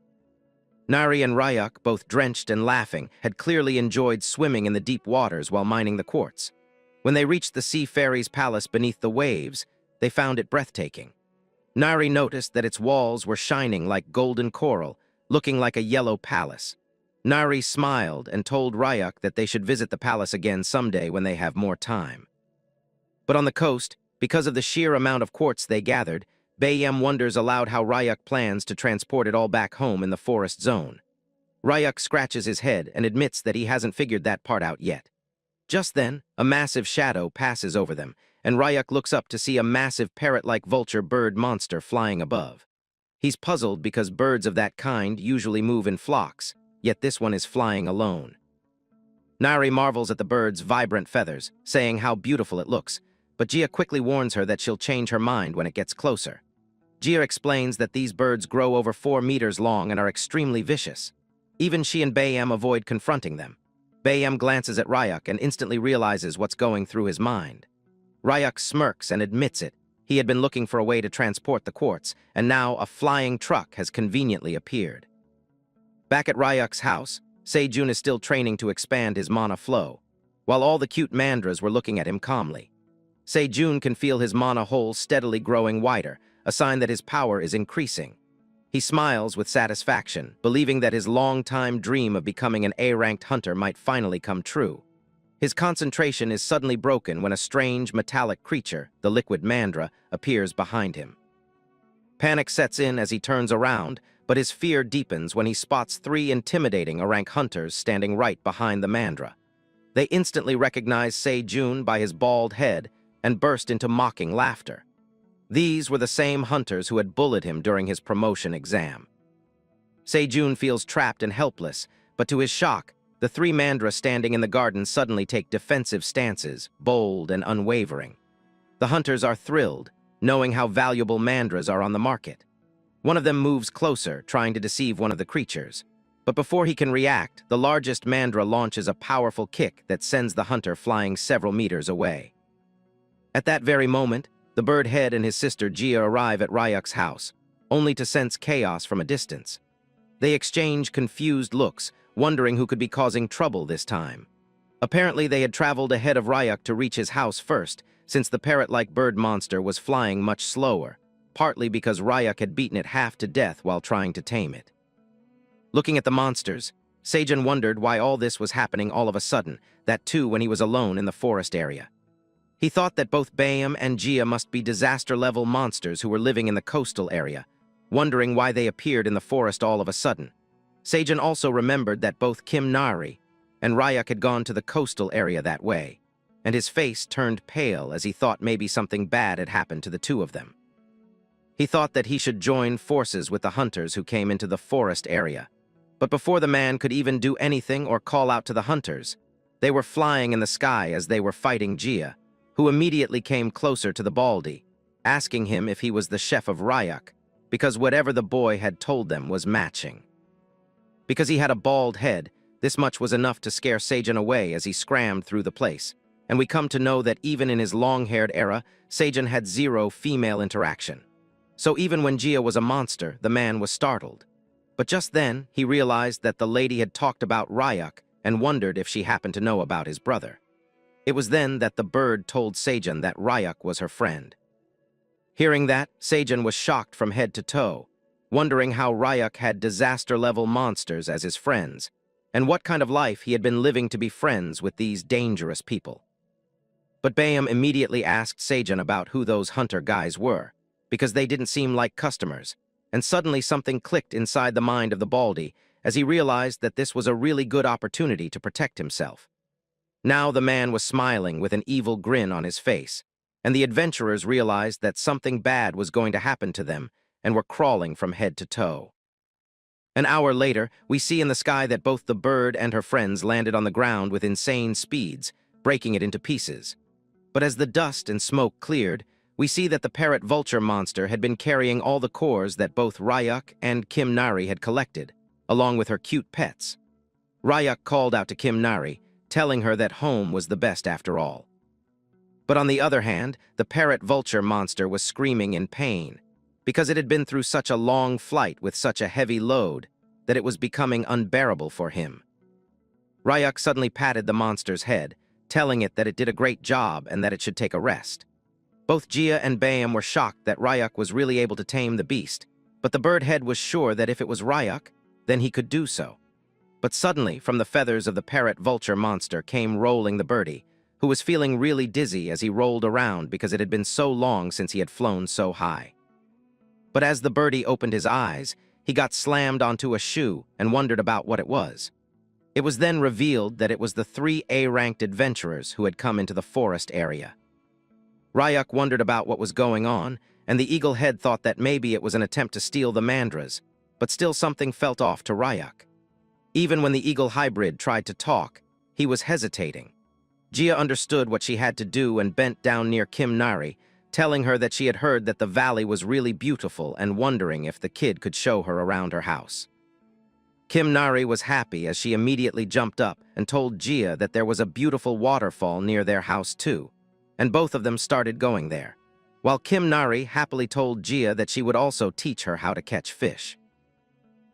Nari and Ryuk, both drenched and laughing, had clearly enjoyed swimming in the deep waters while mining the quartz. When they reached the sea fairy's palace beneath the waves, they found it breathtaking. Nari noticed that its walls were shining like golden coral, looking like a yellow palace. Nari smiled and told Ryuk that they should visit the palace again someday when they have more time. But on the coast, because of the sheer amount of quartz they gathered, Bayem wonders aloud how Ryuk plans to transport it all back home in the forest zone. Ryuk scratches his head and admits that he hasn't figured that part out yet. Just then, a massive shadow passes over them, and Ryuk looks up to see a massive parrot-like vulture bird monster flying above. He's puzzled because birds of that kind usually move in flocks, yet this one is flying alone. Nari marvels at the bird's vibrant feathers, saying how beautiful it looks, but Gia quickly warns her that she'll change her mind when it gets closer. Gia explains that these birds grow over 4 meters long and are extremely vicious. Even she and Bayem avoid confronting them. Bayem glances at Ryuk and instantly realizes what's going through his mind. Ryuk smirks and admits it. He had been looking for a way to transport the quartz, and now a flying truck has conveniently appeared. Back at Ryuk's house, Sejun is still training to expand his mana flow, while all the cute mandras were looking at him calmly. Sejun can feel his mana hole steadily growing wider, a sign that his power is increasing. He smiles with satisfaction, believing that his long-time dream of becoming an A-ranked hunter might finally come true. His concentration is suddenly broken when a strange metallic creature, the liquid mandra, appears behind him. Panic sets in as he turns around, but his fear deepens when he spots 3 intimidating A-rank hunters standing right behind the mandra. They instantly recognize Sejun by his bald head and burst into mocking laughter. These were the same hunters who had bullied him during his promotion exam. Sejun feels trapped and helpless, but to his shock, the 3 mandra standing in the garden suddenly take defensive stances, bold and unwavering. The hunters are thrilled, knowing how valuable mandras are on the market. One of them moves closer, trying to deceive one of the creatures. But before he can react, the largest mandra launches a powerful kick that sends the hunter flying several meters away. At that very moment, the bird head and his sister Gia arrive at Ryuk's house, only to sense chaos from a distance. They exchange confused looks, wondering who could be causing trouble this time. Apparently they had traveled ahead of Ryuk to reach his house first, since the parrot-like bird monster was flying much slower, partly because Ryuk had beaten it half to death while trying to tame it. Looking at the monsters, Sejun wondered why all this was happening all of a sudden, that too when he was alone in the forest area. He thought that both Bayem and Gia must be disaster-level monsters who were living in the coastal area, wondering why they appeared in the forest all of a sudden. Sejun also remembered that both Kim Nari and Ryuk had gone to the coastal area that way, and his face turned pale as he thought maybe something bad had happened to the 2 of them. He thought that he should join forces with the hunters who came into the forest area. But before the man could even do anything or call out to the hunters, they were flying in the sky as they were fighting Gia, who immediately came closer to the Baldy, asking him if he was the chef of Ryuk, because whatever the boy had told them was matching. Because he had a bald head, this much was enough to scare Sejun away as he scrammed through the place, and we come to know that even in his long-haired era, Sejun had 0 female interaction. So even when Gia was a monster, the man was startled. But just then, he realized that the lady had talked about Ryuk and wondered if she happened to know about his brother. It was then that the bird told Sejun that Ryuk was her friend. Hearing that, Sejun was shocked from head to toe, wondering how Ryuk had disaster-level monsters as his friends, and what kind of life he had been living to be friends with these dangerous people. But Bayem immediately asked Sejun about who those hunter guys were, because they didn't seem like customers, and suddenly something clicked inside the mind of the Baldy as he realized that this was a really good opportunity to protect himself. Now the man was smiling with an evil grin on his face, and the adventurers realized that something bad was going to happen to them and were crawling from head to toe. An hour later, we see in the sky that both the bird and her friends landed on the ground with insane speeds, breaking it into pieces. But as the dust and smoke cleared, we see that the parrot vulture monster had been carrying all the cores that both Ryuk and Kim Nari had collected, along with her cute pets. Ryuk called out to Kim Nari, telling her that home was the best after all. But on the other hand, the parrot vulture monster was screaming in pain, because it had been through such a long flight with such a heavy load, that it was becoming unbearable for him. Ryuk suddenly patted the monster's head, telling it that it did a great job and that it should take a rest. Both Jia and Bayam were shocked that Ryuk was really able to tame the beast, but the bird head was sure that if it was Ryuk, then he could do so. But suddenly, from the feathers of the parrot vulture monster came rolling the birdie, who was feeling really dizzy as he rolled around because it had been so long since he had flown so high. But as the birdie opened his eyes, he got slammed onto a shoe and wondered about what it was. It was then revealed that it was the 3 A-ranked adventurers who had come into the forest area. Ryuk wondered about what was going on, and the eagle head thought that maybe it was an attempt to steal the mandras, but still something felt off to Ryuk. Even when the eagle hybrid tried to talk, he was hesitating. Jia understood what she had to do and bent down near Kim Nari, telling her that she had heard that the valley was really beautiful and wondering if the kid could show her around her house. Kim Nari was happy as she immediately jumped up and told Jia that there was a beautiful waterfall near their house too, and both of them started going there, while Kim Nari happily told Jia that she would also teach her how to catch fish.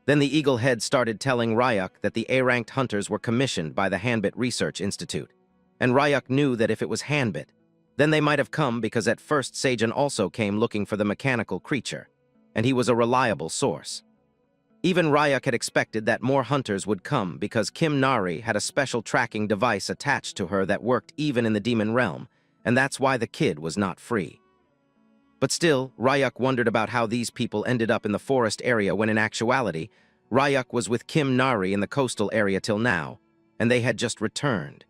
Then the eagle head started telling Ryuk that the A-ranked hunters were commissioned by the Hanbit Research Institute, and Ryuk knew that if it was Hanbit, then they might have come because at first Seijin also came looking for the mechanical creature, and he was a reliable source. Even Ryuk had expected that more hunters would come because Kim Nari had a special tracking device attached to her that worked even in the demon realm, and that's why the kid was not free. But still, Ryuk wondered about how these people ended up in the forest area when in actuality, Ryuk was with Kim Nari in the coastal area till now, and they had just returned.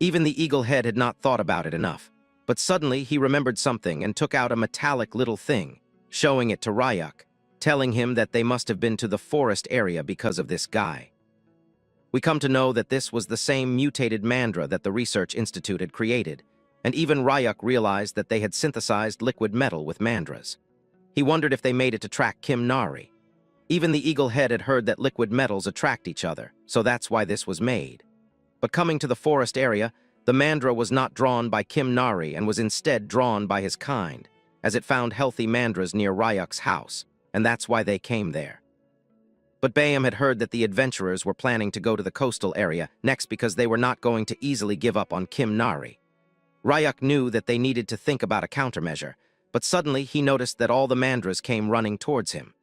Even the eagle head had not thought about it enough, but suddenly he remembered something and took out a metallic little thing, showing it to Ryuk, telling him that they must have been to the forest area because of this guy. We come to know that this was the same mutated mandra that the Research Institute had created, and even Ryuk realized that they had synthesized liquid metal with mandras. He wondered if they made it to track Kim Nari. Even the eagle head had heard that liquid metals attract each other, so that's why this was made. But coming to the forest area, the mandra was not drawn by Kim Nari and was instead drawn by his kind, as it found healthy mandras near Ryuk's house, and that's why they came there. But Bayam had heard that the adventurers were planning to go to the coastal area next because they were not going to easily give up on Kim Nari. Ryuk knew that they needed to think about a countermeasure, but suddenly he noticed that all the mandras came running towards him.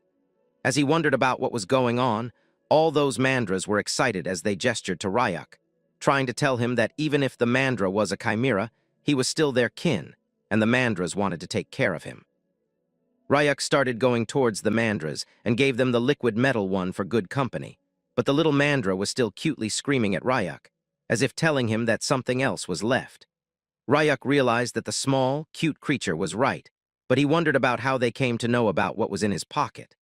As he wondered about what was going on, all those mandras were excited as they gestured to Ryuk, trying to tell him that even if the mandra was a chimera, he was still their kin, and the mandras wanted to take care of him. Ryuk started going towards the mandras and gave them the liquid metal one for good company, but the little mandra was still cutely screaming at Ryuk, as if telling him that something else was left. Ryuk realized that the small, cute creature was right, but he wondered about how they came to know about what was in his pocket.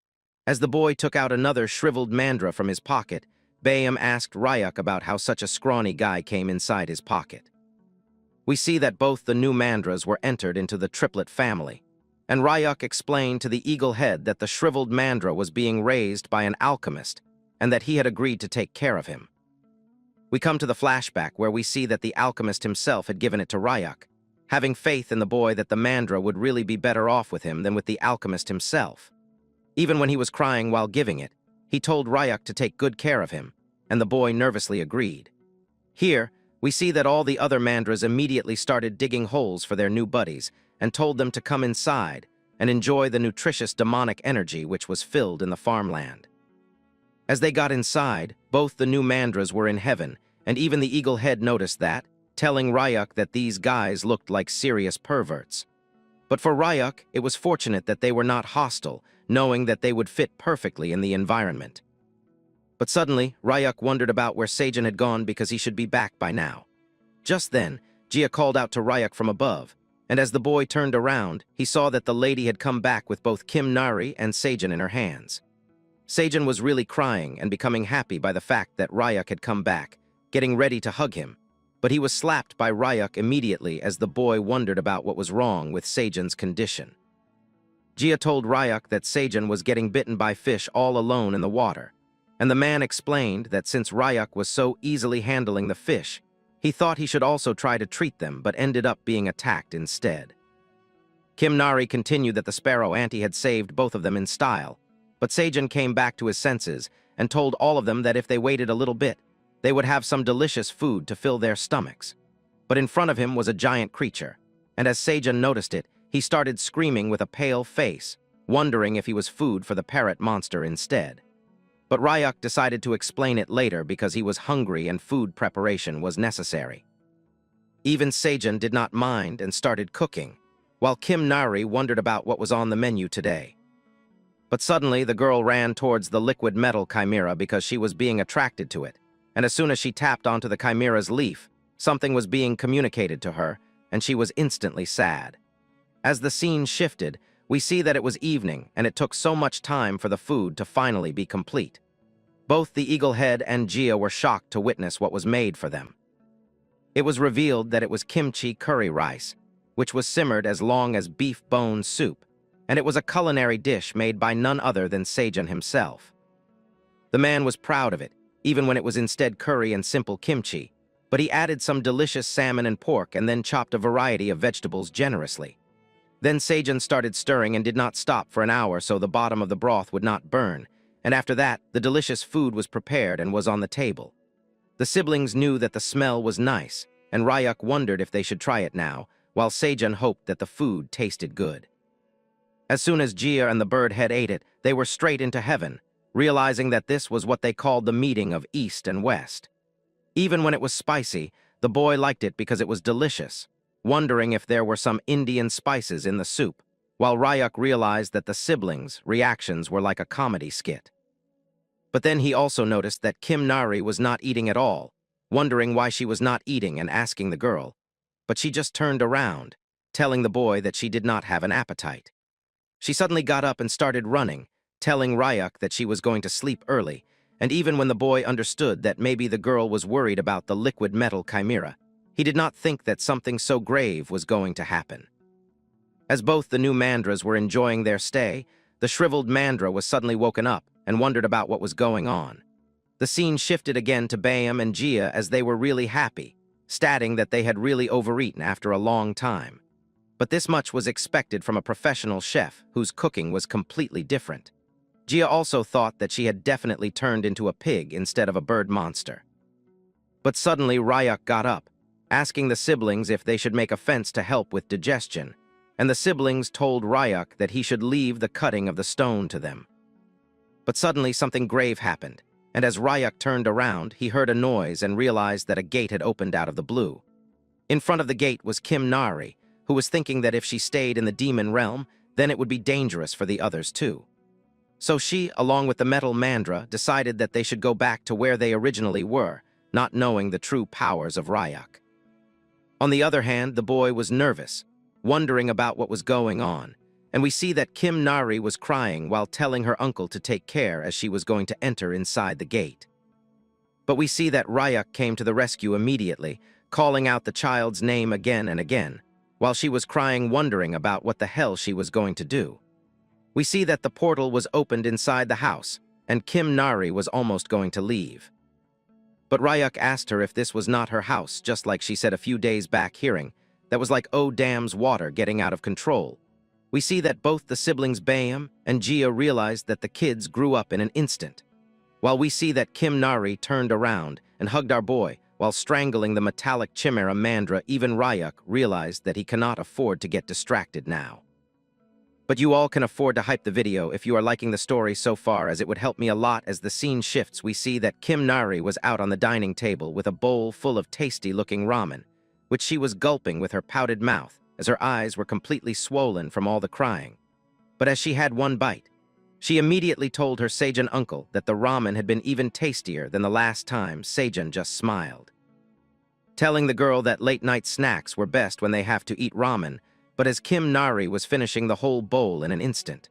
As the boy took out another shriveled mandra from his pocket, Bayam asked Ryuk about how such a scrawny guy came inside his pocket. We see that both the new mandras were entered into the triplet family, and Ryuk explained to the eagle head that the shriveled mandra was being raised by an alchemist and that he had agreed to take care of him. We come to the flashback where we see that the alchemist himself had given it to Ryuk, having faith in the boy that the mandra would really be better off with him than with the alchemist himself. Even when he was crying while giving it, he told Ryuk to take good care of him, and the boy nervously agreed. Here, we see that all the other mandras immediately started digging holes for their new buddies and told them to come inside and enjoy the nutritious demonic energy which was filled in the farmland. As they got inside, both the new mandras were in heaven, and even the eagle head noticed that, telling Ryuk that these guys looked like serious perverts. But for Ryuk, it was fortunate that they were not hostile, knowing that they would fit perfectly in the environment. But suddenly, Ryuk wondered about where Seijin had gone because he should be back by now. Just then, Jia called out to Ryuk from above, and as the boy turned around, he saw that the lady had come back with both Kim Nari and Seijin in her hands. Seijin was really crying and becoming happy by the fact that Ryuk had come back, getting ready to hug him, but he was slapped by Ryuk immediately as the boy wondered about what was wrong with Seijin's condition. Jia told Ryuk that Seijin was getting bitten by fish all alone in the water, and the man explained that since Ryuk was so easily handling the fish, he thought he should also try to treat them but ended up being attacked instead. Kim Nari continued that the sparrow auntie had saved both of them in style, but Seijin came back to his senses and told all of them that if they waited a little bit, they would have some delicious food to fill their stomachs. But in front of him was a giant creature, and as Seijun noticed it, he started screaming with a pale face, wondering if he was food for the parrot monster instead. But Ryuk decided to explain it later because he was hungry and food preparation was necessary. Even Seijun did not mind and started cooking, while Kim Nari wondered about what was on the menu today. But suddenly the girl ran towards the liquid metal chimera because she was being attracted to it, and as soon as she tapped onto the chimera's leaf, something was being communicated to her, and she was instantly sad. As the scene shifted, we see that it was evening, and it took so much time for the food to finally be complete. Both the Eaglehead and Gia were shocked to witness what was made for them. It was revealed that it was kimchi curry rice, which was simmered as long as beef bone soup, and it was a culinary dish made by none other than Seijun himself. The man was proud of it, even when it was instead curry and simple kimchi, but he added some delicious salmon and pork and then chopped a variety of vegetables generously. Then Seijun started stirring and did not stop for an hour so the bottom of the broth would not burn, and after that, the delicious food was prepared and was on the table. The siblings knew that the smell was nice, and Ryuk wondered if they should try it now, while Seijun hoped that the food tasted good. As soon as Gia and the bird head ate it, they were straight into heaven, realizing that this was what they called the meeting of East and West. Even when it was spicy, the boy liked it because it was delicious, wondering if there were some Indian spices in the soup, while Ryuk realized that the siblings' reactions were like a comedy skit. But then he also noticed that Kim Nari was not eating at all, wondering why she was not eating and asking the girl, but she just turned around, telling the boy that she did not have an appetite. She suddenly got up and started running, telling Ryuk that she was going to sleep early, and even when the boy understood that maybe the girl was worried about the liquid metal chimera, he did not think that something so grave was going to happen. As both the new mandras were enjoying their stay, the shriveled mandra was suddenly woken up and wondered about what was going on. The scene shifted again to Bayam and Gia as they were really happy, stating that they had really overeaten after a long time. But this much was expected from a professional chef whose cooking was completely different. Gia also thought that she had definitely turned into a pig instead of a bird monster. But suddenly Ryuk got up, asking the siblings if they should make a fence to help with digestion, and the siblings told Ryuk that he should leave the cutting of the stone to them. But suddenly something grave happened, and as Ryuk turned around, he heard a noise and realized that a gate had opened out of the blue. In front of the gate was Kim Nari, who was thinking that if she stayed in the demon realm, then it would be dangerous for the others too. So she, along with the metal mandra, decided that they should go back to where they originally were, not knowing the true powers of Ryuk. On the other hand, the boy was nervous, wondering about what was going on, and we see that Kim Nari was crying while telling her uncle to take care as she was going to enter inside the gate. But we see that Ryuk came to the rescue immediately, calling out the child's name again and again, while she was crying wondering about what the hell she was going to do. We see that the portal was opened inside the house, and Kim Nari was almost going to leave. But Ryuk asked her if this was not her house, just like she said a few days back hearing, that was like oh damn's water getting out of control. We see that both the siblings Bayam and Gia realized that the kids grew up in an instant, while we see that Kim Nari turned around and hugged our boy while strangling the metallic Chimera mandra. Even Ryuk realized that he cannot afford to get distracted now. But you all can afford to hype the video if you are liking the story so far, as it would help me a lot. As the scene shifts, we see that Kim Nari was out on the dining table with a bowl full of tasty-looking ramen, which she was gulping with her pouted mouth, as her eyes were completely swollen from all the crying. But as she had one bite, she immediately told her Seijun uncle that the ramen had been even tastier than the last time. Seijun just smiled, telling the girl that late-night snacks were best when they have to eat ramen. But as Kim Nari was finishing the whole bowl in an instant,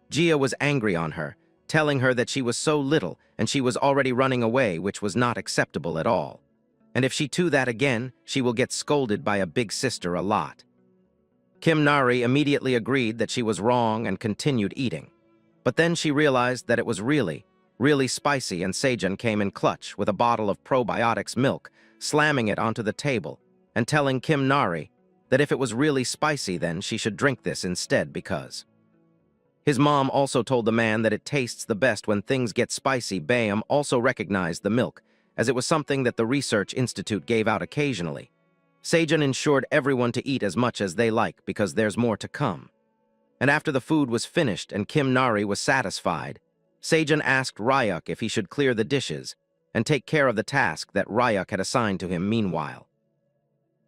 Gia was angry on her, telling her that she was so little and she was already running away, which was not acceptable at all. And if she do that again, she will get scolded by a big sister a lot. Kim Nari immediately agreed that she was wrong and continued eating. But then she realized that it was really, really spicy, and Seijun came in clutch with a bottle of probiotics milk, slamming it onto the table and telling Kim Nari that if it was really spicy, then she should drink this instead because. His mom also told the man that it tastes the best when things get spicy. Bayam also recognized the milk, as it was something that the Research Institute gave out occasionally. Sejun ensured everyone to eat as much as they like because there's more to come. And after the food was finished and Kim Nari was satisfied, Sejun asked Ryuk if he should clear the dishes and take care of the task that Ryuk had assigned to him meanwhile.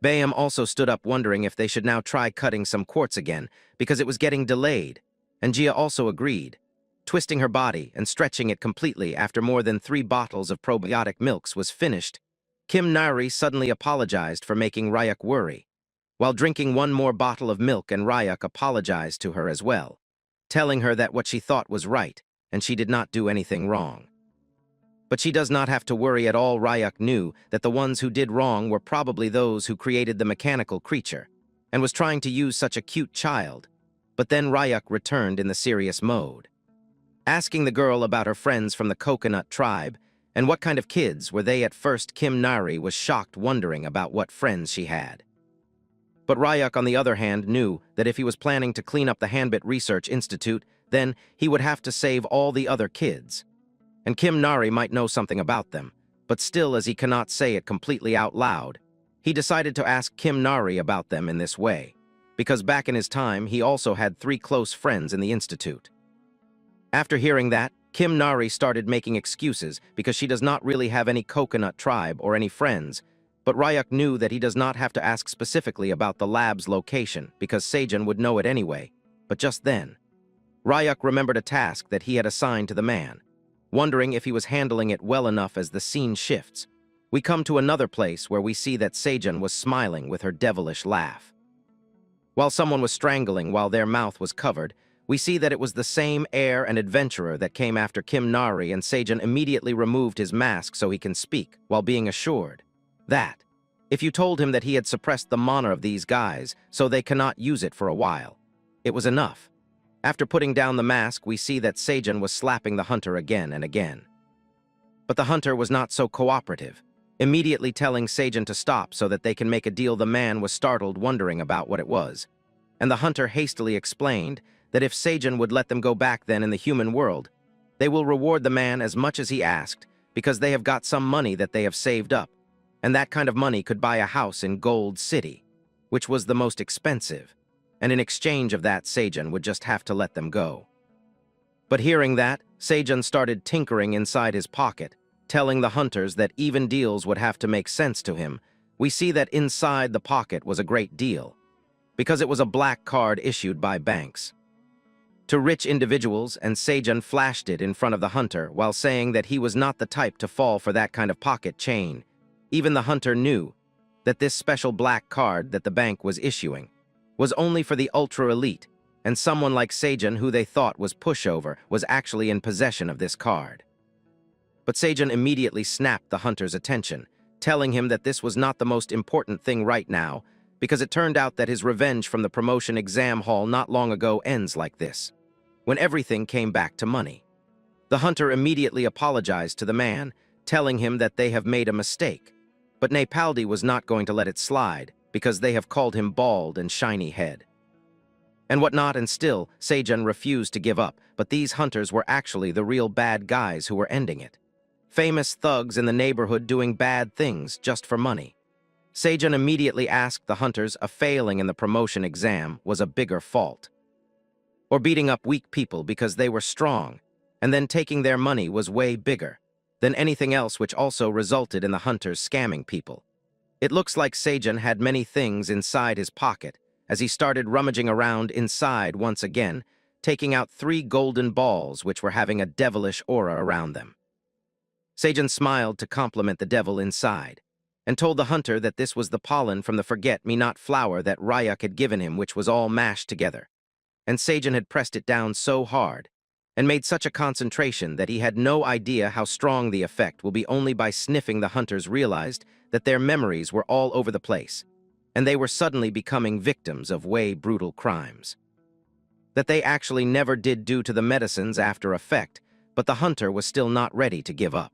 Bayam also stood up wondering if they should now try cutting some quartz again because it was getting delayed, and Jia also agreed, twisting her body and stretching it completely after more than 3 bottles of probiotic milks was finished. Kim Nari suddenly apologized for making Ryuk worry, while drinking 1 more bottle of milk, and Ryuk apologized to her as well, telling her that what she thought was right and she did not do anything wrong. But she does not have to worry at all. Ryuk knew that the ones who did wrong were probably those who created the mechanical creature and was trying to use such a cute child. But then Ryuk returned in the serious mode, asking the girl about her friends from the coconut tribe and what kind of kids were they. At first, Kim Nari was shocked, wondering about what friends she had. But Ryuk, on the other hand, knew that if he was planning to clean up the Hanbit Research Institute, then he would have to save all the other kids. And Kim Nari might know something about them, but still, as he cannot say it completely out loud, he decided to ask Kim Nari about them in this way, because back in his time, he also had 3 close friends in the institute. After hearing that, Kim Nari started making excuses because she does not really have any coconut tribe or any friends, but Ryuk knew that he does not have to ask specifically about the lab's location because Sejun would know it anyway. But just then, Ryuk remembered a task that he had assigned to the man, wondering if he was handling it well enough. As the scene shifts, we come to another place where we see that Sejun was smiling with her devilish laugh. While someone was strangling while their mouth was covered, we see that it was the same heir and adventurer that came after Kim Nari, and Sejun immediately removed his mask so he can speak, while being assured that if you told him that he had suppressed the mana of these guys so they cannot use it for a while, it was enough. After putting down the mask, we see that Sejun was slapping the hunter again and again. But the hunter was not so cooperative, immediately telling Sejun to stop so that they can make a deal. The man was startled, wondering about what it was, and the hunter hastily explained that if Sejun would let them go back then in the human world, they will reward the man as much as he asked because they have got some money that they have saved up, and that kind of money could buy a house in Gold City, which was the most expensive, and in exchange of that, Sejun would just have to let them go. But hearing that, Sejun started tinkering inside his pocket, telling the hunters that even deals would have to make sense to him. We see that inside the pocket was a great deal, because it was a black card issued by banks to rich individuals, and Sejun flashed it in front of the hunter while saying that he was not the type to fall for that kind of pocket chain. Even the hunter knew that this special black card that the bank was issuing was only for the ultra-elite, and someone like Sejun, who they thought was pushover, was actually in possession of this card. But Sejun immediately snapped the hunter's attention, telling him that this was not the most important thing right now, because it turned out that his revenge from the promotion exam hall not long ago ends like this, when everything came back to money. The hunter immediately apologized to the man, telling him that they have made a mistake, but Nepaldi was not going to let it slide because they have called him bald and shiny head and whatnot, and still Sejun refused to give up. But these hunters were actually the real bad guys who were ending it. Famous thugs in the neighborhood doing bad things just for money. Sejun immediately asked the hunters if failing in the promotion exam was a bigger fault, or beating up weak people because they were strong, and then taking their money was way bigger than anything else, which also resulted in the hunters scamming people. It looks like Sejun had many things inside his pocket as he started rummaging around inside once again, taking out 3 golden balls which were having a devilish aura around them. Sejun smiled to compliment the devil inside, and told the hunter that this was the pollen from the forget-me-not flower that Ryuk had given him, which was all mashed together. And Sejun had pressed it down so hard and made such a concentration that he had no idea how strong the effect will be. Only by sniffing, the hunters realized that their memories were all over the place, and they were suddenly becoming victims of way brutal crimes that they actually never did due to the medicine's after effect. But the hunter was still not ready to give up.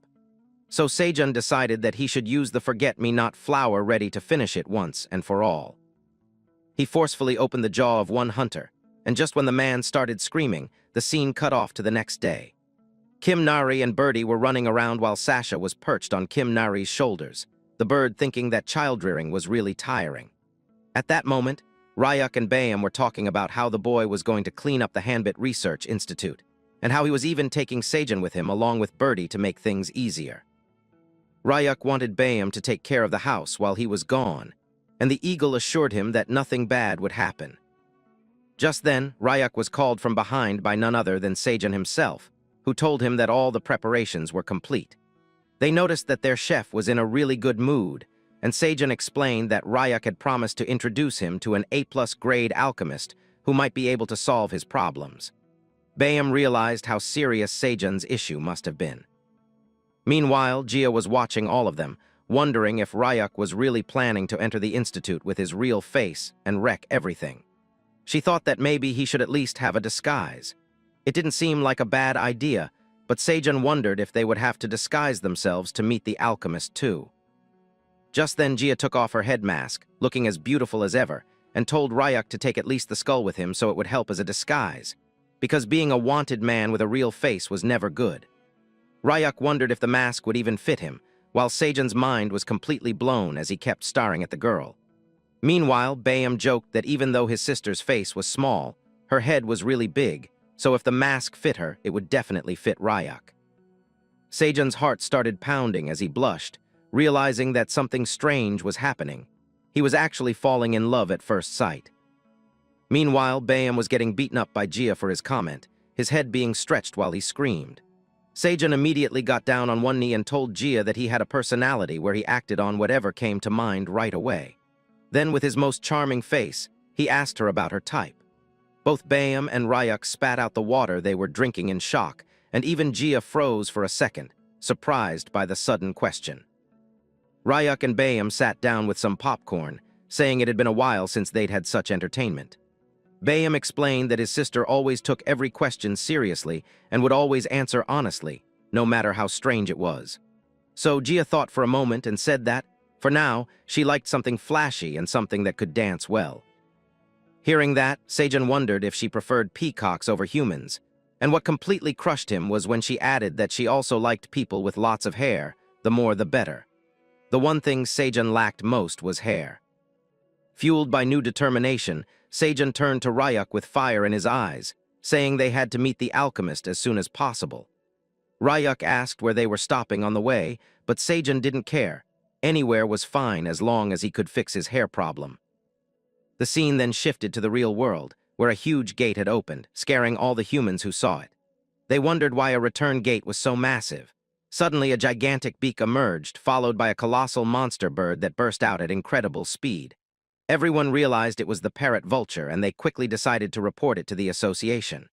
So Sejun decided that he should use the forget-me-not flower, ready to finish it once and for all. He forcefully opened the jaw of one hunter and just when the man started screaming, the scene cut off to the next day. Kim Nari and Birdie were running around while Sasha was perched on Kim Nari's shoulders, the bird thinking that child-rearing was really tiring. At that moment, Ryuk and Bayam were talking about how the boy was going to clean up the Hanbit Research Institute, and how he was even taking Seijun with him along with Birdie to make things easier. Ryuk wanted Bayam to take care of the house while he was gone, and the eagle assured him that nothing bad would happen. Just then, Ryuk was called from behind by none other than Seijun himself, who told him that all the preparations were complete. They noticed that their chef was in a really good mood, and Seijun explained that Ryuk had promised to introduce him to an A+ grade alchemist who might be able to solve his problems. Bayam realized how serious Seijun's issue must have been. Meanwhile, Jia was watching all of them, wondering if Ryuk was really planning to enter the institute with his real face and wreck everything. She thought that maybe he should at least have a disguise. It didn't seem like a bad idea, but Seijun wondered if they would have to disguise themselves to meet the alchemist too. Just then Jia took off her head mask, looking as beautiful as ever, and told Ryuk to take at least the skull with him so it would help as a disguise, because being a wanted man with a real face was never good. Ryuk wondered if the mask would even fit him, while Seijun's mind was completely blown as he kept staring at the girl. Meanwhile, Bayam joked that even though his sister's face was small, her head was really big, so if the mask fit her, it would definitely fit Ryuk. Seijun's heart started pounding as he blushed, realizing that something strange was happening. He was actually falling in love at first sight. Meanwhile, Bayam was getting beaten up by Jia for his comment, his head being stretched while he screamed. Seijun immediately got down on one knee and told Jia that he had a personality where he acted on whatever came to mind right away. Then, with his most charming face, he asked her about her type. Both Bayam and Ryuk spat out the water they were drinking in shock, and even Jia froze for a second, surprised by the sudden question. Ryuk and Bayam sat down with some popcorn, saying it had been a while since they'd had such entertainment. Bayam explained that his sister always took every question seriously and would always answer honestly, no matter how strange it was. So Jia thought for a moment and said that, for now, she liked something flashy and something that could dance well. Hearing that, Seijun wondered if she preferred peacocks over humans, and what completely crushed him was when she added that she also liked people with lots of hair, the more the better. The one thing Seijun lacked most was hair. Fueled by new determination, Seijun turned to Ryuk with fire in his eyes, saying they had to meet the alchemist as soon as possible. Ryuk asked where they were stopping on the way, but Seijun didn't care. Anywhere was fine as long as he could fix his hair problem. The scene then shifted to the real world, where a huge gate had opened, scaring all the humans who saw it. They wondered why a return gate was so massive. Suddenly, a gigantic beak emerged, followed by a colossal monster bird that burst out at incredible speed. Everyone realized it was the parrot vulture, and they quickly decided to report it to the association.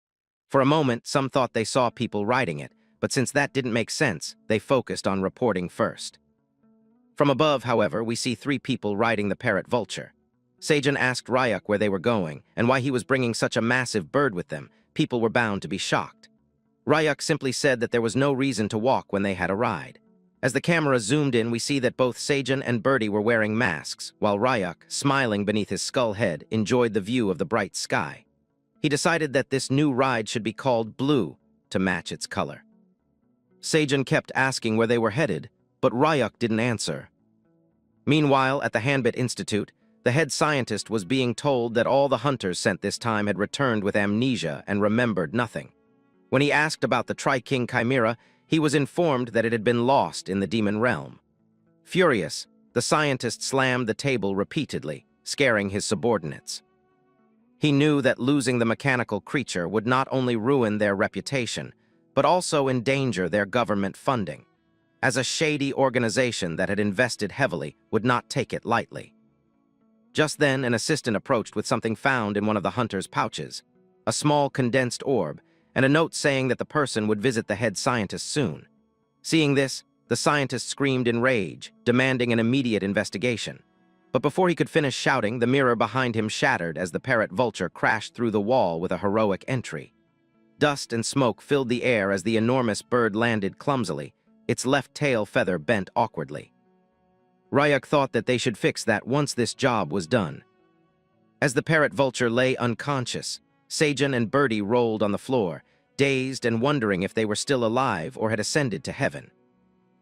For a moment, some thought they saw people riding it, but since that didn't make sense, they focused on reporting first. From above, however, we see 3 people riding the parrot vulture. Seijun asked Ryuk where they were going, and why he was bringing such a massive bird with them. People were bound to be shocked. Ryuk simply said that there was no reason to walk when they had a ride. As the camera zoomed in, we see that both Seijun and Birdie were wearing masks, while Ryuk, smiling beneath his skull head, enjoyed the view of the bright sky. He decided that this new ride should be called Blue, to match its color. Seijun kept asking where they were headed, but Ryuk didn't answer. Meanwhile, at the Hanbit Institute, the head scientist was being told that all the hunters sent this time had returned with amnesia and remembered nothing. When he asked about the Tri-King Chimera, he was informed that it had been lost in the demon realm. Furious, the scientist slammed the table repeatedly, scaring his subordinates. He knew that losing the mechanical creature would not only ruin their reputation, but also endanger their government funding, as a shady organization that had invested heavily would not take it lightly. Just then, an assistant approached with something found in one of the hunter's pouches, a small condensed orb, and a note saying that the person would visit the head scientist soon. Seeing this, the scientist screamed in rage, demanding an immediate investigation. But before he could finish shouting, the mirror behind him shattered as the parrot vulture crashed through the wall with a heroic entry. Dust and smoke filled the air as the enormous bird landed clumsily, its left tail feather bent awkwardly. Ryuk thought that they should fix that once this job was done. As the parrot vulture lay unconscious, Sejun and Birdie rolled on the floor, dazed and wondering if they were still alive or had ascended to heaven.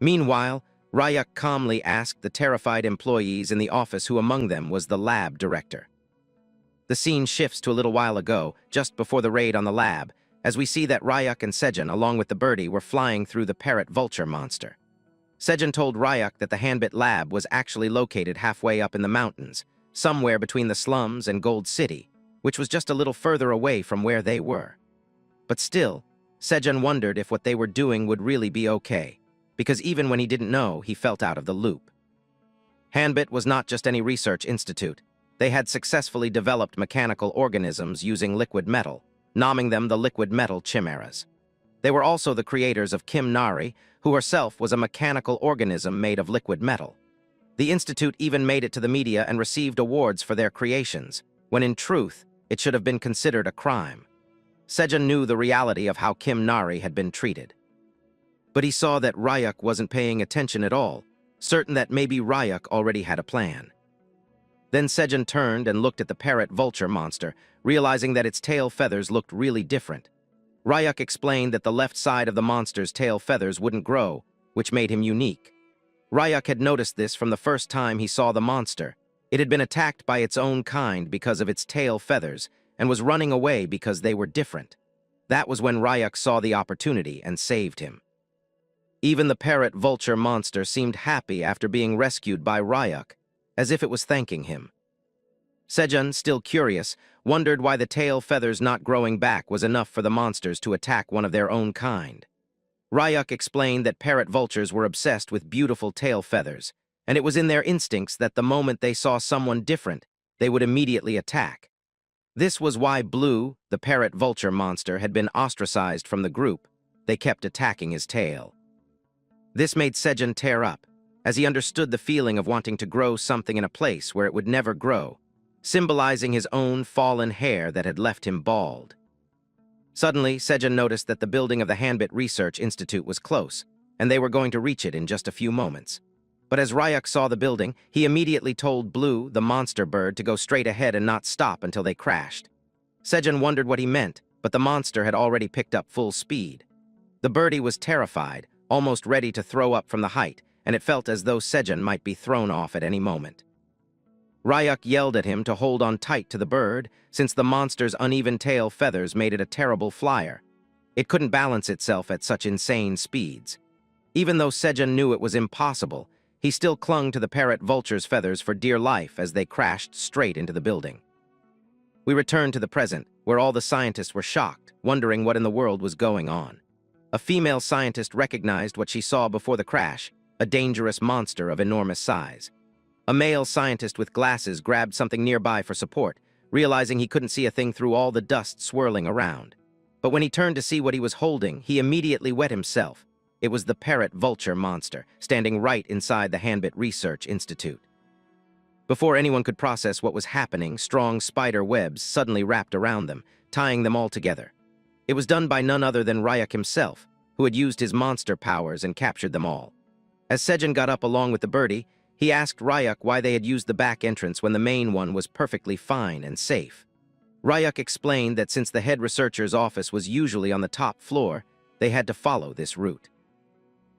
Meanwhile, Ryuk calmly asked the terrified employees in the office who among them was the lab director. The scene shifts to a little while ago, just before the raid on the lab, as we see that Ryuk and Sejun, along with the birdie, were flying through the parrot vulture monster. Sejun told Ryuk that the Hanbit lab was actually located halfway up in the mountains, somewhere between the slums and Gold City, which was just a little further away from where they were. But still, Sejun wondered if what they were doing would really be okay, because even when he didn't know, he felt out of the loop. Hanbit was not just any research institute. They had successfully developed mechanical organisms using liquid metal, naming them the liquid metal chimeras. They were also the creators of Kim Nari, who herself was a mechanical organism made of liquid metal. The institute even made it to the media and received awards for their creations, when in truth, it should have been considered a crime. Sejun knew the reality of how Kim Nari had been treated. But he saw that Ryuk wasn't paying attention at all, certain that maybe Ryuk already had a plan. Then Sejun turned and looked at the parrot vulture monster, realizing that its tail feathers looked really different. Ryuk explained that the left side of the monster's tail feathers wouldn't grow, which made him unique. Ryuk had noticed this from the first time he saw the monster. It had been attacked by its own kind because of its tail feathers, and was running away because they were different. That was when Ryuk saw the opportunity and saved him. Even the parrot vulture monster seemed happy after being rescued by Ryuk, as if it was thanking him. Sejun, still curious, wondered why the tail feathers not growing back was enough for the monsters to attack one of their own kind. Ryuk explained that parrot vultures were obsessed with beautiful tail feathers, and it was in their instincts that the moment they saw someone different, they would immediately attack. This was why Blue, the parrot vulture monster, had been ostracized from the group. They kept attacking his tail. This made Sejun tear up, as he understood the feeling of wanting to grow something in a place where it would never grow, symbolizing his own fallen hair that had left him bald. Suddenly, Sejun noticed that the building of the Hanbit Research Institute was close, and they were going to reach it in just a few moments. But as Ryuk saw the building, he immediately told Blue, the monster bird, to go straight ahead and not stop until they crashed. Sejun wondered what he meant, but the monster had already picked up full speed. The birdie was terrified, almost ready to throw up from the height, and it felt as though Sejun might be thrown off at any moment. Ryuk yelled at him to hold on tight to the bird, since the monster's uneven tail feathers made it a terrible flyer. It couldn't balance itself at such insane speeds. Even though Sejun knew it was impossible, he still clung to the parrot vulture's feathers for dear life as they crashed straight into the building. We returned to the present, where all the scientists were shocked, wondering what in the world was going on. A female scientist recognized what she saw before the crash, a dangerous monster of enormous size. A male scientist with glasses grabbed something nearby for support, realizing he couldn't see a thing through all the dust swirling around. But when he turned to see what he was holding, he immediately wet himself. It was the parrot vulture monster, standing right inside the Hanbit Research Institute. Before anyone could process what was happening, strong spider webs suddenly wrapped around them, tying them all together. It was done by none other than Ryuk himself, who had used his monster powers and captured them all. As Sejun got up along with the birdie, he asked Ryuk why they had used the back entrance when the main one was perfectly fine and safe. Ryuk explained that since the head researcher's office was usually on the top floor, they had to follow this route.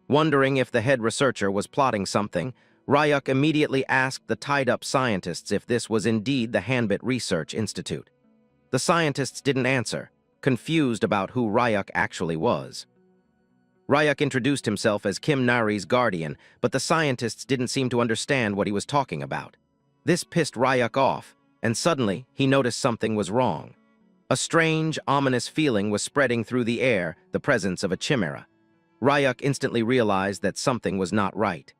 Wondering if the head researcher was plotting something, Ryuk immediately asked the tied-up scientists if this was indeed the Hanbit Research Institute. The scientists didn't answer, confused about who Ryuk actually was. Ryuk introduced himself as Kim Nari's guardian, but the scientists didn't seem to understand what he was talking about. This pissed Ryuk off, and suddenly he noticed something was wrong. A strange, ominous feeling was spreading through the air, the presence of a chimera. Ryuk instantly realized that something was not right.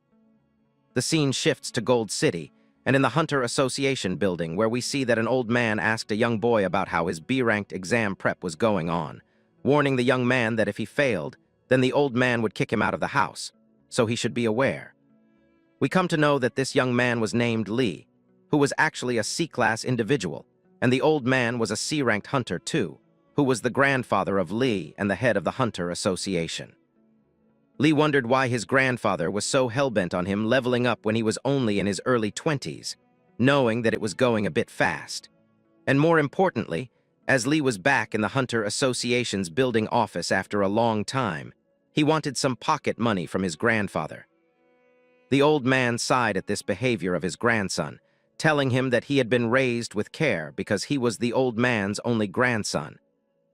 The scene shifts to Gold City, and in the Hunter Association building, where we see that an old man asked a young boy about how his B-ranked exam prep was going on, warning the young man that if he failed, then the old man would kick him out of the house, so he should be aware. We come to know that this young man was named Lee, who was actually a C-class individual, and the old man was a C-ranked hunter too, who was the grandfather of Lee and the head of the Hunter Association. Lee wondered why his grandfather was so hell-bent on him leveling up when he was only in his early 20s, knowing that it was going a bit fast. And more importantly, As Lee was back in the Hunter Association's building office after a long time, he wanted some pocket money from his grandfather. The old man sighed at this behavior of his grandson, telling him that he had been raised with care because he was the old man's only grandson.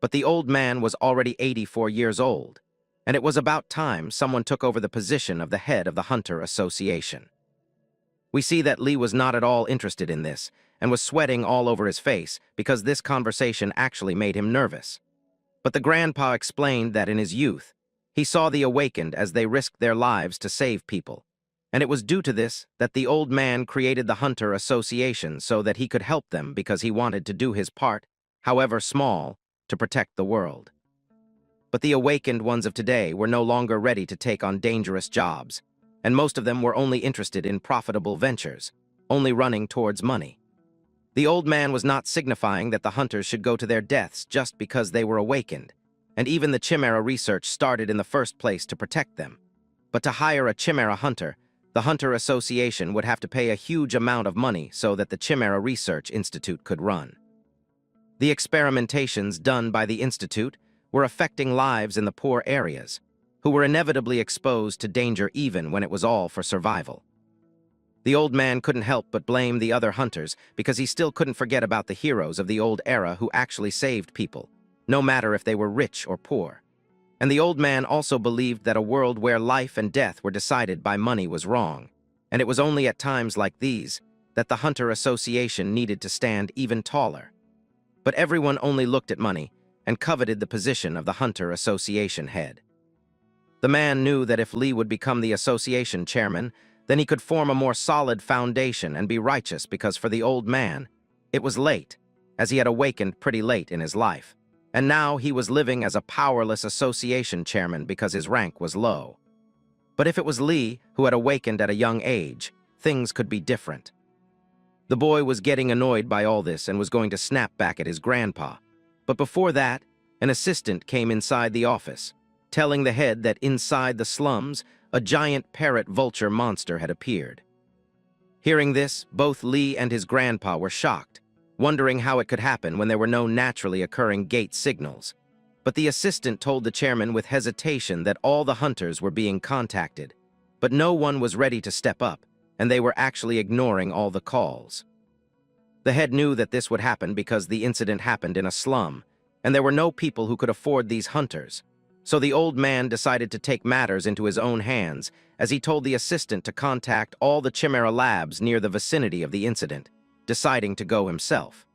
But the old man was already 84 years old, and it was about time someone took over the position of the head of the Hunter Association. We see that Lee was not at all interested in this, and was sweating all over his face because this conversation actually made him nervous. But the grandpa explained that in his youth, he saw the awakened as they risked their lives to save people, and it was due to this that the old man created the Hunter Association so that he could help them because he wanted to do his part, however small, to protect the world. But the awakened ones of today were no longer ready to take on dangerous jobs, and most of them were only interested in profitable ventures, only running towards money. The old man was not signifying that the hunters should go to their deaths just because they were awakened, and even the Chimera research started in the first place to protect them. But to hire a Chimera hunter, the Hunter Association would have to pay a huge amount of money so that the Chimera Research Institute could run. The experimentations done by the Institute were affecting lives in the poor areas, who were inevitably exposed to danger even when it was all for survival. The old man couldn't help but blame the other hunters because he still couldn't forget about the heroes of the old era who actually saved people, no matter if they were rich or poor. And the old man also believed that a world where life and death were decided by money was wrong, and it was only at times like these that the Hunter Association needed to stand even taller. But everyone only looked at money and coveted the position of the Hunter Association head. The man knew that if Lee would become the association chairman, then he could form a more solid foundation and be righteous because for the old man, it was late, as he had awakened pretty late in his life, and now he was living as a powerless association chairman because his rank was low. But if it was Lee who had awakened at a young age, things could be different. The boy was getting annoyed by all this and was going to snap back at his grandpa. But before that, an assistant came inside the office, telling the head that inside the slums, a giant parrot vulture monster had appeared. Hearing this, both Lee and his grandpa were shocked, wondering how it could happen when there were no naturally occurring gate signals. But the assistant told the chairman with hesitation that all the hunters were being contacted, but no one was ready to step up, and they were actually ignoring all the calls. The head knew that this would happen because the incident happened in a slum, and there were no people who could afford these hunters. So the old man decided to take matters into his own hands as he told the assistant to contact all the Chimera labs near the vicinity of the incident, deciding to go himself.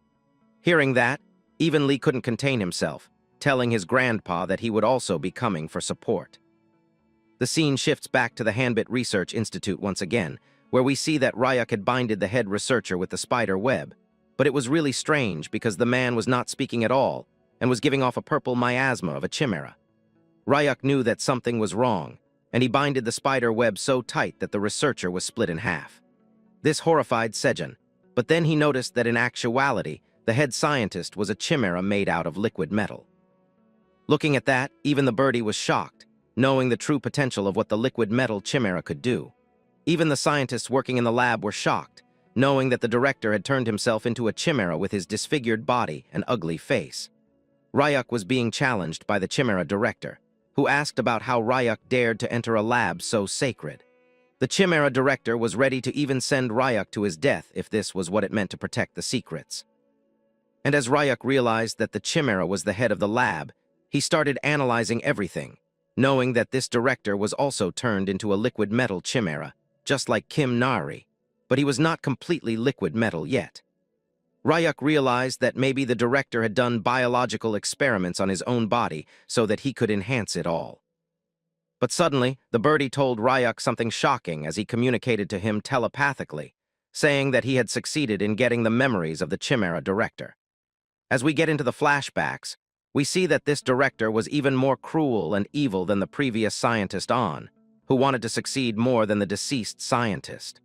Hearing that, even Lee couldn't contain himself, telling his grandpa that he would also be coming for support. The scene shifts back to the Hanbit Research Institute once again, where we see that Ryuk had binded the head researcher with the spider web, but it was really strange because the man was not speaking at all and was giving off a purple miasma of a chimera. Ryuk knew that something was wrong, and he binded the spider web so tight that the researcher was split in half. This horrified Sejun, but then he noticed that in actuality, the head scientist was a chimera made out of liquid metal. Looking at that, even the birdie was shocked, knowing the true potential of what the liquid metal chimera could do. Even the scientists working in the lab were shocked, knowing that the director had turned himself into a chimera with his disfigured body and ugly face. Ryuk was being challenged by the chimera director, who asked about how Ryuk dared to enter a lab so sacred. The Chimera director was ready to even send Ryuk to his death if this was what it meant to protect the secrets. And as Ryuk realized that the Chimera was the head of the lab, he started analyzing everything, knowing that this director was also turned into a liquid metal Chimera, just like Kim Nari, but he was not completely liquid metal yet. Ryuk realized that maybe the director had done biological experiments on his own body so that he could enhance it all. But suddenly, the birdie told Ryuk something shocking as he communicated to him telepathically, saying that he had succeeded in getting the memories of the Chimera director. As we get into the flashbacks, we see that this director was even more cruel and evil than the previous scientist On, who wanted to succeed more than the deceased scientist.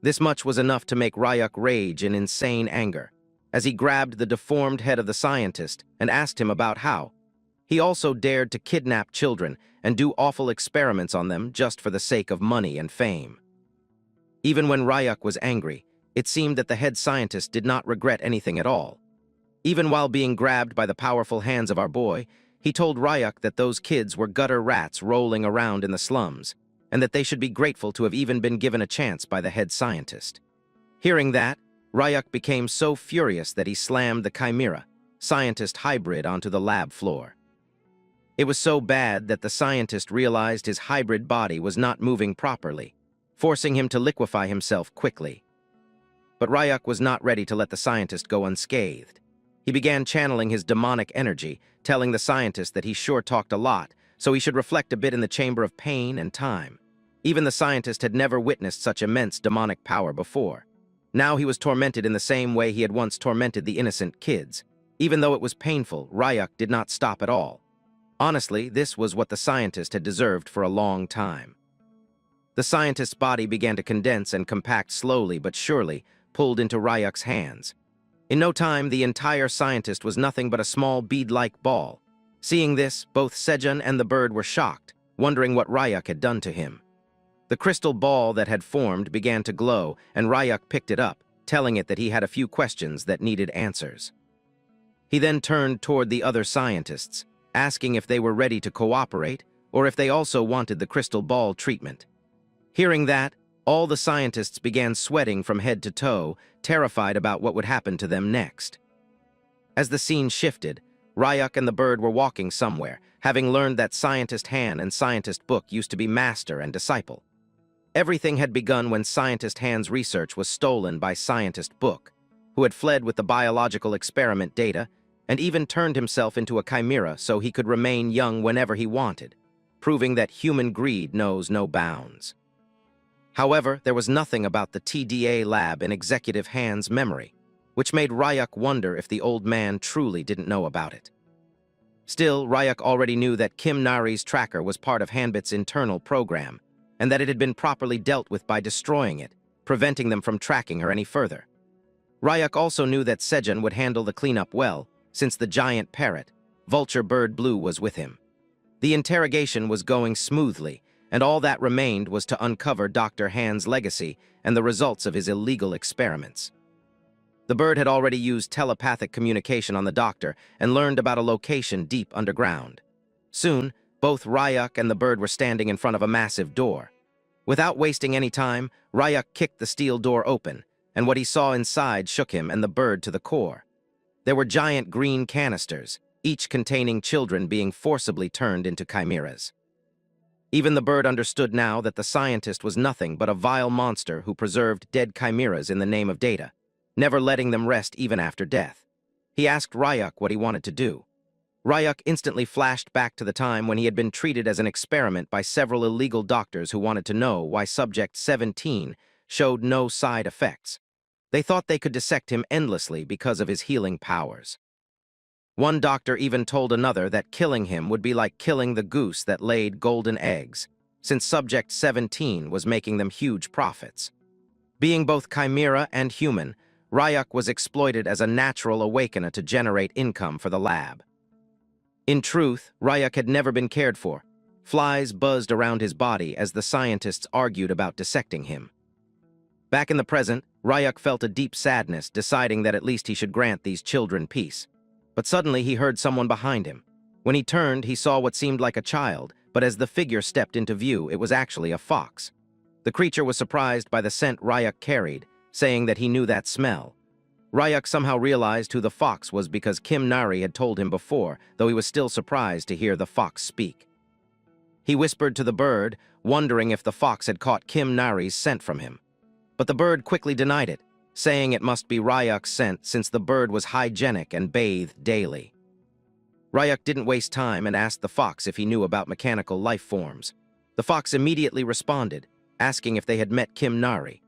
This much was enough to make Ryuk rage in insane anger, as he grabbed the deformed head of the scientist and asked him about how he also dared to kidnap children and do awful experiments on them just for the sake of money and fame. Even when Ryuk was angry, it seemed that the head scientist did not regret anything at all. Even while being grabbed by the powerful hands of our boy, he told Ryuk that those kids were gutter rats rolling around in the slums, and that they should be grateful to have even been given a chance by the head scientist. Hearing that, Ryuk became so furious that he slammed the Chimera, scientist hybrid, onto the lab floor. It was so bad that the scientist realized his hybrid body was not moving properly, forcing him to liquefy himself quickly. But Ryuk was not ready to let the scientist go unscathed. He began channeling his demonic energy, telling the scientist that he sure talked a lot, so he should reflect a bit in the chamber of pain and time. Even the scientist had never witnessed such immense demonic power before. Now he was tormented in the same way he had once tormented the innocent kids. Even though it was painful, Ryuk did not stop at all. Honestly, this was what the scientist had deserved for a long time. The scientist's body began to condense and compact slowly but surely, pulled into Ryuk's hands. In no time, the entire scientist was nothing but a small bead-like ball. Seeing this, both Sejun and the bird were shocked, wondering what Ryuk had done to him. The crystal ball that had formed began to glow, and Ryuk picked it up, telling it that he had a few questions that needed answers. He then turned toward the other scientists, asking if they were ready to cooperate, or if they also wanted the crystal ball treatment. Hearing that, all the scientists began sweating from head to toe, terrified about what would happen to them next. As the scene shifted, Ryuk and the bird were walking somewhere, having learned that Scientist Han and Scientist Book used to be master and disciple. Everything had begun when Scientist Han's research was stolen by Scientist Book, who had fled with the biological experiment data and even turned himself into a chimera so he could remain young whenever he wanted, proving that human greed knows no bounds. However, there was nothing about the TDA lab in Executive Han's memory, which made Ryuk wonder if the old man truly didn't know about it. Still, Ryuk already knew that Kim Nari's tracker was part of Hanbit's internal program, and that it had been properly dealt with by destroying it, preventing them from tracking her any further. Ryuk also knew that Sejun would handle the cleanup well, since the giant parrot, Vulture Bird Blue, was with him. The interrogation was going smoothly, and all that remained was to uncover Dr. Han's legacy and the results of his illegal experiments. The bird had already used telepathic communication on the doctor and learned about a location deep underground. Soon, both Ryuk and the bird were standing in front of a massive door. Without wasting any time, Ryuk kicked the steel door open, and what he saw inside shook him and the bird to the core. There were giant green canisters, each containing children being forcibly turned into chimeras. Even the bird understood now that the scientist was nothing but a vile monster who preserved dead chimeras in the name of data, never letting them rest even after death. He asked Ryuk what he wanted to do. Ryuk instantly flashed back to the time when he had been treated as an experiment by several illegal doctors who wanted to know why Subject 17 showed no side effects. They thought they could dissect him endlessly because of his healing powers. One doctor even told another that killing him would be like killing the goose that laid golden eggs, since Subject 17 was making them huge profits. Being both chimera and human, Ryuk was exploited as a natural awakener to generate income for the lab. In truth, Ryuk had never been cared for. Flies buzzed around his body as the scientists argued about dissecting him. Back in the present, Ryuk felt a deep sadness, deciding that at least he should grant these children peace. But suddenly he heard someone behind him. When he turned, he saw what seemed like a child, but as the figure stepped into view, it was actually a fox. The creature was surprised by the scent Ryuk carried, saying that he knew that smell. Ryuk somehow realized who the fox was because Kim Nari had told him before, though he was still surprised to hear the fox speak. He whispered to the bird, wondering if the fox had caught Kim Nari's scent from him. But the bird quickly denied it, saying it must be Ryuk's scent since the bird was hygienic and bathed daily. Ryuk didn't waste time and asked the fox if he knew about mechanical life forms. The fox immediately responded, asking if they had met Kim Nari.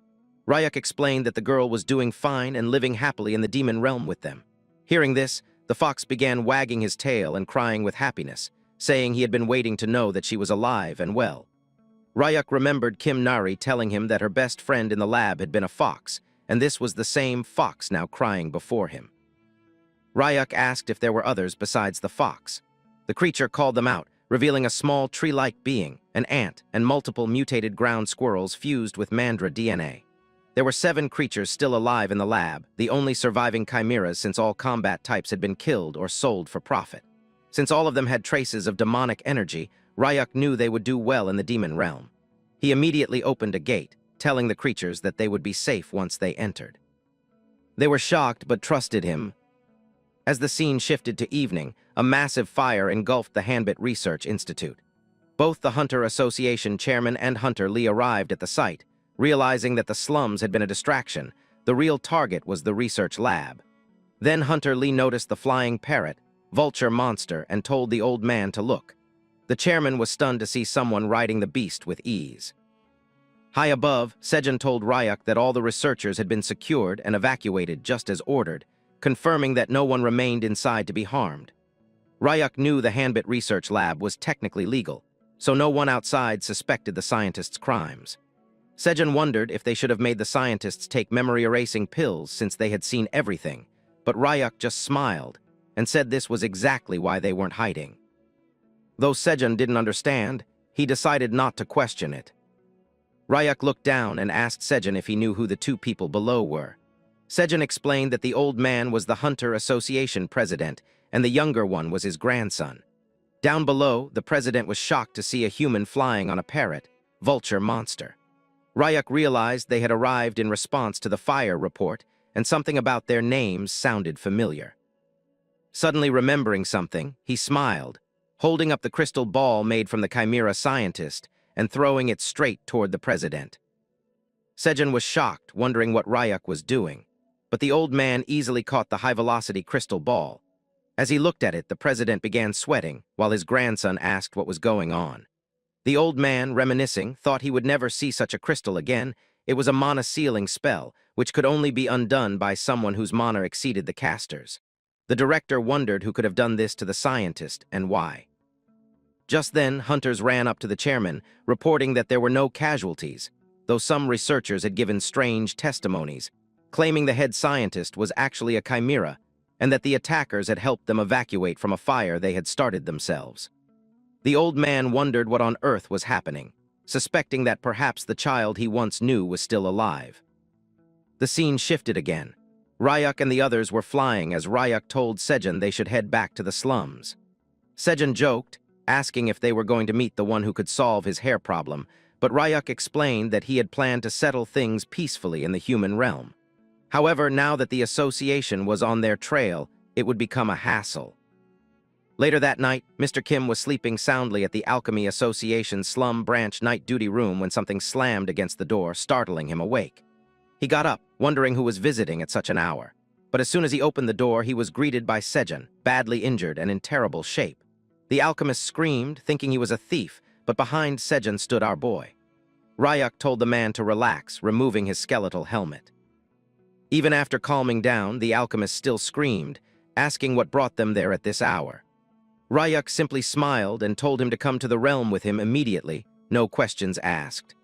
Ryuk explained that the girl was doing fine and living happily in the demon realm with them. Hearing this, the fox began wagging his tail and crying with happiness, saying he had been waiting to know that she was alive and well. Ryuk remembered Kim Nari telling him that her best friend in the lab had been a fox, and this was the same fox now crying before him. Ryuk asked if there were others besides the fox. The creature called them out, revealing a small tree-like being, an ant, and multiple mutated ground squirrels fused with Mandra DNA. There were 7 creatures still alive in the lab, the only surviving chimeras since all combat types had been killed or sold for profit. Since all of them had traces of demonic energy, Ryuk knew they would do well in the demon realm. He immediately opened a gate, telling the creatures that they would be safe once they entered. They were shocked but trusted him. As the scene shifted to evening, a massive fire engulfed the Hanbit Research Institute. Both the Hunter Association chairman and Hunter Lee arrived at the site, realizing that the slums had been a distraction. The real target was the research lab. Then Hunter Lee noticed the flying parrot, vulture monster, and told the old man to look. The chairman was stunned to see someone riding the beast with ease. High above, Sejun told Ryuk that all the researchers had been secured and evacuated just as ordered, confirming that no one remained inside to be harmed. Ryuk knew the Hanbit Research Lab was technically legal, so no one outside suspected the scientists' crimes. Sejun wondered if they should have made the scientists take memory-erasing pills since they had seen everything, but Ryuk just smiled and said this was exactly why they weren't hiding. Though Sejun didn't understand, he decided not to question it. Ryuk looked down and asked Sejun if he knew who the 2 people below were. Sejun explained that the old man was the Hunter Association president and the younger one was his grandson. Down below, the president was shocked to see a human flying on a parrot, vulture monster. Ryuk realized they had arrived in response to the fire report, and something about their names sounded familiar. Suddenly remembering something, he smiled, holding up the crystal ball made from the Chimera scientist and throwing it straight toward the president. Sejun was shocked, wondering what Ryuk was doing, but the old man easily caught the high-velocity crystal ball. As he looked at it, the president began sweating, while his grandson asked what was going on. The old man, reminiscing, thought he would never see such a crystal again. It was a mana sealing spell, which could only be undone by someone whose mana exceeded the caster's. The director wondered who could have done this to the scientist and why. Just then, hunters ran up to the chairman, reporting that there were no casualties, though some researchers had given strange testimonies, claiming the head scientist was actually a chimera, and that the attackers had helped them evacuate from a fire they had started themselves. The old man wondered what on earth was happening, suspecting that perhaps the child he once knew was still alive. The scene shifted again. Ryuk and the others were flying as Ryuk told Sejun they should head back to the slums. Sejun joked, asking if they were going to meet the one who could solve his hair problem, but Ryuk explained that he had planned to settle things peacefully in the human realm. However, now that the association was on their trail, it would become a hassle. Later that night, Mr. Kim was sleeping soundly at the Alchemy Association's slum branch night duty room when something slammed against the door, startling him awake. He got up, wondering who was visiting at such an hour. But as soon as he opened the door, he was greeted by Sejun, badly injured and in terrible shape. The alchemist screamed, thinking he was a thief, but behind Sejun stood our boy. Ryuk told the man to relax, removing his skeletal helmet. Even after calming down, the alchemist still screamed, asking what brought them there at this hour. Ryuk simply smiled and told him to come to the realm with him immediately, no questions asked.